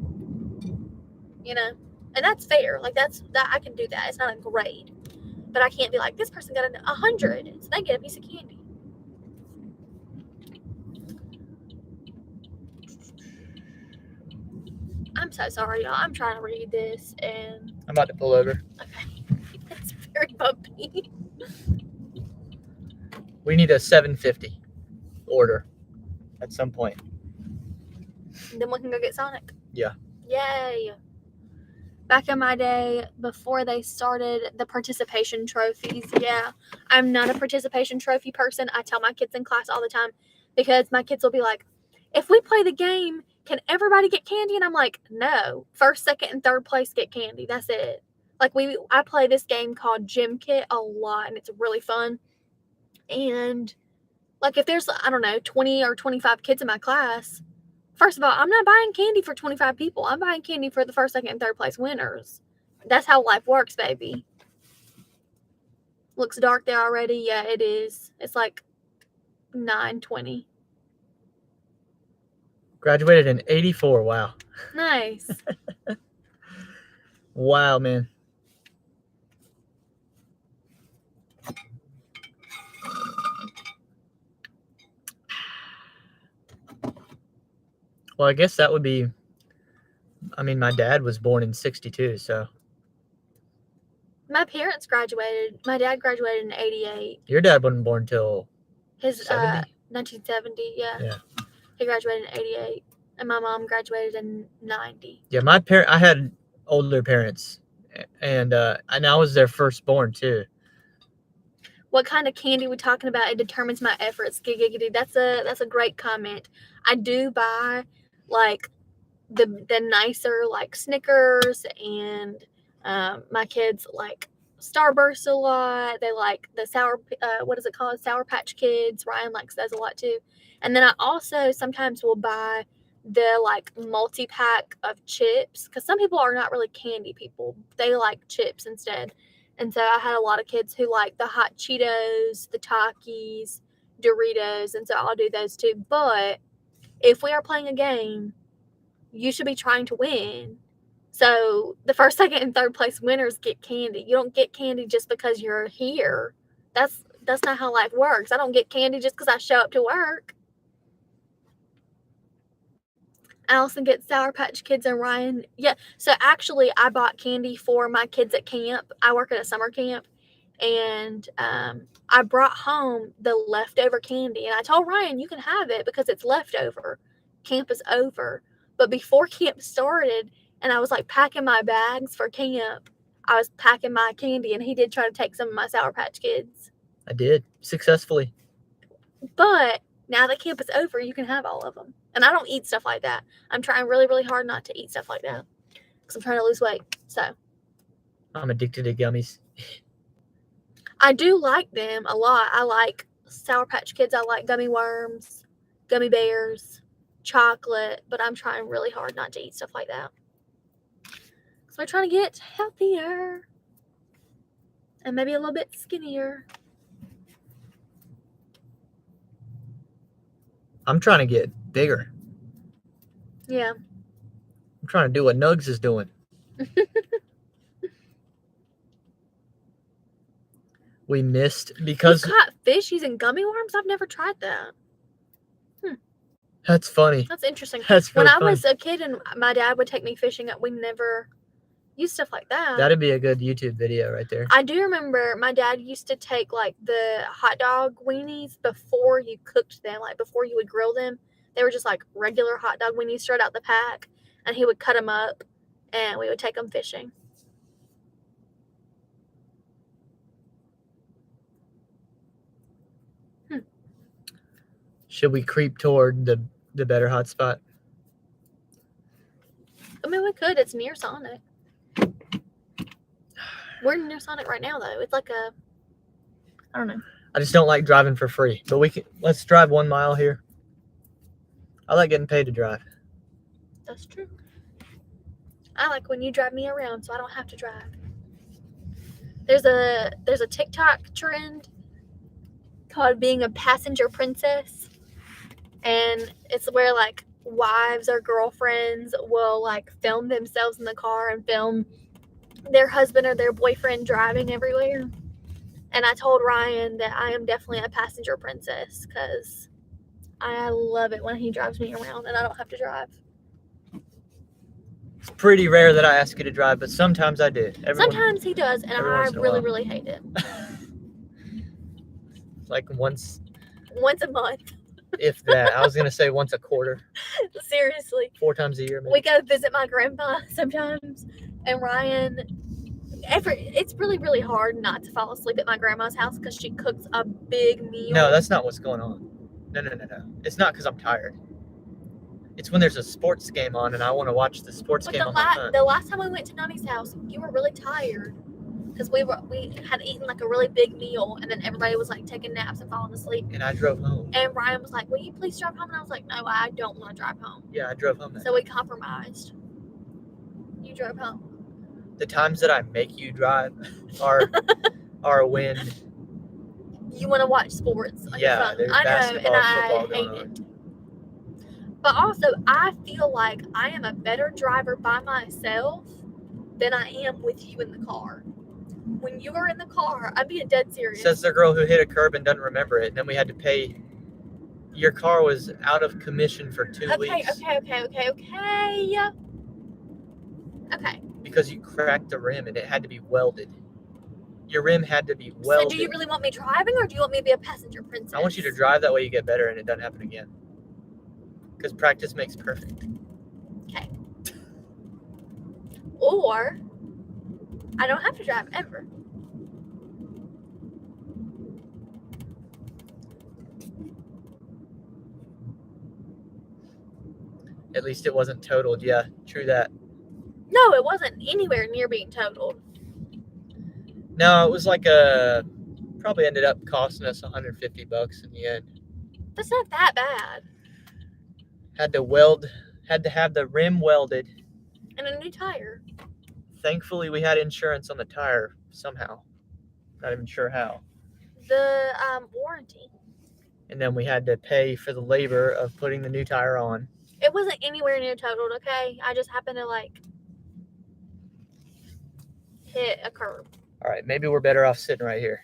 You know? And that's fair. Like, that I can do that. It's not a grade. But I can't be like, this person got 100, so they get a piece of candy. I'm so sorry, y'all. I'm trying to read this, and I'm about to pull over. Okay. It's very bumpy. We need a 750 order at some point. Then we can go get Sonic. Yeah. Yay. Back in my day, before they started the participation trophies, yeah, I'm not a participation trophy person. I tell my kids in class all the time, because my kids will be like, if we play the game, can everybody get candy? And I'm like, no. First, second, and third place get candy. That's it. Like, I play this game called Gym Kit a lot, and it's really fun. And, like, if there's, I don't know, 20 or 25 kids in my class, first of all, I'm not buying candy for 25 people. I'm buying candy for the first, second, and third place winners. That's how life works, baby. Looks dark there already. Yeah, it is. It's like 9:20. Graduated in 84. Wow. Nice. Wow, man. Well, I guess that would be, I mean, my dad was born in 62, so. My parents graduated. My dad graduated in 88. Your dad wasn't born till His 70? 1970, yeah. Yeah. He graduated in 88. And my mom graduated in 90. Yeah, I had older parents, and I was their firstborn too. What kind of candy we talking about? It determines my efforts. Giggity. That's a great comment. I do buy like the nicer like Snickers, and my kids like Starburst a lot. They like the what is it called? Sour Patch Kids. Ryan likes those a lot too. And then I also sometimes will buy the like multi-pack of chips, because some people are not really candy people. They like chips instead. And so I had a lot of kids who like the hot Cheetos, the Takis, Doritos, and so I'll do those too. But if we are playing a game, you should be trying to win. So the first, second, and third place winners get candy. You don't get candy just because you're here. That's not how life works. I don't get candy just because I show up to work. Allison gets Sour Patch Kids, and Ryan, yeah. So actually, I bought candy for my kids at camp. I work at a summer camp, and I brought home the leftover candy, and I told Ryan, you can have it because it's leftover. Camp is over. But before camp started, and I was like packing my bags for camp, I was packing my candy, and he did try to take some of my Sour Patch Kids. I did successfully. But now that camp is over, you can have all of them. And I don't eat stuff like that. I'm trying really, really hard not to eat stuff like that because I'm trying to lose weight. So I'm addicted to gummies. I do like them a lot. I like Sour Patch Kids. I like gummy worms, gummy bears, chocolate. But I'm trying really hard not to eat stuff like that. So I'm trying to get healthier and maybe a little bit skinnier. I'm trying to get bigger. Yeah. I'm trying to do what Nugs is doing. We missed because... You caught fish using gummy worms? I've never tried that. That's funny. That's interesting. That's when really I funny. was a kid and my dad would take me fishing, we never used stuff like that. That'd be a good YouTube video right there. I do remember my dad used to take like the hot dog weenies before you cooked them, like before you would grill them. They were just like regular hot dog weenies straight out the pack, and he would cut them up and we would take them fishing. Should we creep toward the better hotspot? I mean, we could. It's near Sonic. We're near Sonic right now, though. It's like I don't know. I just don't like driving for free. But let's drive 1 mile here. I like getting paid to drive. That's true. I like when you drive me around, so I don't have to drive. There's a TikTok trend called being a passenger princess, and it's where like wives or girlfriends will like film themselves in the car and film their husband or their boyfriend driving everywhere. And I told Ryan that I am definitely a passenger princess because I love it when he drives me around and I don't have to drive. It's pretty rare that I ask you to drive, but sometimes I do. Sometimes he does, and I once in a really, while. really hate it. Like once Once a month. if that. I was going to say once a quarter. Seriously. 4 times a year, maybe. We go visit my grandpa sometimes, and Ryan, it's really, really hard not to fall asleep at my grandma's house because she cooks a big meal. No, that's not what's going on. No. It's not because I'm tired. It's when there's a sports game on and I want to watch the sports But game on my phone. the last time we went to Nani's house, you were really tired because we had eaten like a really big meal, and then everybody was like taking naps and falling asleep. And I drove home. And Ryan was like, "Will you please drive home?" And I was like, "No, I don't want to drive home." Yeah, I drove home. So we compromised. You drove home. The times that I make you drive are when You want to watch sports on your Yeah, phone. there's I know, basketball, and I football hate going it. But also, I feel like I am a better driver by myself than I am with you in the car. When you are in the car, I'm being dead serious. Says the girl who hit a curb and doesn't remember it. And then we had to pay. Your car was out of commission for 2 weeks. Okay. Because you cracked the rim and it had to be welded. Your rim had to be welded. So do you really want me driving, or do you want me to be a passenger princess? I want you to drive, that way you get better and it doesn't happen again. Because practice makes perfect. Okay. Or I don't have to drive ever. At least it wasn't totaled. Yeah, true that. No, it wasn't anywhere near being totaled. No, it was like probably ended up costing us $150 in the end. That's not that bad. Had to have the rim welded. And a new tire. Thankfully, we had insurance on the tire somehow. Not even sure how. The warranty. And then we had to pay for the labor of putting the new tire on. It wasn't anywhere near totaled, okay? I just happened to hit a curb. All right, maybe we're better off sitting right here.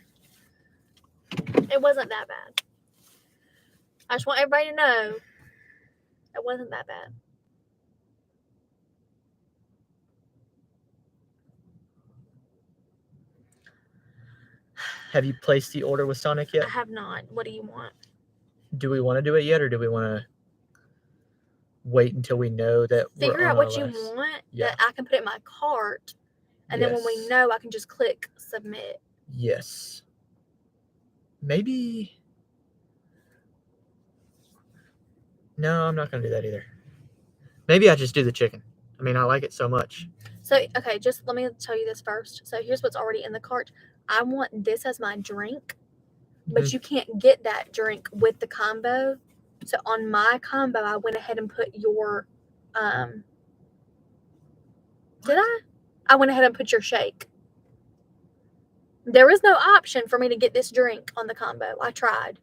It wasn't that bad. I just want everybody to know it wasn't that bad. Have you placed the order with Sonic yet? I have not. What do you want? Do we want to do it yet, or do we want to wait until we know that Figure we're out on what you our list? want Yeah. that I can put it in my cart, and then when we Yes. know, I can just click submit. Yes. Maybe. No, I'm not going to do that either. Maybe I just do the chicken. I mean, I like it so much. So, okay, just let me tell you this first. So, here's what's already in the cart. I want this as my drink, but you can't get that drink with the combo. So, on my combo, I went ahead and put your, did I? I went ahead and put your shake. There is no option for me to get this drink on the combo. I tried.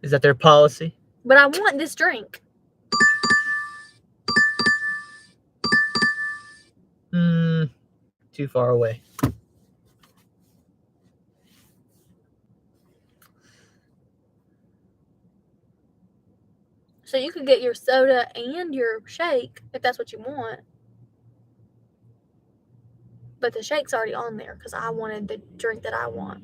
Is that their policy? But I want this drink. Too far away. So you could get your soda and your shake if that's what you want. But the shake's already on there because I wanted the drink that I want.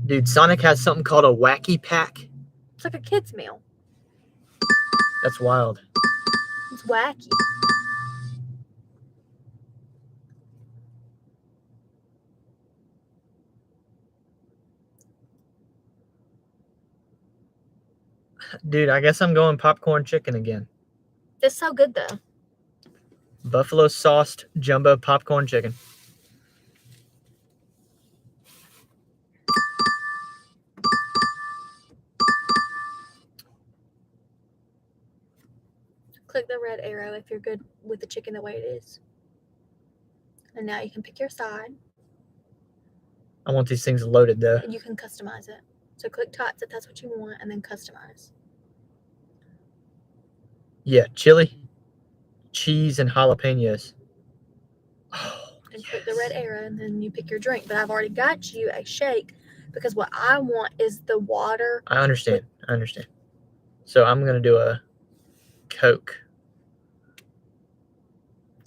Dude, Sonic has something called a wacky pack. It's like a kid's meal. That's wild. It's wacky. Dude, I guess I'm going popcorn chicken again. It's so good though. Buffalo sauced jumbo popcorn chicken. Click the red arrow if you're good with the chicken the way it is. And now you can pick your side. I want these things loaded though. And you can customize it. So click tots if that's what you want and then customize. Yeah, chili, cheese, and jalapenos. Oh, And click the red arrow and then you pick your drink. But I've already got you a shake because what I want is the water. I understand. So I'm going to do a Coke.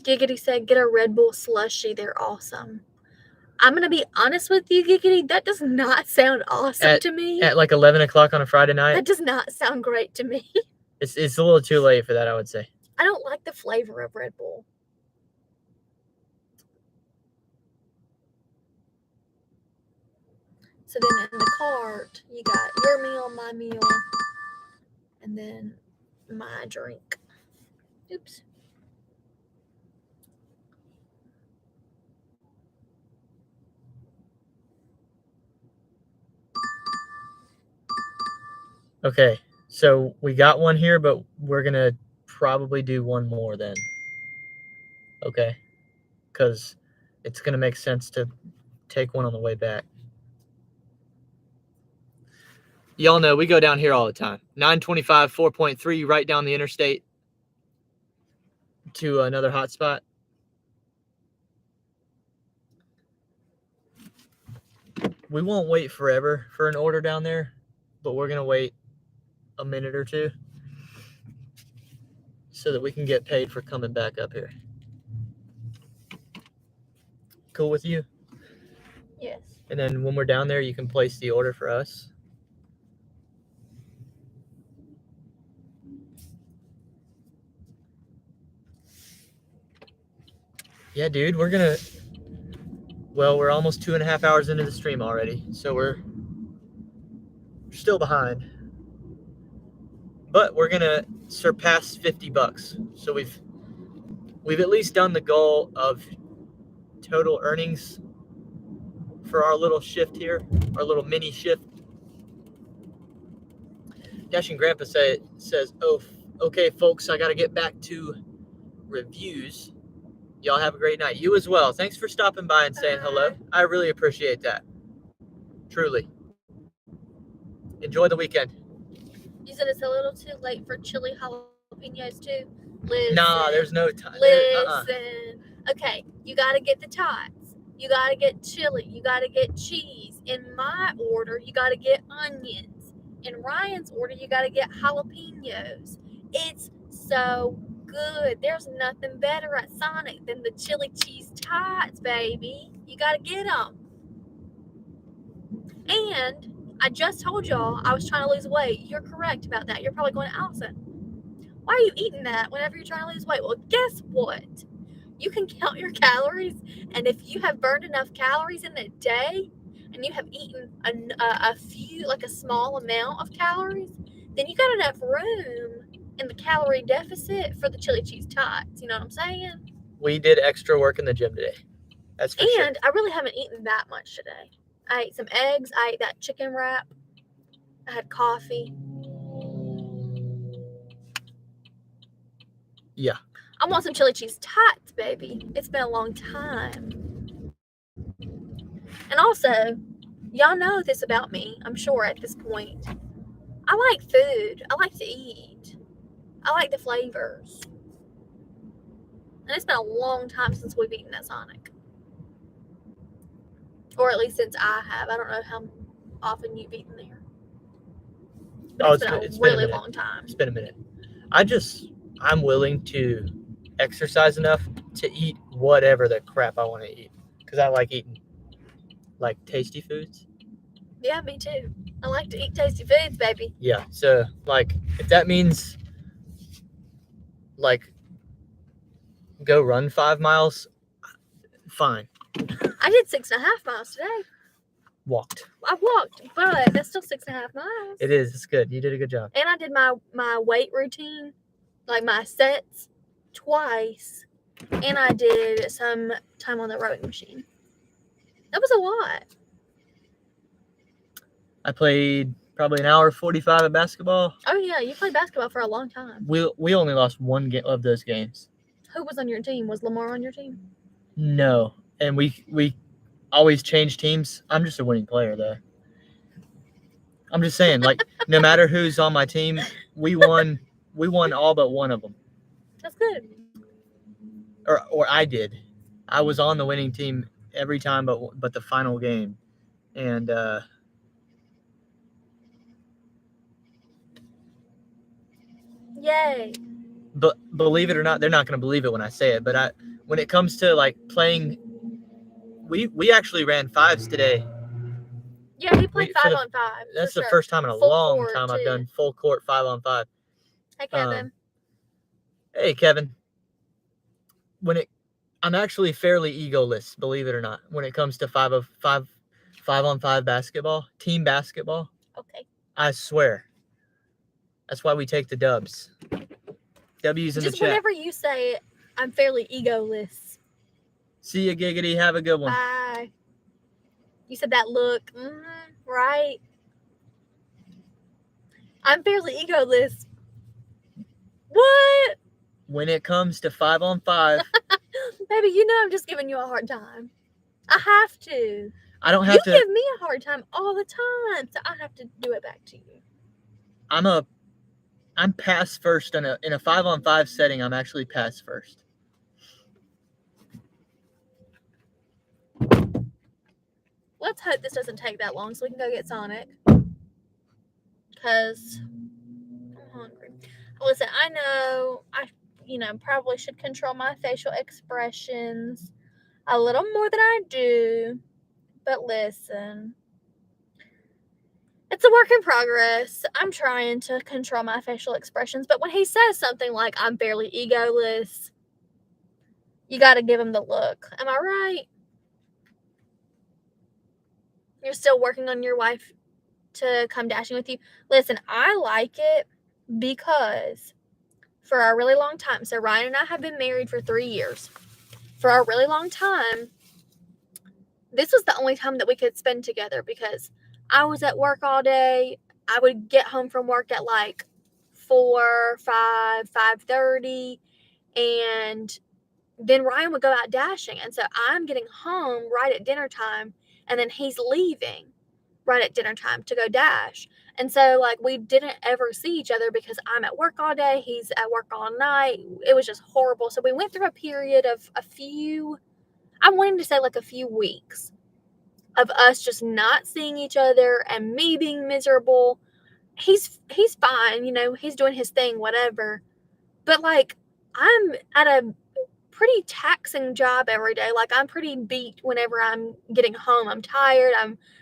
Giggity said, get a Red Bull slushie. They're awesome. I'm going to be honest with you, Giggity. That does not sound awesome to me. At like 11 o'clock on a Friday night? That does not sound great to me. It's a little too late for that, I would say. I don't like the flavor of Red Bull. So then in the cart, you got your meal, my meal, and then my drink. Oops. Okay, so we got one here, but we're going to probably do one more then. Okay? Because it's going to make sense to take one on the way back. Y'all know we go down here all the time. 925, 4.3, right down the interstate to another hotspot. We won't wait forever for an order down there, but we're going to wait a minute or two so that we can get paid for coming back up here. Cool with you? Yes. And then when we're down there, you can place the order for us. Yeah, dude, we're almost 2.5 hours into the stream already, so we're still behind. But we're gonna surpass $50. So we've at least done the goal of total earnings for our little shift here, our little mini shift. Dashing Grandpa says, "Oh, okay, folks, I gotta get back to reviews. Y'all have a great night. You as well. Thanks for stopping by and saying hello. I really appreciate that. Truly. Enjoy the weekend." You said it's a little too late for chili jalapenos too. Listen. Nah, there's no time. Listen. Okay, you gotta get the tots. You gotta get chili. You gotta get cheese. In my order, you gotta get onions. In Ryan's order, you gotta get jalapenos. It's so good. There's nothing better at Sonic than the chili cheese tots, baby. You gotta get them. And I just told y'all I was trying to lose weight. You're correct about that. You're probably going, Allison, why are you eating that whenever you're trying to lose weight? Well, guess what? You can count your calories, and if you have burned enough calories in a day, and you have eaten a few, like a small amount of calories, then you got enough room in the calorie deficit for the chili cheese tots. You know what I'm saying? We did extra work in the gym today. That's for sure. And I really haven't eaten that much today. I ate some eggs. I ate that chicken wrap. I had coffee. Yeah. I want some chili cheese tots, baby. It's been a long time. And also, y'all know this about me, I'm sure at this point. I like food. I like to eat. I like the flavors. And it's been a long time since we've eaten at Sonic. Or at least since I have. I don't know how often you've eaten there. But it's been a really long time. It's been a minute. I'm willing to exercise enough to eat whatever the crap I want to eat. Because I like eating, like, tasty foods. Yeah, me too. I like to eat tasty foods, baby. Yeah, so, like, if that means, like, go run 5 miles, fine. I did 6.5 miles today. Walked. I walked, but that's still 6.5 miles. It is. It's good. You did a good job. And I did my weight routine, like my sets, twice. And I did some time on the rowing machine. That was a lot. I played probably an hour 45 of basketball. Oh yeah, you played basketball for a long time. We only lost one game of those games. Who was on your team? Was Lamar on your team? No, and we always change teams. I'm just a winning player, though. I'm just saying, like, no matter who's on my team, we won all but one of them. That's good. Or I did. I was on the winning team every time, but the final game, and Yay. But believe it or not, they're not going to believe it when I say it. But when it comes to like playing, we actually ran fives today. Yeah, he played 5-on-5. That's the first time in a long time I've done full court 5-on-5. Hey, Kevin. Hey, Kevin. I'm actually fairly egoless, believe it or not, when it comes to 5-on-5 basketball, team basketball. Okay. I swear. That's why we take the dubs. W's in the chat. Just whenever you say it, I'm fairly egoless. See ya, Giggity. Have a good one. Bye. You said that look. Right? I'm fairly egoless. What? When it comes to 5-on-5, Baby, you know I'm just giving you a hard time. I have to. I don't You have to. give me a hard time all the time, so I have to do it back to you. I'm pass first in a 5-on-5 setting. I'm actually pass first. Let's hope this doesn't take that long so we can go get Sonic. Because I'm hungry. Listen, I know I probably should control my facial expressions a little more than I do. But listen, it's a work in progress. I'm trying to control my facial expressions. But when he says something like, I'm barely egoless, you got to give him the look. Am I right? You're still working on your wife to come dashing with you. Listen, I like it because for a really long time, so Ryan and I have been married for 3 years. For a really long time, this was the only time that we could spend together because I was at work all day. I would get home from work at like 4, 5, 5:30, and then Ryan would go out dashing. And so I'm getting home right at dinner time, and then he's leaving right at dinner time to go dash. And so, like, we didn't ever see each other because I'm at work all day, he's at work all night. It was just horrible. So we went through a period of I'm wanting to say like a few weeks of us just not seeing each other and me being miserable. He's fine, he's doing his thing, whatever. But like, I'm at a pretty taxing job every day. Like, I'm pretty beat whenever I'm getting home. I'm tired.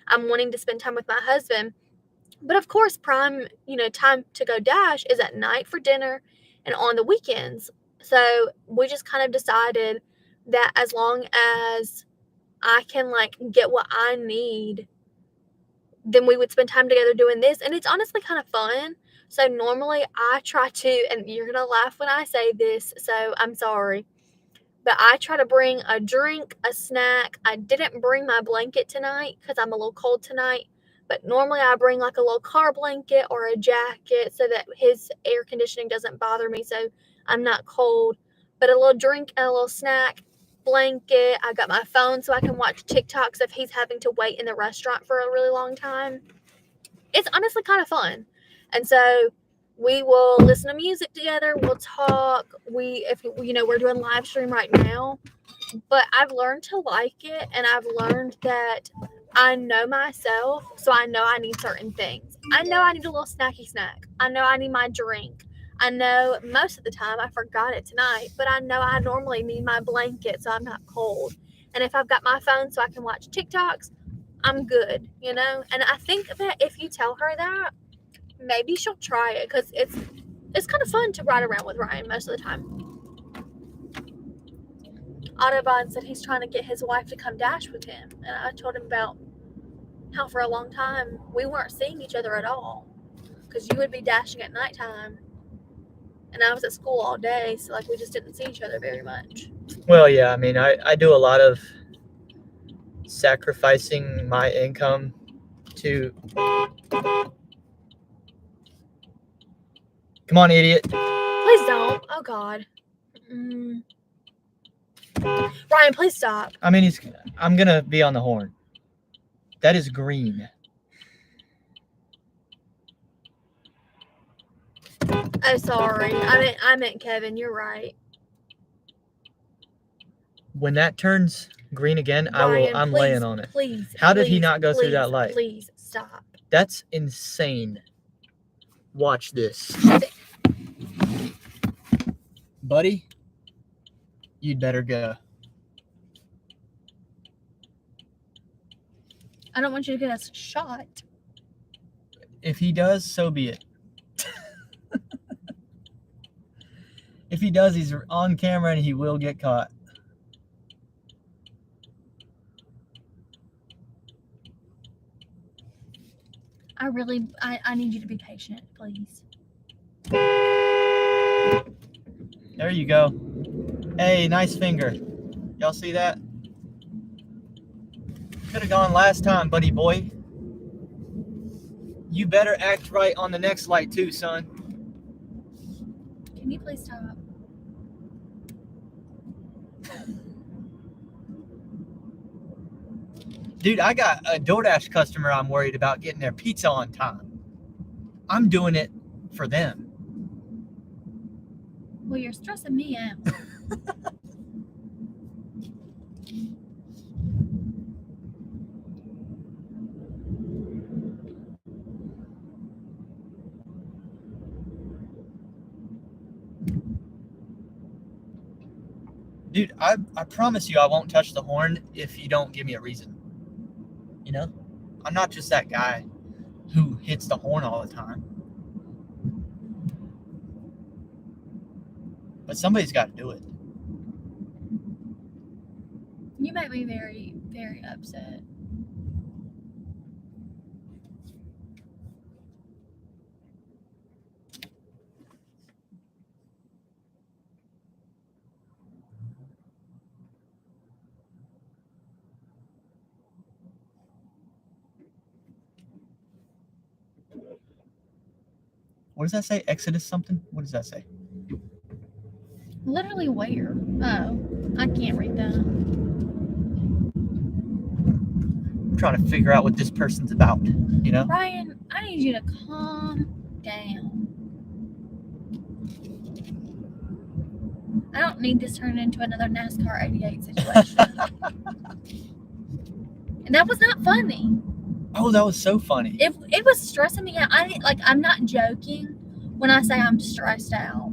I'm wanting to spend time with my husband. But of course, prime, time to go dash is at night for dinner and on the weekends. So we just kind of decided that as long as I can like get what I need, then we would spend time together doing this. And it's honestly kind of fun. So normally I try to, and you're going to laugh when I say this, so I'm sorry, but I try to bring a drink, a snack. I didn't bring my blanket tonight because I'm a little cold tonight. But normally I bring like a little car blanket or a jacket so that his air conditioning doesn't bother me, so I'm not cold. But a little drink and a little snack, blanket. I got my phone so I can watch TikToks if he's having to wait in the restaurant for a really long time. It's honestly kind of fun. And so we will listen to music together. We'll talk. We're doing live stream right now. But I've learned to like it, and I've learned that I know myself, so I know I need certain things. I know I need a little snacky snack. I know I need my drink. I know most of the time I forgot it tonight, but I know I normally need my blanket so I'm not cold. And if I've got my phone so I can watch TikToks, I'm good, And I think that if you tell her that, maybe she'll try it because it's kind of fun to ride around with Ryan most of the time. Audubon said he's trying to get his wife to come dash with him. And I told him about how for a long time we weren't seeing each other at all because you would be dashing at nighttime and I was at school all day. So like we just didn't see each other very much. Well, yeah, I mean, I do a lot of sacrificing my income to... Come on, idiot. Please don't. Oh, God. Ryan, please stop. I mean, I'm going to be on the horn. That is green. Oh, sorry. I meant Kevin. You're right. When that turns green again, Ryan, I'm laying on it. Please. How did he not go through that light? Please stop. That's insane. Watch this. Buddy, you'd better go. I don't want you to get us shot. If he does, so be it. If he does, he's on camera and he will get caught. I need you to be patient, please. There you go. Hey, nice finger. Y'all see that? Could have gone last time, buddy boy. You better act right on the next light too, son. Can you please stop? Dude, I got a DoorDash customer I'm worried about getting their pizza on time. I'm doing it for them. Well, you're stressing me out. Dude, I promise you I won't touch the horn if you don't give me a reason. You know? I'm not just that guy who hits the horn all the time. But somebody's got to do it. You make me very, very upset. What does that say? Exodus something? What does that say? Literally where? Oh, I can't read that. I'm trying to figure out what this person's about, you know? Ryan, I need you to calm down. I don't need this turned into another NASCAR 88 situation. And that was not funny. Oh, that was so funny. It was stressing me out. I'm not joking when I say I'm stressed out.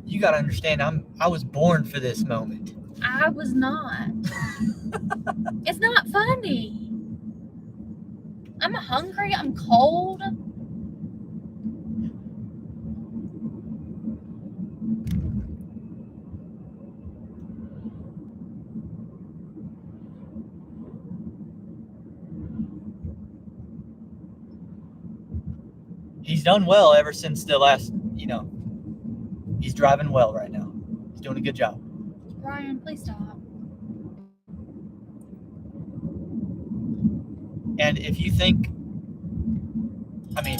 You got to understand, I was born for this moment. I was not. It's not funny. I'm hungry. I'm cold. He's done well ever since the last, you know, he's driving well right now. He's doing a good job. Ryan, please stop. And if you think, I mean,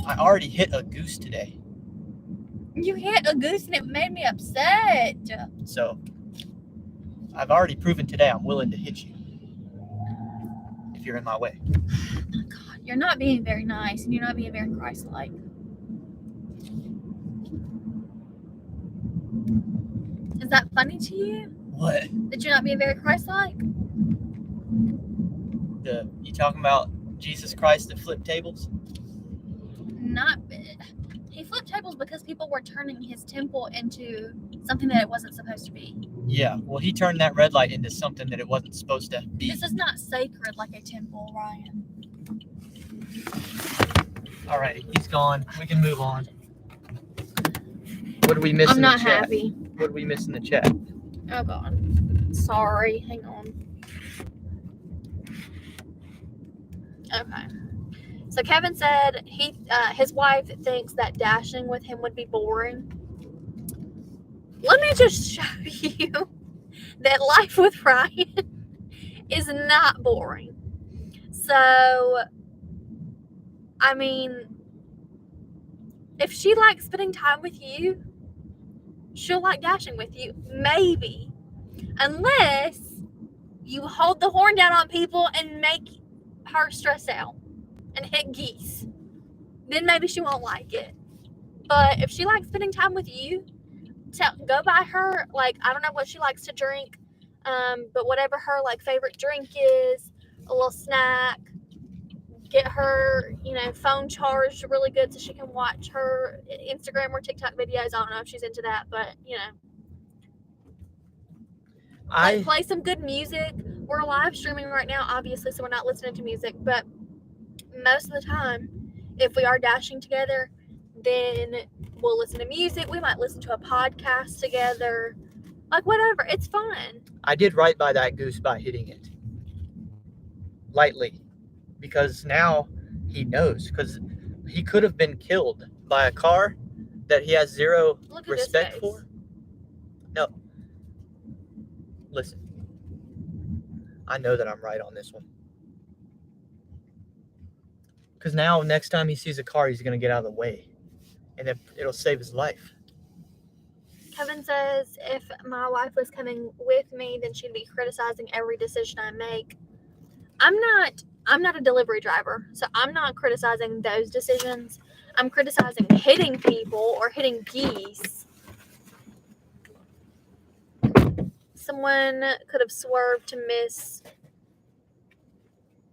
I already hit a goose today. You hit a goose and it made me upset. So I've already proven today I'm willing to hit you if you're in my way. God, you're not being very nice and you're not being very Christ-like. Is that funny to you? What? That you're not being very Christ-like? You talking about Jesus Christ that flipped tables? Not. He flipped tables because people were turning his temple into something that it wasn't supposed to be. Yeah, well, he turned that red light into something that it wasn't supposed to be. This is not sacred like a temple, Ryan. All right, he's gone. We can move on. What did we miss I'm in the not chat? happy. What did we miss in the chat? Oh, God. Sorry. Hang on. Okay. So Kevin said his wife thinks that dashing with him would be boring. Let me just show you that life with Ryan is not boring. So, I mean, if she likes spending time with you, she'll like dashing with you. Maybe. Unless you hold the horn down on people and make her stress out and hit geese. Then maybe she won't like it. But if she likes spending time with you, go buy her, like, I don't know what she likes to drink, but whatever her, like, favorite drink is, a little snack, get her, phone charged really good so she can watch her Instagram or TikTok videos. I don't know if she's into that, but, play some good music. We're live streaming right now, obviously, so we're not listening to music, but most of the time, if we are dashing together, then we'll listen to music. We might listen to a podcast together. Like, whatever. It's fun. I did right by that goose by hitting it lightly, because now he knows, because he could have been killed by a car that he has zero respect for. No. Listen. I know that I'm right on this one. Because now, next time he sees a car, he's going to get out of the way. And it'll save his life. Kevin says, if my wife was coming with me, then she'd be criticizing every decision I make. I'm not a delivery driver, so I'm not criticizing those decisions. I'm criticizing hitting people or hitting geese. Someone could have swerved to miss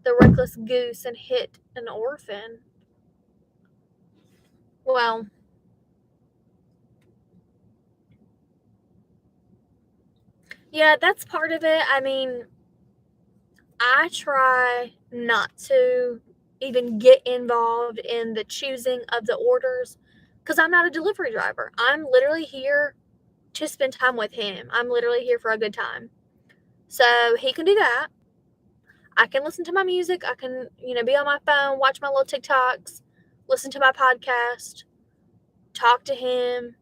the reckless goose and hit an orphan. Well, yeah, that's part of it. I mean, I try not to even get involved in the choosing of the orders because I'm not a delivery driver. I'm literally here to spend time with him. I'm literally here for a good time. So he can do that. I can listen to my music. I can, be on my phone, watch my little TikToks, listen to my podcast, talk to him,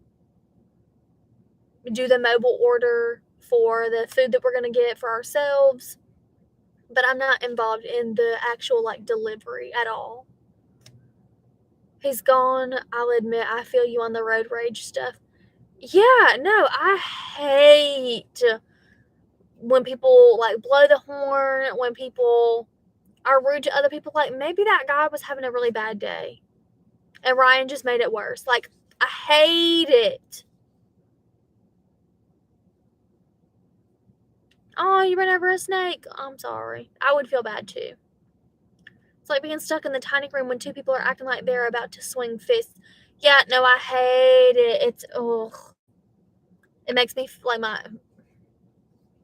do the mobile order for the food that we're going to get for ourselves. But I'm not involved in the actual delivery at all. He's gone. I'll admit I feel you on the road rage stuff. Yeah, no, I hate when people blow the horn, when people are rude to other people. Maybe that guy was having a really bad day and Ryan just made it worse. I hate it. Oh, you ran over a snake. I'm sorry. I would feel bad too. It's like being stuck in the tiny room when two people are acting like they're about to swing fists. Yeah, no, I hate it. It's it makes me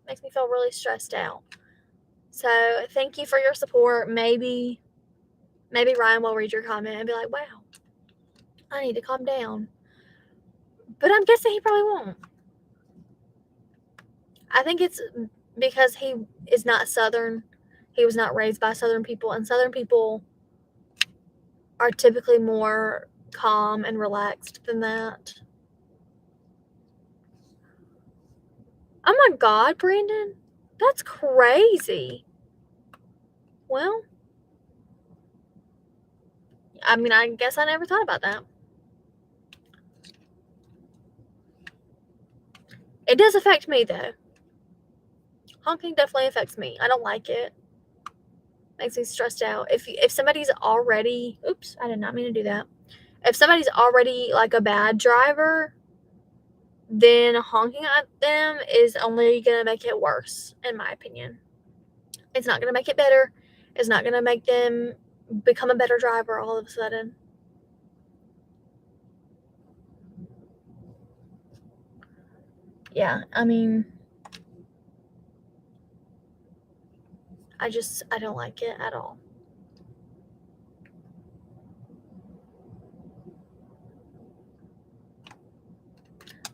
makes me feel really stressed out. So thank you for your support. Maybe Ryan will read your comment and be like, wow, I need to calm down. But I'm guessing he probably won't. I think it's because he is not Southern. He was not raised by Southern people, and Southern people are typically more calm and relaxed than that. Oh my God, Brandon. That's crazy. Well, I mean, I guess I never thought about that. It does affect me, though. Honking definitely affects me. I don't like it. Makes me stressed out. If somebody's already... Oops, I did not mean to do that. If somebody's already, a bad driver, then honking at them is only going to make it worse, in my opinion. It's not going to make it better. It's not going to make them become a better driver all of a sudden. Yeah, I mean, I don't like it at all.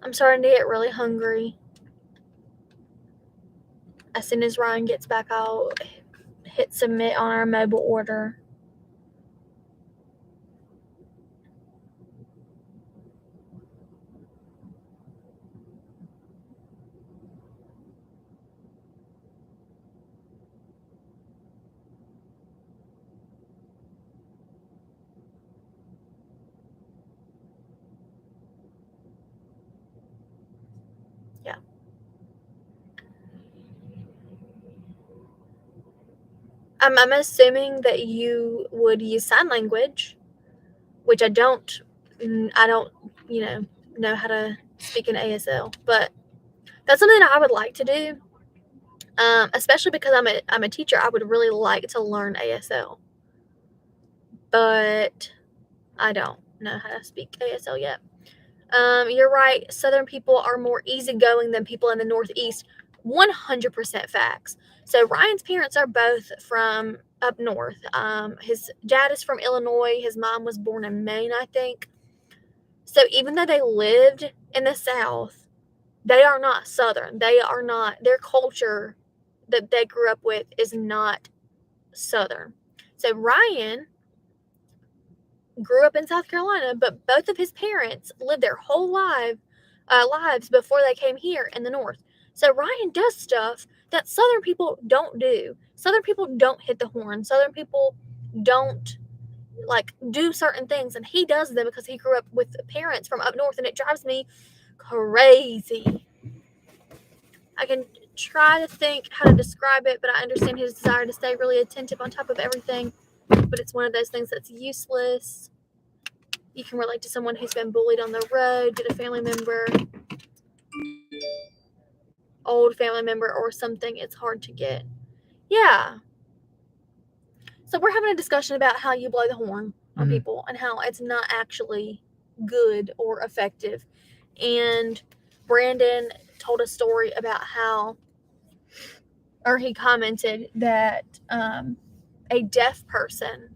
I'm starting to get really hungry. As soon as Ryan gets back, I'll hit submit on our mobile order. Yeah. I'm assuming that you would use sign language, which I don't, know how to speak in ASL, but that's something that I would like to do. Especially because I'm a teacher, I would really like to learn ASL, but I don't know how to speak ASL yet. You're right. Southern people are more easygoing than people in the Northeast. 100% facts. So Ryan's parents are both from up north. His dad is from Illinois. His mom was born in Maine, I think. So even though they lived in the South, they are not Southern. They are not, their culture that they grew up with is not Southern. So Ryan grew up in South Carolina, but both of his parents lived their whole lives before they came here in the North. So Ryan does stuff that Southern people don't do. Southern people don't hit the horn. Southern people don't do certain things, and he does them because he grew up with parents from up north, and it drives me crazy. I can try to think how to describe it, but I understand his desire to stay really attentive on top of everything. But it's one of those things that's useless. You can relate to someone who's been bullied on the road, did a family member, old family member, or something. It's hard to get. Yeah. So we're having a discussion about how you blow the horn on people and how it's not actually good or effective. And Brandon told a story about how, or he commented that a deaf person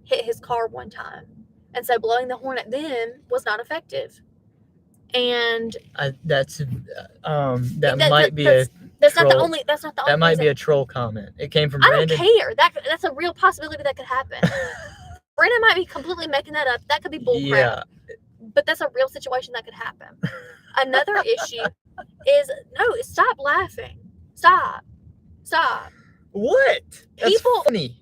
hit his car one time. And so blowing the horn at them was not effective. And that's might be a that's not the troll. only that's not the That only might reason. be a troll comment. It came from I Brandon. don't care. That's a real possibility that could happen. Brandon might be completely making that up. That could be bullcrap. Yeah. But that's a real situation that could happen. Another issue is stop laughing. Stop. What? That's People funny.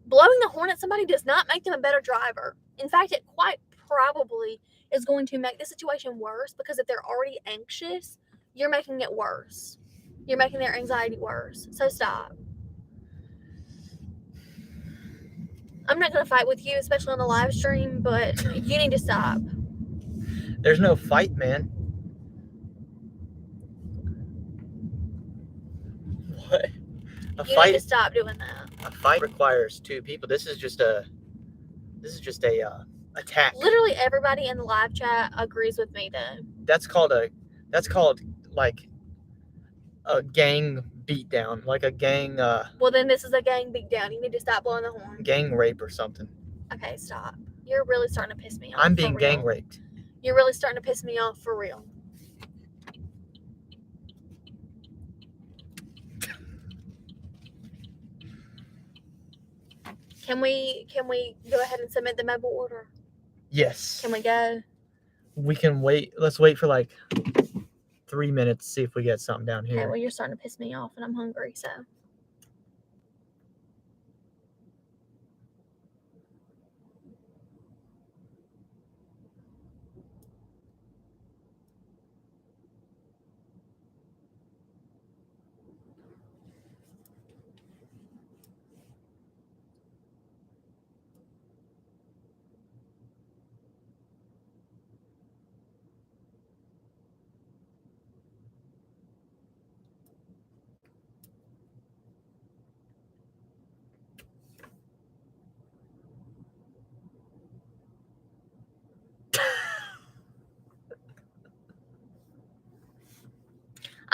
blowing the horn at somebody does not make them a better driver. In fact, it quite probably is going to make the situation worse, because if they're already anxious, you're making it worse. You're making their anxiety worse. So stop. I'm not going to fight with you, especially on the live stream, but you need to stop. There's no fight, man. What? You need to stop doing that. A fight requires two people. This is just a attack. Literally everybody in the live chat agrees with me though. That's called like a gang beatdown, like a gang Well, then this is a gang beatdown. You need to stop blowing the horn. gang rape or something. Okay, stop. You're really starting to piss me off. I'm being gang raped. You're really starting to piss me off for real. Can we go ahead and submit the mobile order? Yes. Can we go? We can wait. Let's wait for like 3 minutes, see if we get something down here. Okay, well, you're starting to piss me off and I'm hungry, so.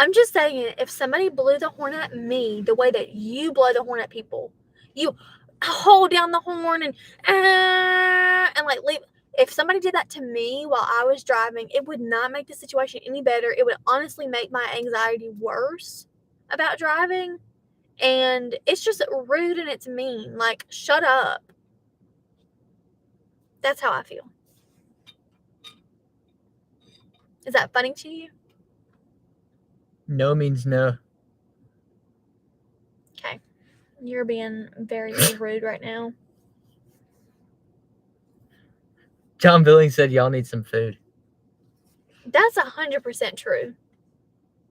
I'm just saying, if somebody blew the horn at me the way that you blow the horn at people, you hold down the horn and like leave. If somebody did that to me while I was driving, it would not make the situation any better. It would honestly make my anxiety worse about driving. And it's just rude and it's mean. Like, shut up. That's how I feel. Is that funny to you? No means no. Okay. You're being very rude right now. John Billings said y'all need some food. That's 100% true.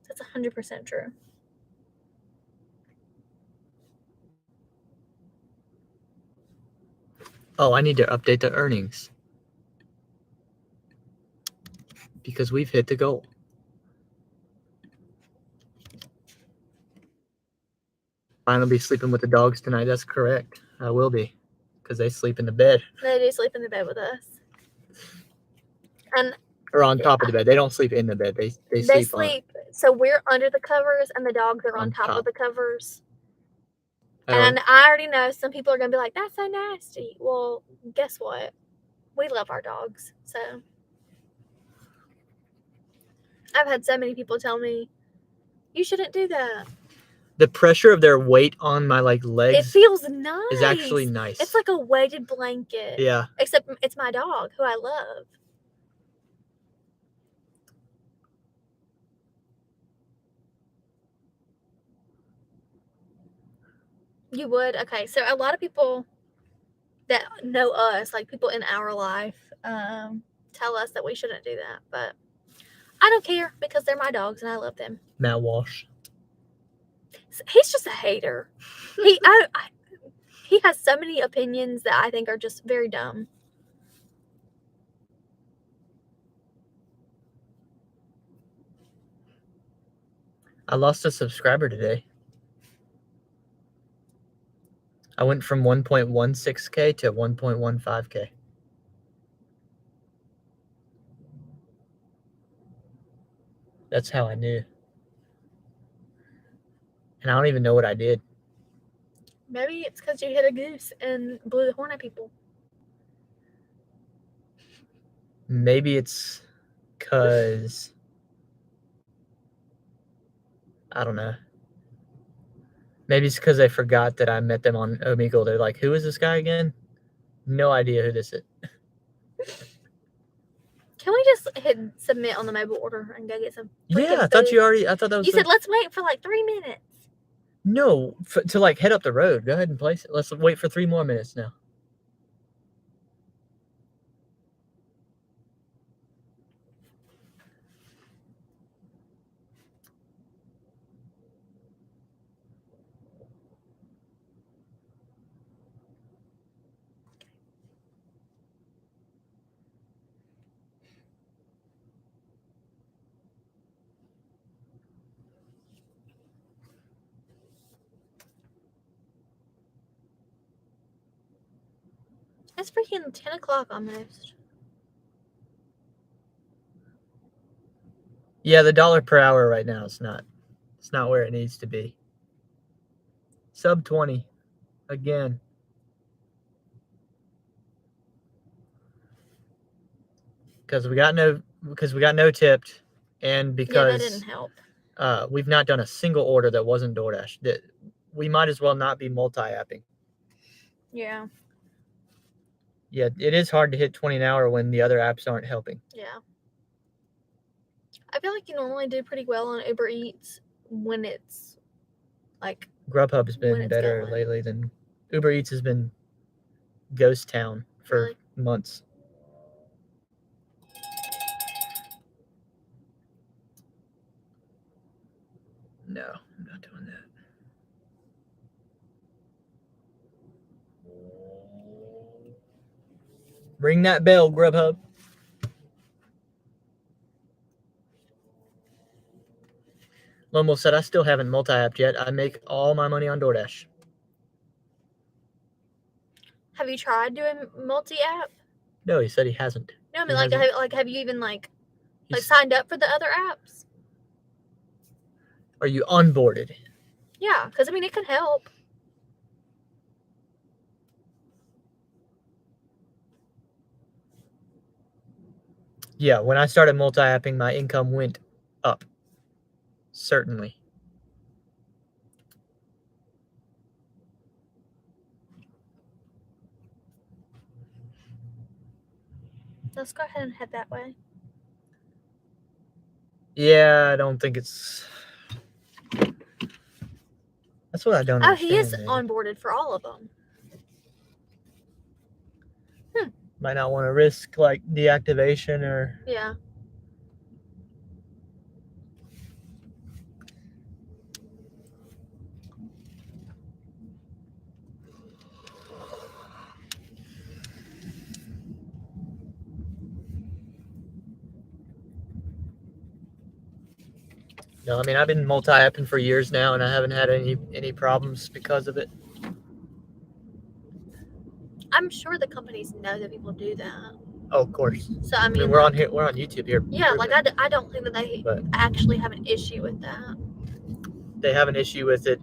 That's 100% true. Oh, I need to update the earnings. Because we've hit the goal. I'll be sleeping with the dogs tonight. That's correct. I will be. Because they sleep in the bed. They do sleep in the bed with us. And Or on top of the bed. They don't sleep in the bed. They sleep on. So we're under the covers and the dogs are on top of the covers. And I already know some people are going to be like, that's so nasty. Well, guess what? We love our dogs. So I've had so many people tell me, you shouldn't do that. The pressure of their weight on my legs. It feels nice. Is actually nice. It's like a weighted blanket. Yeah. Except it's my dog who I love. You would? Okay. So a lot of people that know us, like people in our life, tell us that we shouldn't do that. But I don't care because they're my dogs and I love them. Matt Walsh. He's just a hater. He has so many opinions that I think are just very dumb. I lost a subscriber today. I went from 1.16K to 1.15K. That's how I knew. And I don't even know what I did. Maybe it's because you hit a goose and blew the horn at people. Maybe it's because, I don't know. Maybe it's because they forgot that I met them on Omegle. They're like, who is this guy again? No idea who this is. Can we just hit submit on the mobile order and go get some freaking Yeah, I thought food? you already, I thought that was You said let's wait for like 3 minutes. No, to like head up the road. Go ahead and place it. Let's wait for 3 more minutes now. It's freaking 10 o'clock almost. Yeah, the dollar per hour right now is not. It's not where it needs to be. Sub 20 again. Because we got no tipped, and Yeah, that because didn't help. we've not done a single order that wasn't DoorDash. That we might as well not be multi-apping. Yeah. Yeah, it is hard to hit 20 an hour when the other apps aren't helping. Yeah. I feel like you normally do pretty well on Uber Eats when it's like Grubhub has when been it's better going. lately than Uber Eats has been ghost town for Really? months. No, I'm not doing that. Ring that bell, Grubhub. Lomo said, I still haven't multi-apped yet. I make all my money on DoorDash. Have you tried doing multi-app? No, he said he hasn't. No, I He mean hasn't. have you even like He's- signed up for the other apps? Are you onboarded? Yeah, because I mean it could help. Yeah, when I started multi-apping, my income went up. Certainly. Let's go ahead and head that way. Yeah, I don't think it's... That's what I don't Oh, understand. he is man. onboarded for all of them. Might not want to risk like deactivation or... Yeah. No, I mean, I've been multi-apping for years now, and I haven't had any problems because of it. I'm sure the companies know that people do that. Oh, of course. So I mean, we're on here. We're on YouTube here. Yeah, like I don't think that they But actually have an issue with that. they have an issue with it.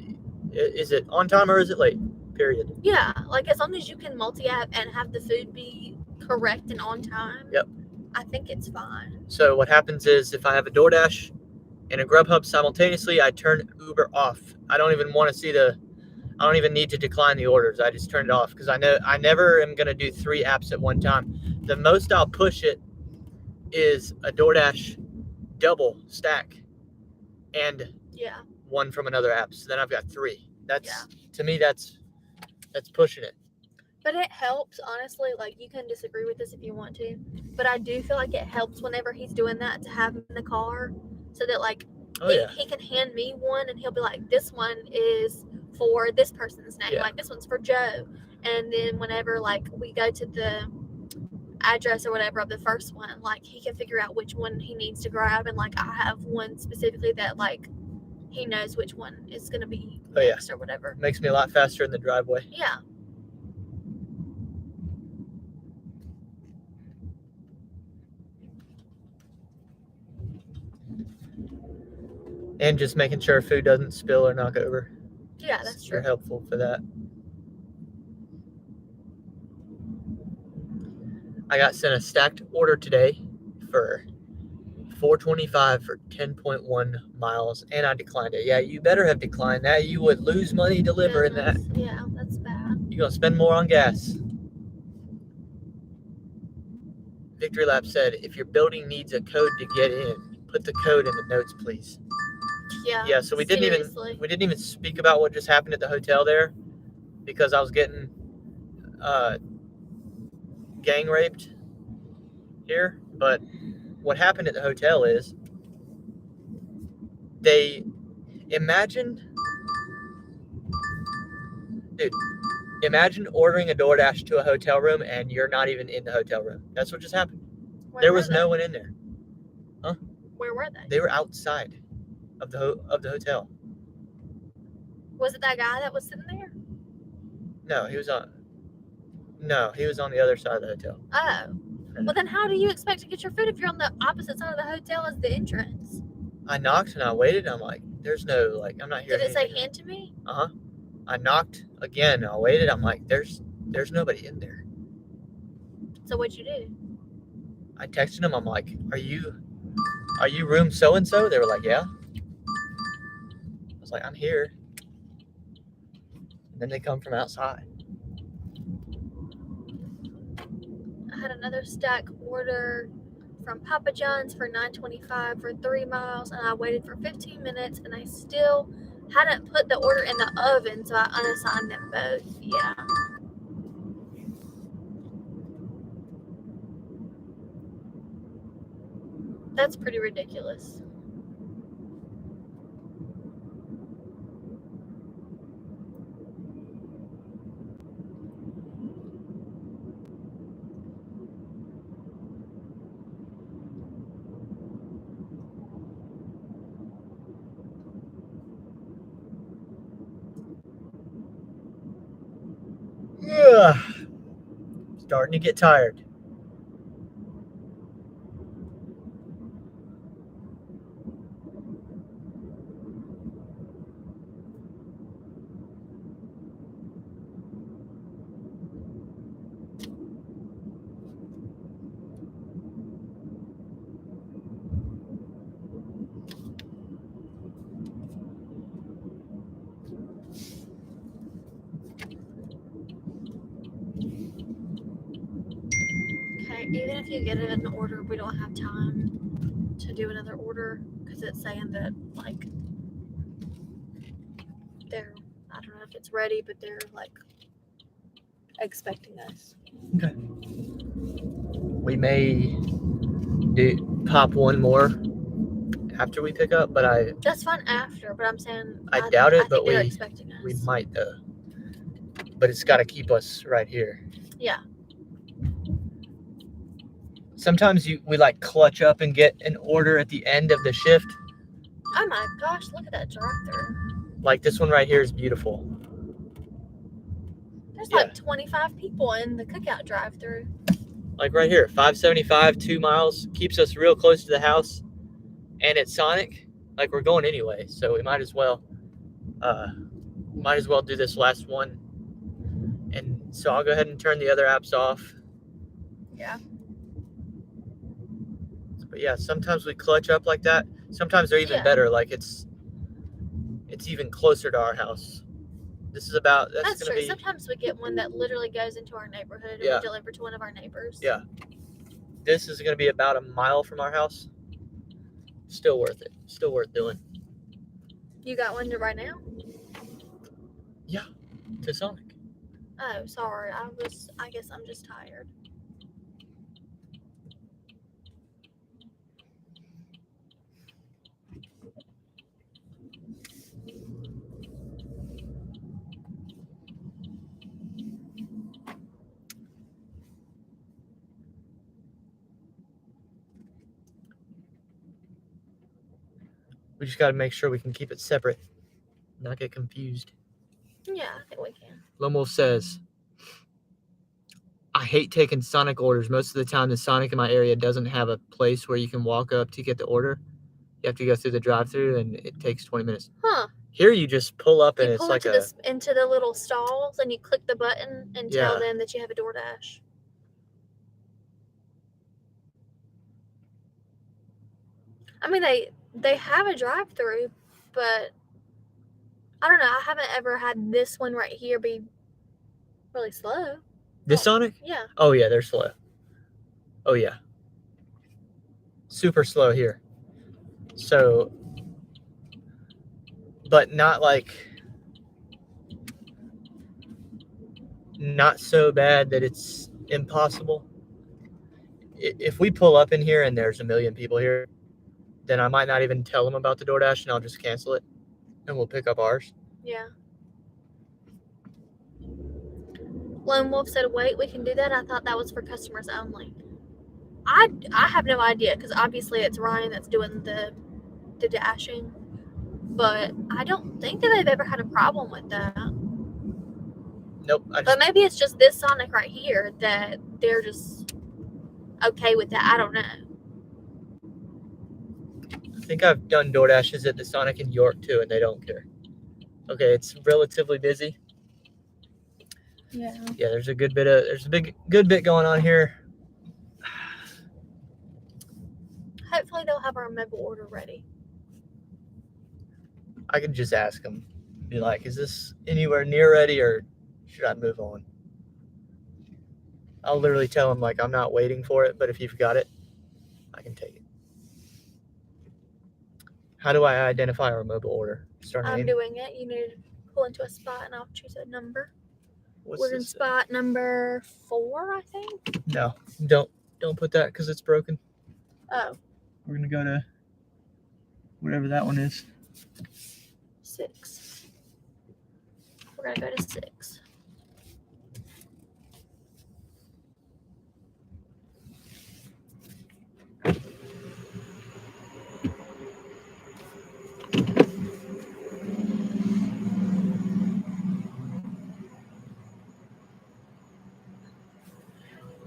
Is it on time or is it late? Period. Yeah, like as long as you can multi-app and have the food be correct and on time. Yep. I think it's fine. So what happens is if I have a DoorDash and a Grubhub simultaneously, I turn Uber off. I don't even want to see I don't even need to decline the orders. I just turn it off because I know I never am going to do 3 apps at one time. The most I'll push it is a DoorDash double stack and Yeah. one from another app. So then I've got 3. That's Yeah. To me that's pushing it. But it helps, honestly. Like, you can disagree with this if you want to, but I do feel like it helps whenever he's doing that to have him in the car, so that like Oh yeah. he can hand me one and he'll be like, this one is for this person's name, Yeah. like this one's for Joe. And then whenever like we go to the address or whatever of the first one, like he can figure out which one he needs to grab, and like I have one specifically that like he knows which one is gonna be Oh, yeah. next or whatever. Makes me a lot faster in the driveway. Yeah. And just making sure food doesn't spill or knock over. Yeah, that's Super true. helpful for that. I got sent a stacked order today for $4.25 for 10.1 miles, and I declined it. Yeah, you better have declined that. You would lose money delivering that. Yeah, that's bad. You're gonna spend more on gas. Victory Lab said, if your building needs a code to get in, put the code in the notes, please. Yeah. Yeah, so we didn't even speak about what just happened at the hotel there, because I was getting gang raped here. But what happened at the hotel is imagine ordering a DoorDash to a hotel room and you're not even in the hotel room. That's what just happened. There was no one in there. Where were they? They were outside of the hotel. Was it that guy that was sitting there? No, he was on the other side of the hotel. Oh. Well, then how do you expect to get your food if you're on the opposite side of the hotel as the entrance? I knocked and I waited. I'm like, there's no, like, I'm not here. Did it say hand to me? Uh-huh. I knocked again. I waited. I'm like, there's nobody in there. So what'd you do? I texted them. I'm like, are you room so-and-so? They were like, yeah. I was like, I'm here. And then they come from outside. I had another stack order from Papa John's for $9.25 for 3 miles, and I waited for 15 minutes, and I still hadn't put the order in the oven, so I unassigned them both. Yeah. That's pretty ridiculous. Yeah. Starting to get tired. Okay, even if you get it in order, we don't have time to do another order because it's saying that, like, I don't know if it's ready, but they're, like, expecting us. Okay. We may pop one more after we pick up, but That's fine after, but I'm saying I doubt it, I but think they're expecting us. we might though. But it's got to keep us right here. Yeah. Sometimes we like clutch up and get an order at the end of the shift. Oh my gosh, look at that drive-through. Like this one right here is beautiful. There's like 25 people in the cookout drive-through. Like right here, 575, 2 miles, keeps us real close to the house, and it's Sonic. Like we're going anyway, so we might as well do this last one. And so I'll go ahead and turn the other apps off. Yeah. But yeah, sometimes we clutch up like that. Sometimes they're even better. Like it's even closer to our house. This is about That's true. Sometimes we get one that literally goes into our neighborhood and we deliver to one of our neighbors. Yeah. This is going to be about a mile from our house. Still worth it. Still worth doing. You got one to right now? Yeah, to Sonic. Oh, sorry. I guess I'm just tired. We just got to make sure we can keep it separate, not get confused. Yeah, I think we can. Lone Wolf says, I hate taking Sonic orders. Most of the time, the Sonic in my area doesn't have a place where you can walk up to get the order. You have to go through the drive-thru, and it takes 20 minutes. Huh. Here, you just pull up, and You it's pull like into the little stalls and you click the button and tell them that you have a DoorDash. I mean, they have a drive-through, but I don't know. I haven't ever had this one right here be really slow. This Sonic? Yeah. Oh, yeah, they're slow. Oh, yeah. Super slow here. So, but not so bad that it's impossible. If we pull up in here and there's a million people here, then I might not even tell them about the DoorDash and I'll just cancel it and we'll pick up ours. Yeah. Lone Wolf said, wait, we can do that? I thought that was for customers only. I have no idea because obviously it's Ryan that's doing the dashing. But I don't think that they've ever had a problem with that. Nope. But maybe it's just this Sonic right here that they're just okay with that. I don't know. I think I've done DoorDashes at the Sonic in York too, and they don't care. Okay, it's relatively busy. Yeah. Yeah, there's a good bit going on here. Hopefully they'll have our mobile order ready. I could just ask them, be like, is this anywhere near ready or should I move on? I'll literally tell them, like, I'm not waiting for it, but if you've got it, I can take it. How do I identify our mobile order? I'm doing it. You need to pull into a spot and I'll choose a number. We're in spot number 4, I think. No, don't put that because it's broken. Oh. We're gonna go to whatever that one is. 6. We're gonna go to 6.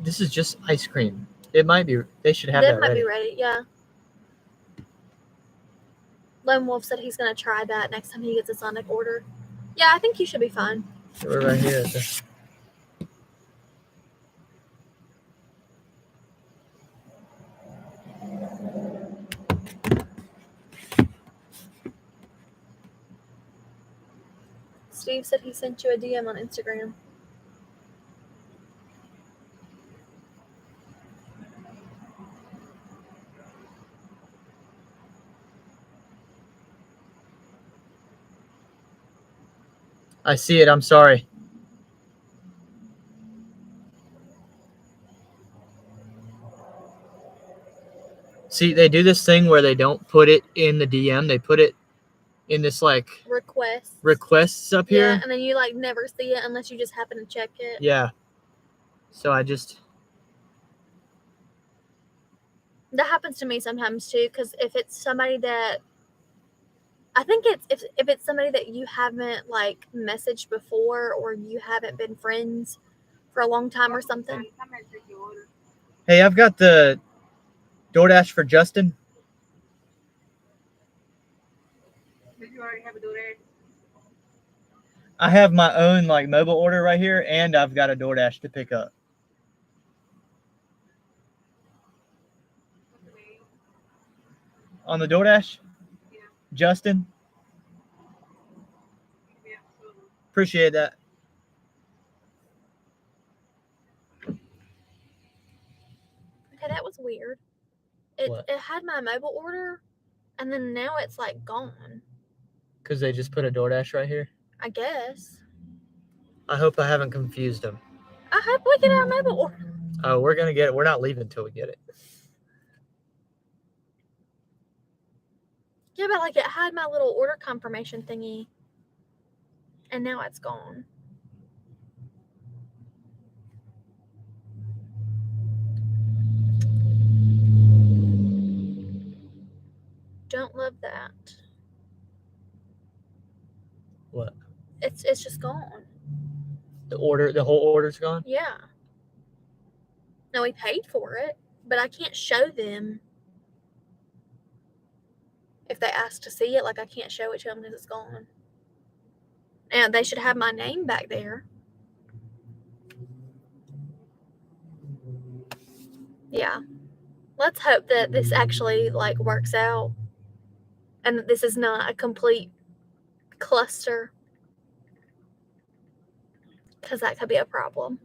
This is just ice cream. It might be. They should have that ready. Be ready. Yeah. Lone Wolf said he's gonna try that next time he gets a Sonic order. Yeah, I think you should be fine. So we're right here. Steve said he sent you a DM on Instagram. I see it. I'm sorry. See, they do this thing where they don't put it in the DM. They put it in this like requests up here. Yeah, and then you like never see it unless you just happen to check it. Yeah. So that happens to me sometimes too, because if it's somebody that I think it's if it's somebody that you haven't like messaged before or you haven't been friends for a long time or something. Hey, I've got the DoorDash for Justin. Did you already have a DoorDash? I have my own like mobile order right here, and I've got a DoorDash to pick up. On the DoorDash? Yeah. Justin? Yeah, absolutely. Appreciate that. Okay, that was weird. It had my mobile order, and then now it's like gone. Because they just put a DoorDash right here? I guess. I hope I haven't confused them. I hope we get our mobile order. Oh, we're gonna get it. We're not leaving until we get it. Yeah, but like it had my little order confirmation thingy, and now it's gone. Don't love that. What? It's just gone. The whole order's gone? Yeah. Now we paid for it, but I can't show them if they ask to see it. Like I can't show it to them because it's gone. And they should have my name back there. Yeah. Let's hope that this actually like works out and that this is not a complete cluster, because that could be a problem.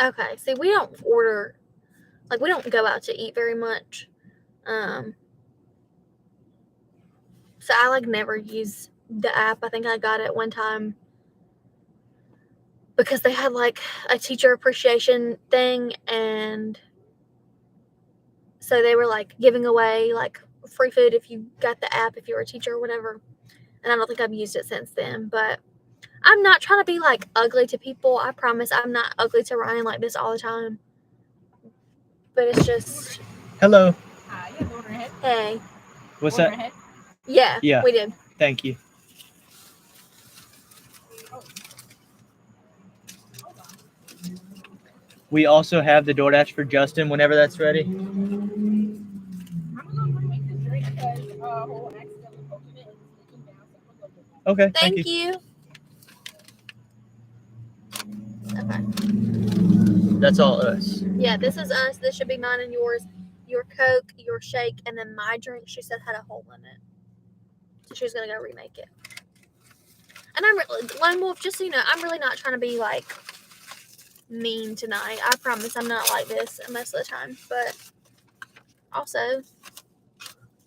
Okay, see, we don't order, like, we don't go out to eat very much. So I, like, never use the app. I think I got it one time because they had, like, a teacher appreciation thing, and so they were, like, giving away, like, free food if you got the app, if you were a teacher or whatever. And I don't think I've used it since then, but I'm not trying to be, like, ugly to people. I promise I'm not ugly to Ryan like this all the time. But it's just... Hello. Yeah, order ahead. Hey. What's Order that? ahead. Yeah, we did. Thank you. We also have the DoorDash for Justin whenever that's ready. I'm gonna remake this drink because whole accidentally opened it and it's leaking down. So I'm gonna go get that. Okay, Thank you. Okay. That's all us. Yeah, this is us. This should be mine and yours. Your Coke, your shake, and then my drink, she said, had a hole in it. So she was going to go remake it. And I'm really, Lone Wolf, just so you know, I'm really not trying to be, like, mean tonight. I promise I'm not like this most of the time. But also,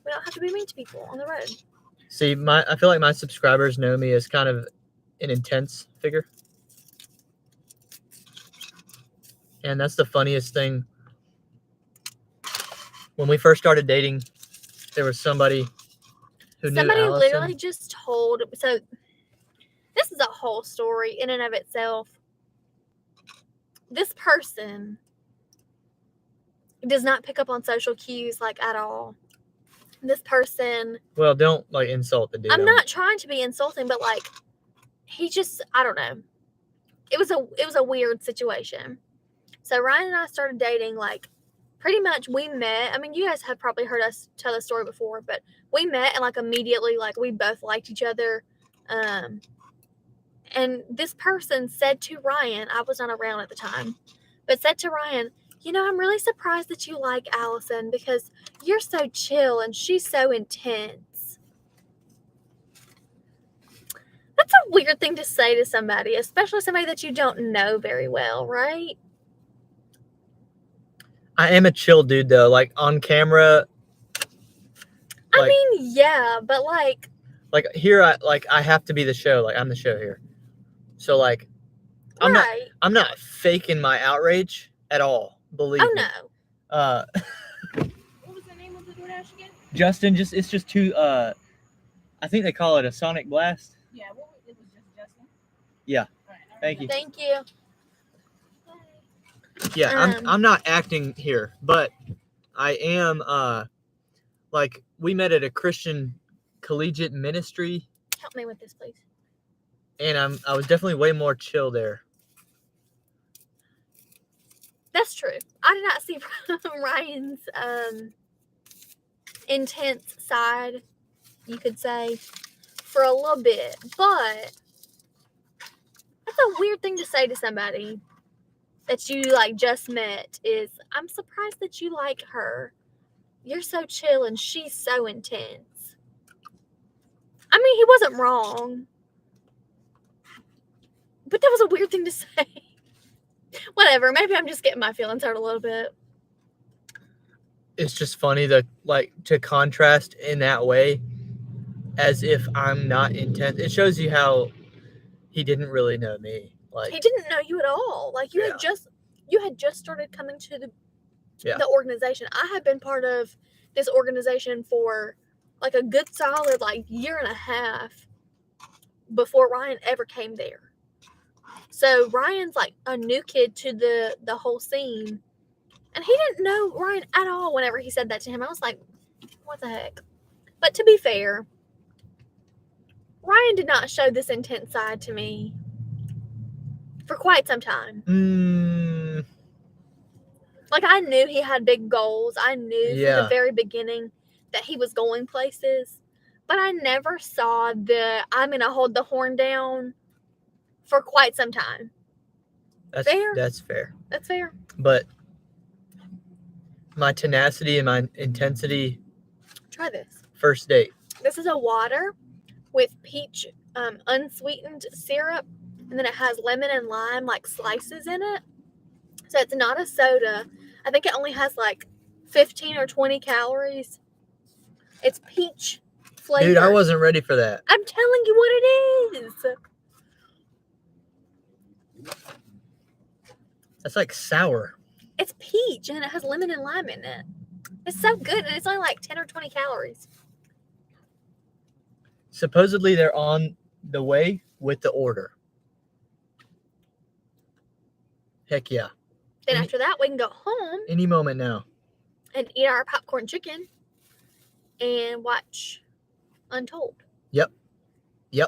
we don't have to be mean to people on the road. See, I feel like my subscribers know me as kind of an intense figure. And that's the funniest thing. When we first started dating, there was somebody who knew Somebody Allison. literally just told, so this is a whole story in and of itself. This person does not pick up on social cues, like, at all. This person... Well, don't, like, insult the dude. I'm not trying to be insulting, but, like, he just... I don't know. It was a weird situation. So Ryan and I started dating, like, pretty much we met. I mean, you guys have probably heard us tell the story before, but we met and, like, immediately, like, we both liked each other. And this person said to Ryan, I was not around at the time, but said to Ryan, you know, I'm really surprised that you like Allison because you're so chill and she's so intense. That's a weird thing to say to somebody, especially somebody that you don't know very well, right? I am a chill dude, though. Like, on camera. Like, I mean, yeah, but, like... Like, here, I have to be the show. Like, I'm the show here. So, like, I'm not faking my outrage at all. Believe me. Oh, no. What was the name of the DoorDash again? Justin, it's just two, I think they call it a Sonic Blast. Yeah, it was just Justin? Yeah. Right, Thank you. Thank you. Yeah, I'm not acting here, but I am, like, we met at a Christian collegiate ministry. Help me with this, please. And I was definitely way more chill there. That's true. I did not see Ryan's intense side, you could say, for a little bit. But that's a weird thing to say to somebody that you, like, just met is, I'm surprised that you like her. You're so chill and she's so intense. I mean, he wasn't wrong. But that was a weird thing to say. Whatever. Maybe I'm just getting my feelings hurt a little bit. It's just funny to contrast in that way, as if I'm not intense. It shows you how he didn't really know me. Like, He didn't know you at all. Like you had just started coming to the organization. I had been part of this organization for like a good solid year and a half before Ryan ever came there. So Ryan's like a new kid to the whole scene. And he didn't know Ryan at all whenever he said that to him. I was like, what the heck? But to be fair, Ryan did not show this intense side to me for quite some time. Like, I knew he had big goals. I knew from the very beginning that he was going places. But I never saw I'm going to hold the horn down for quite some time. That's fair. That's fair. But my tenacity and my intensity. Try this. First date. This is a water with peach unsweetened syrup. And then it has lemon and lime slices in it. So it's not a soda. I think it only has 15 or 20 calories. It's peach flavor. Dude, I wasn't ready for that. I'm telling you what it is. That's sour. It's peach and it has lemon and lime in it. It's so good and it's only 10 or 20 calories. Supposedly they're on the way with the order. Heck yeah. Then after that, we can go home. Any moment now. And eat our popcorn chicken. And watch Untold. Yep. You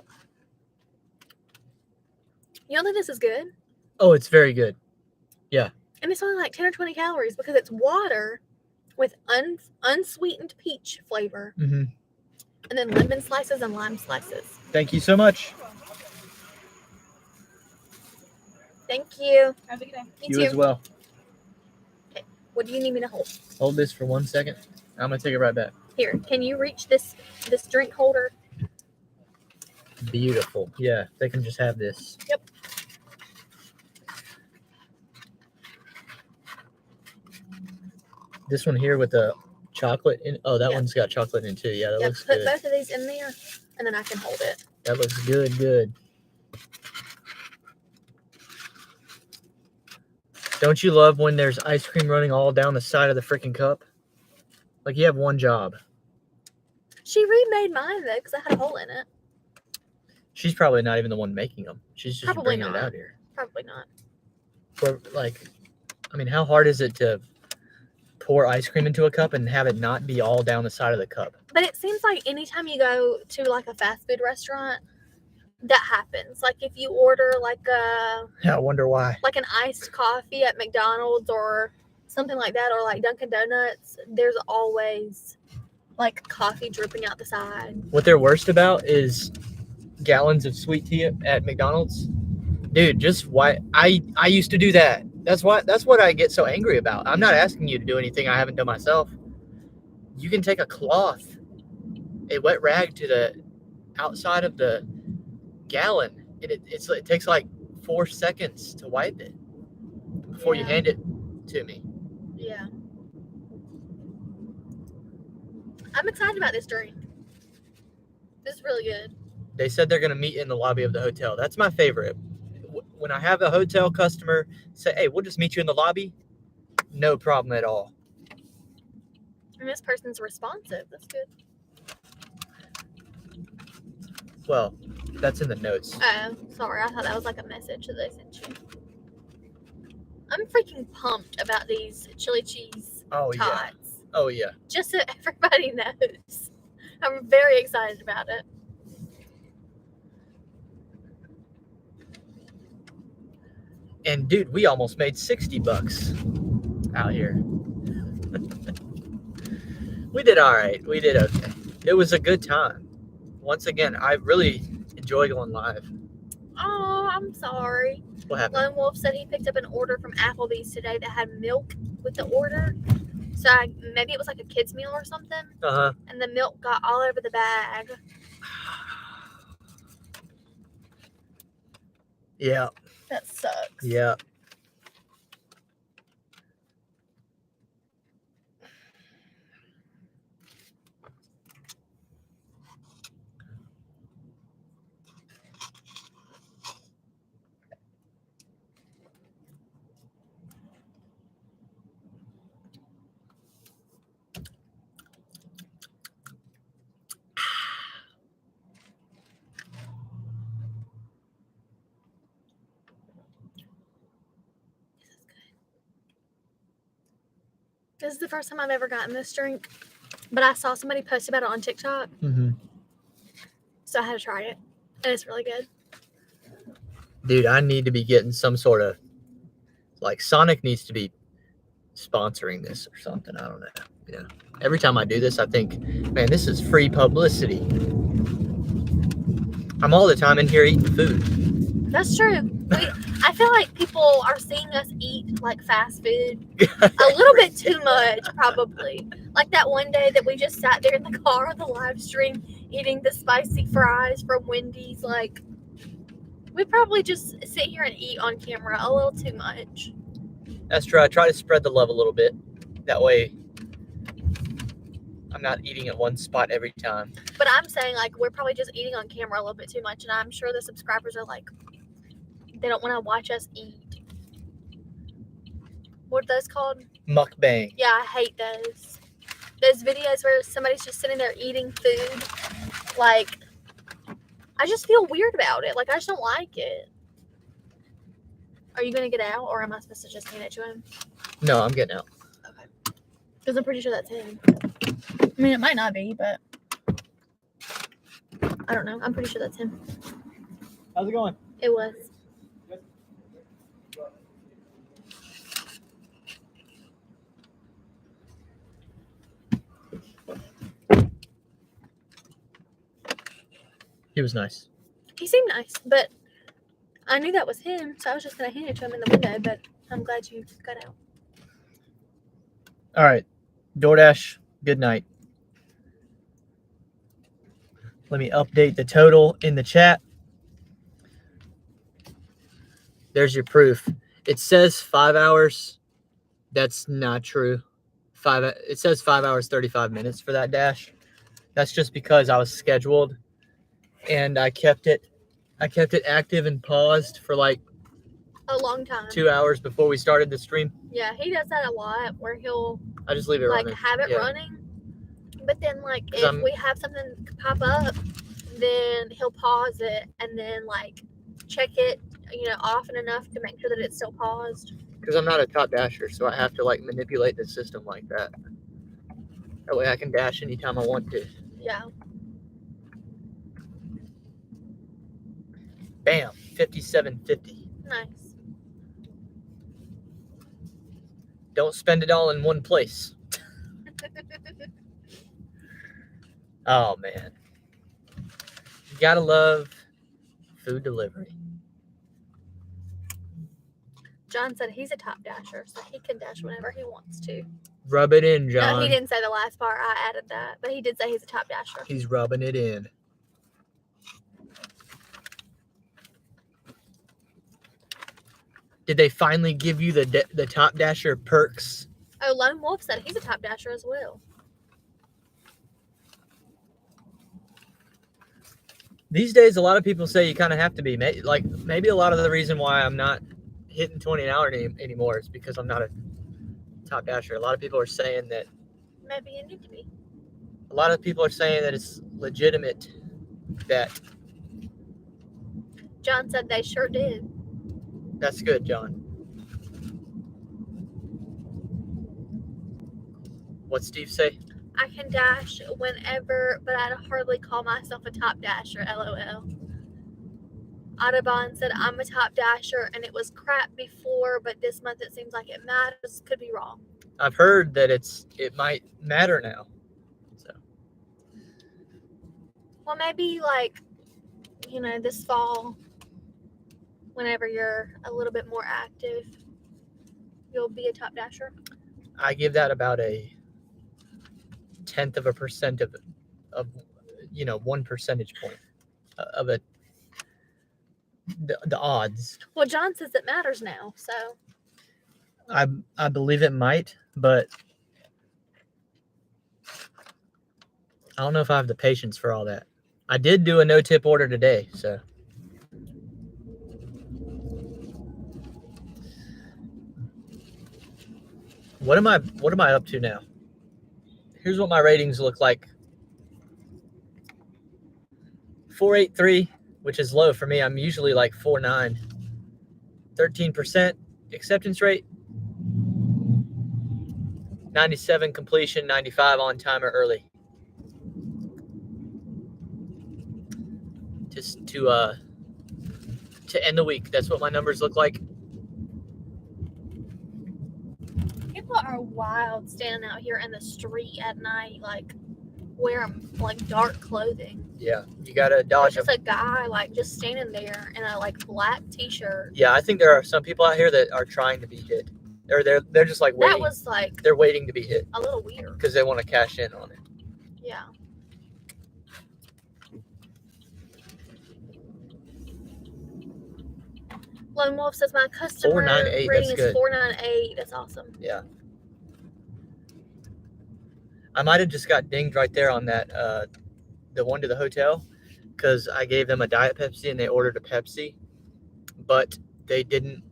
don't think this is good? Oh, it's very good. Yeah. And it's only 10 or 20 calories because it's water with unsweetened peach flavor. Mm-hmm. And then lemon slices and lime slices. Thank you so much. Thank you. Have a good day. You as well. Okay. What do you need me to hold? Hold this for 1 second. I'm going to take it right back. Here. Can you reach this drink holder? Beautiful. Yeah. They can just have this. Yep. This one here with the chocolate in. Oh, that one's got chocolate in too. Yeah, that looks put good. both of these in there, and then I can hold it. That looks good. Don't you love when there's ice cream running all down the side of the freaking cup? Like you have one job. She remade mine though, because I had a hole in it. She's probably not even the one making them. She's just Probably bringing not. it out here. Probably not. How hard is it to pour ice cream into a cup and have it not be all down the side of the cup? But it seems like anytime you go to a fast food restaurant, that happens. Like if you order I wonder why. an iced coffee at McDonald's or something like that, or Dunkin' Donuts, there's always coffee dripping out the side. What they're worst about is gallons of sweet tea at McDonald's. Dude, just why I used to do that. That's what I get so angry about. I'm not asking you to do anything I haven't done myself. You can take a cloth, a wet rag to the outside of the gallon, and it takes 4 seconds to wipe it before you hand it to me. Yeah. I'm excited about this drink. This is really good. They said they're going to meet in the lobby of the hotel. That's my favorite. When I have a hotel customer say, hey, we'll just meet you in the lobby, no problem at all. And this person's responsive. That's good. Well, that's in the notes. Oh, sorry. I thought that was a message that they sent you. I'm freaking pumped about these chili cheese tots. Yeah. Oh, yeah. Just so everybody knows. I'm very excited about it. And dude, we almost made $60 out here. We did all right. We did okay. It was a good time. Once again, I really enjoy going live. Oh, I'm sorry. What happened? Lone Wolf said he picked up an order from Applebee's today that had milk with the order. So maybe it was a kid's meal or something. Uh-huh. And the milk got all over the bag. Yeah. That sucks. Yeah. This is the first time I've ever gotten this drink, but I saw somebody post about it on TikTok, Mm-hmm. so I had to try it, and it's really good. Dude, I need to be getting some sort of, like, Sonic needs to be sponsoring this or something. I don't know. Yeah. Every time I do this, I think, man, this is free publicity. I'm all the time in here eating food. That's true. I feel like people are seeing us eat like fast food a little bit too much, probably. Like that one day that we just sat there in the car on the live stream eating the spicy fries from Wendy's. Like, we probably just sit here and eat on camera a little too much. That's true. I try to spread the love a little bit. That way, I'm not eating at one spot every time. But I'm saying, like, we're probably just eating on camera a little bit too much, and I'm sure the subscribers are like, they don't want to watch us eat. What are those called? Mukbang. Yeah, I hate those. Those videos where somebody's just sitting there eating food. Like, I just feel weird about it. Like, I just don't like it. Are you going to get out, or am I supposed to just hand it to him? No, I'm getting out. Okay. Because I'm pretty sure that's him. I mean, it might not be, but I don't know. I'm pretty sure that's him. How's it going? It was. He was nice. He seemed nice, but I knew that was him, so I was just going to hand it to him in the window, but I'm glad you got out. All right. DoorDash, good night. Let me update the total in the chat. There's your proof. It says 5 hours. That's not true. It says 5 hours, 35 minutes for that dash. That's just because I was scheduled and I kept it active and paused for like A long time. 2 hours before we started the stream. Yeah, he does that a lot where he'll I just leave it like running. have it Yeah. running. But then like 'Cause if we have something pop up, then he'll pause it and then like check it, often enough to make sure that it's still paused. Because I'm not a top dasher, so I have to like manipulate the system like that. That way I can dash anytime I want to. Yeah. Bam, 57.50. Nice. Don't spend it all in one place. Oh man, you gotta love food delivery. John said he's a top dasher, so he can dash whenever he wants to. Rub it in, John. No, he didn't say the last part. I added that, but he did say he's a top dasher. He's rubbing it in. Did they finally give you the top dasher perks? Oh, Lone Wolf said he's a top dasher as well. These days, a lot of people say you kind of have to be. Like maybe a lot of the reason why I'm not hitting 20 an hour anymore is because I'm not a top dasher. A lot of people are saying that. Maybe you need to be. A lot of people are saying that it's legitimate. That. John said they sure did. That's good, John. What'd Steve say? I can dash whenever, but I'd hardly call myself a top dasher, LOL. Audubon said, I'm a top dasher, and it was crap before, but this month it seems like it matters. Could be wrong. I've heard that it might matter now. So. Well, maybe like, this fall, whenever you're a little bit more active, you'll be a top dasher. I give that about a 0.1% of 1 percentage point of it. the odds. Well, John says it matters now, so I believe it might, but I don't know if I have the patience for all that. I did do a no-tip order today, so. What am I up to now? Here's what my ratings look like. 483, which is low for me. I'm usually like 4.9. 13% acceptance rate. 97 completion, 95 on time or early. Just to end the week. That's what my numbers look like. people are wild standing out here in the street at night, like wearing like dark clothing. Yeah, you gotta dodge There's them. just a guy like just standing there in a like black t-shirt. Yeah, I think there are some people out here that are trying to be hit. They're just like waiting. That was like They're waiting to be hit a little weird. because they want to cash in on it. Yeah. Lone Wolf says my customer 498, rating that's is good. 498. That's awesome. Yeah. I might have just got dinged right there on that, the one to the hotel, because I gave them a Diet Pepsi and they ordered a Pepsi, but they didn't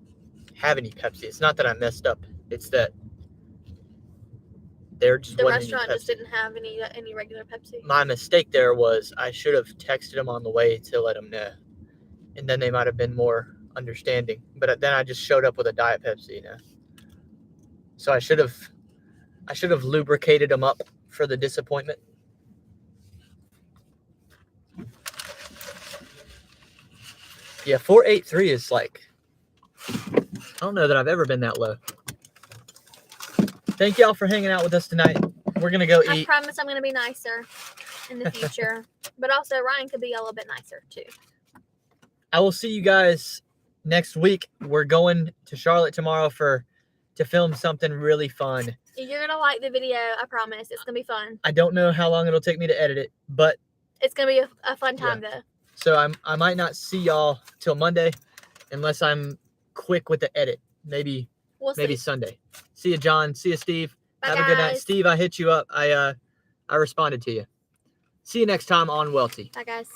have any Pepsi. It's not that I messed up. It's that there just The wasn't any restaurant just Pepsi. didn't have any regular Pepsi. My mistake there was I should have texted them on the way to let them know, and then they might have been more understanding. But then I just showed up with a Diet Pepsi, So I should have lubricated them up for the disappointment. Yeah, 483 is like, I don't know that I've ever been that low. Thank y'all for hanging out with us tonight. We're gonna go I eat. promise I'm going to be nicer in the future. But also Ryan could be a little bit nicer too. I will see you guys next week. We're going to Charlotte tomorrow to film something really fun. You're going to like the video. I promise. It's going to be fun. I don't know how long it'll take me to edit it, but It's going to be a fun time though. so I might not see y'all till Monday unless I'm quick with the edit. Maybe We'll maybe see. Sunday. See you, John. See you, Steve. Bye, Have a good night. guys. Steve, I hit you up. I responded to you. See you next time on Welty. Bye guys.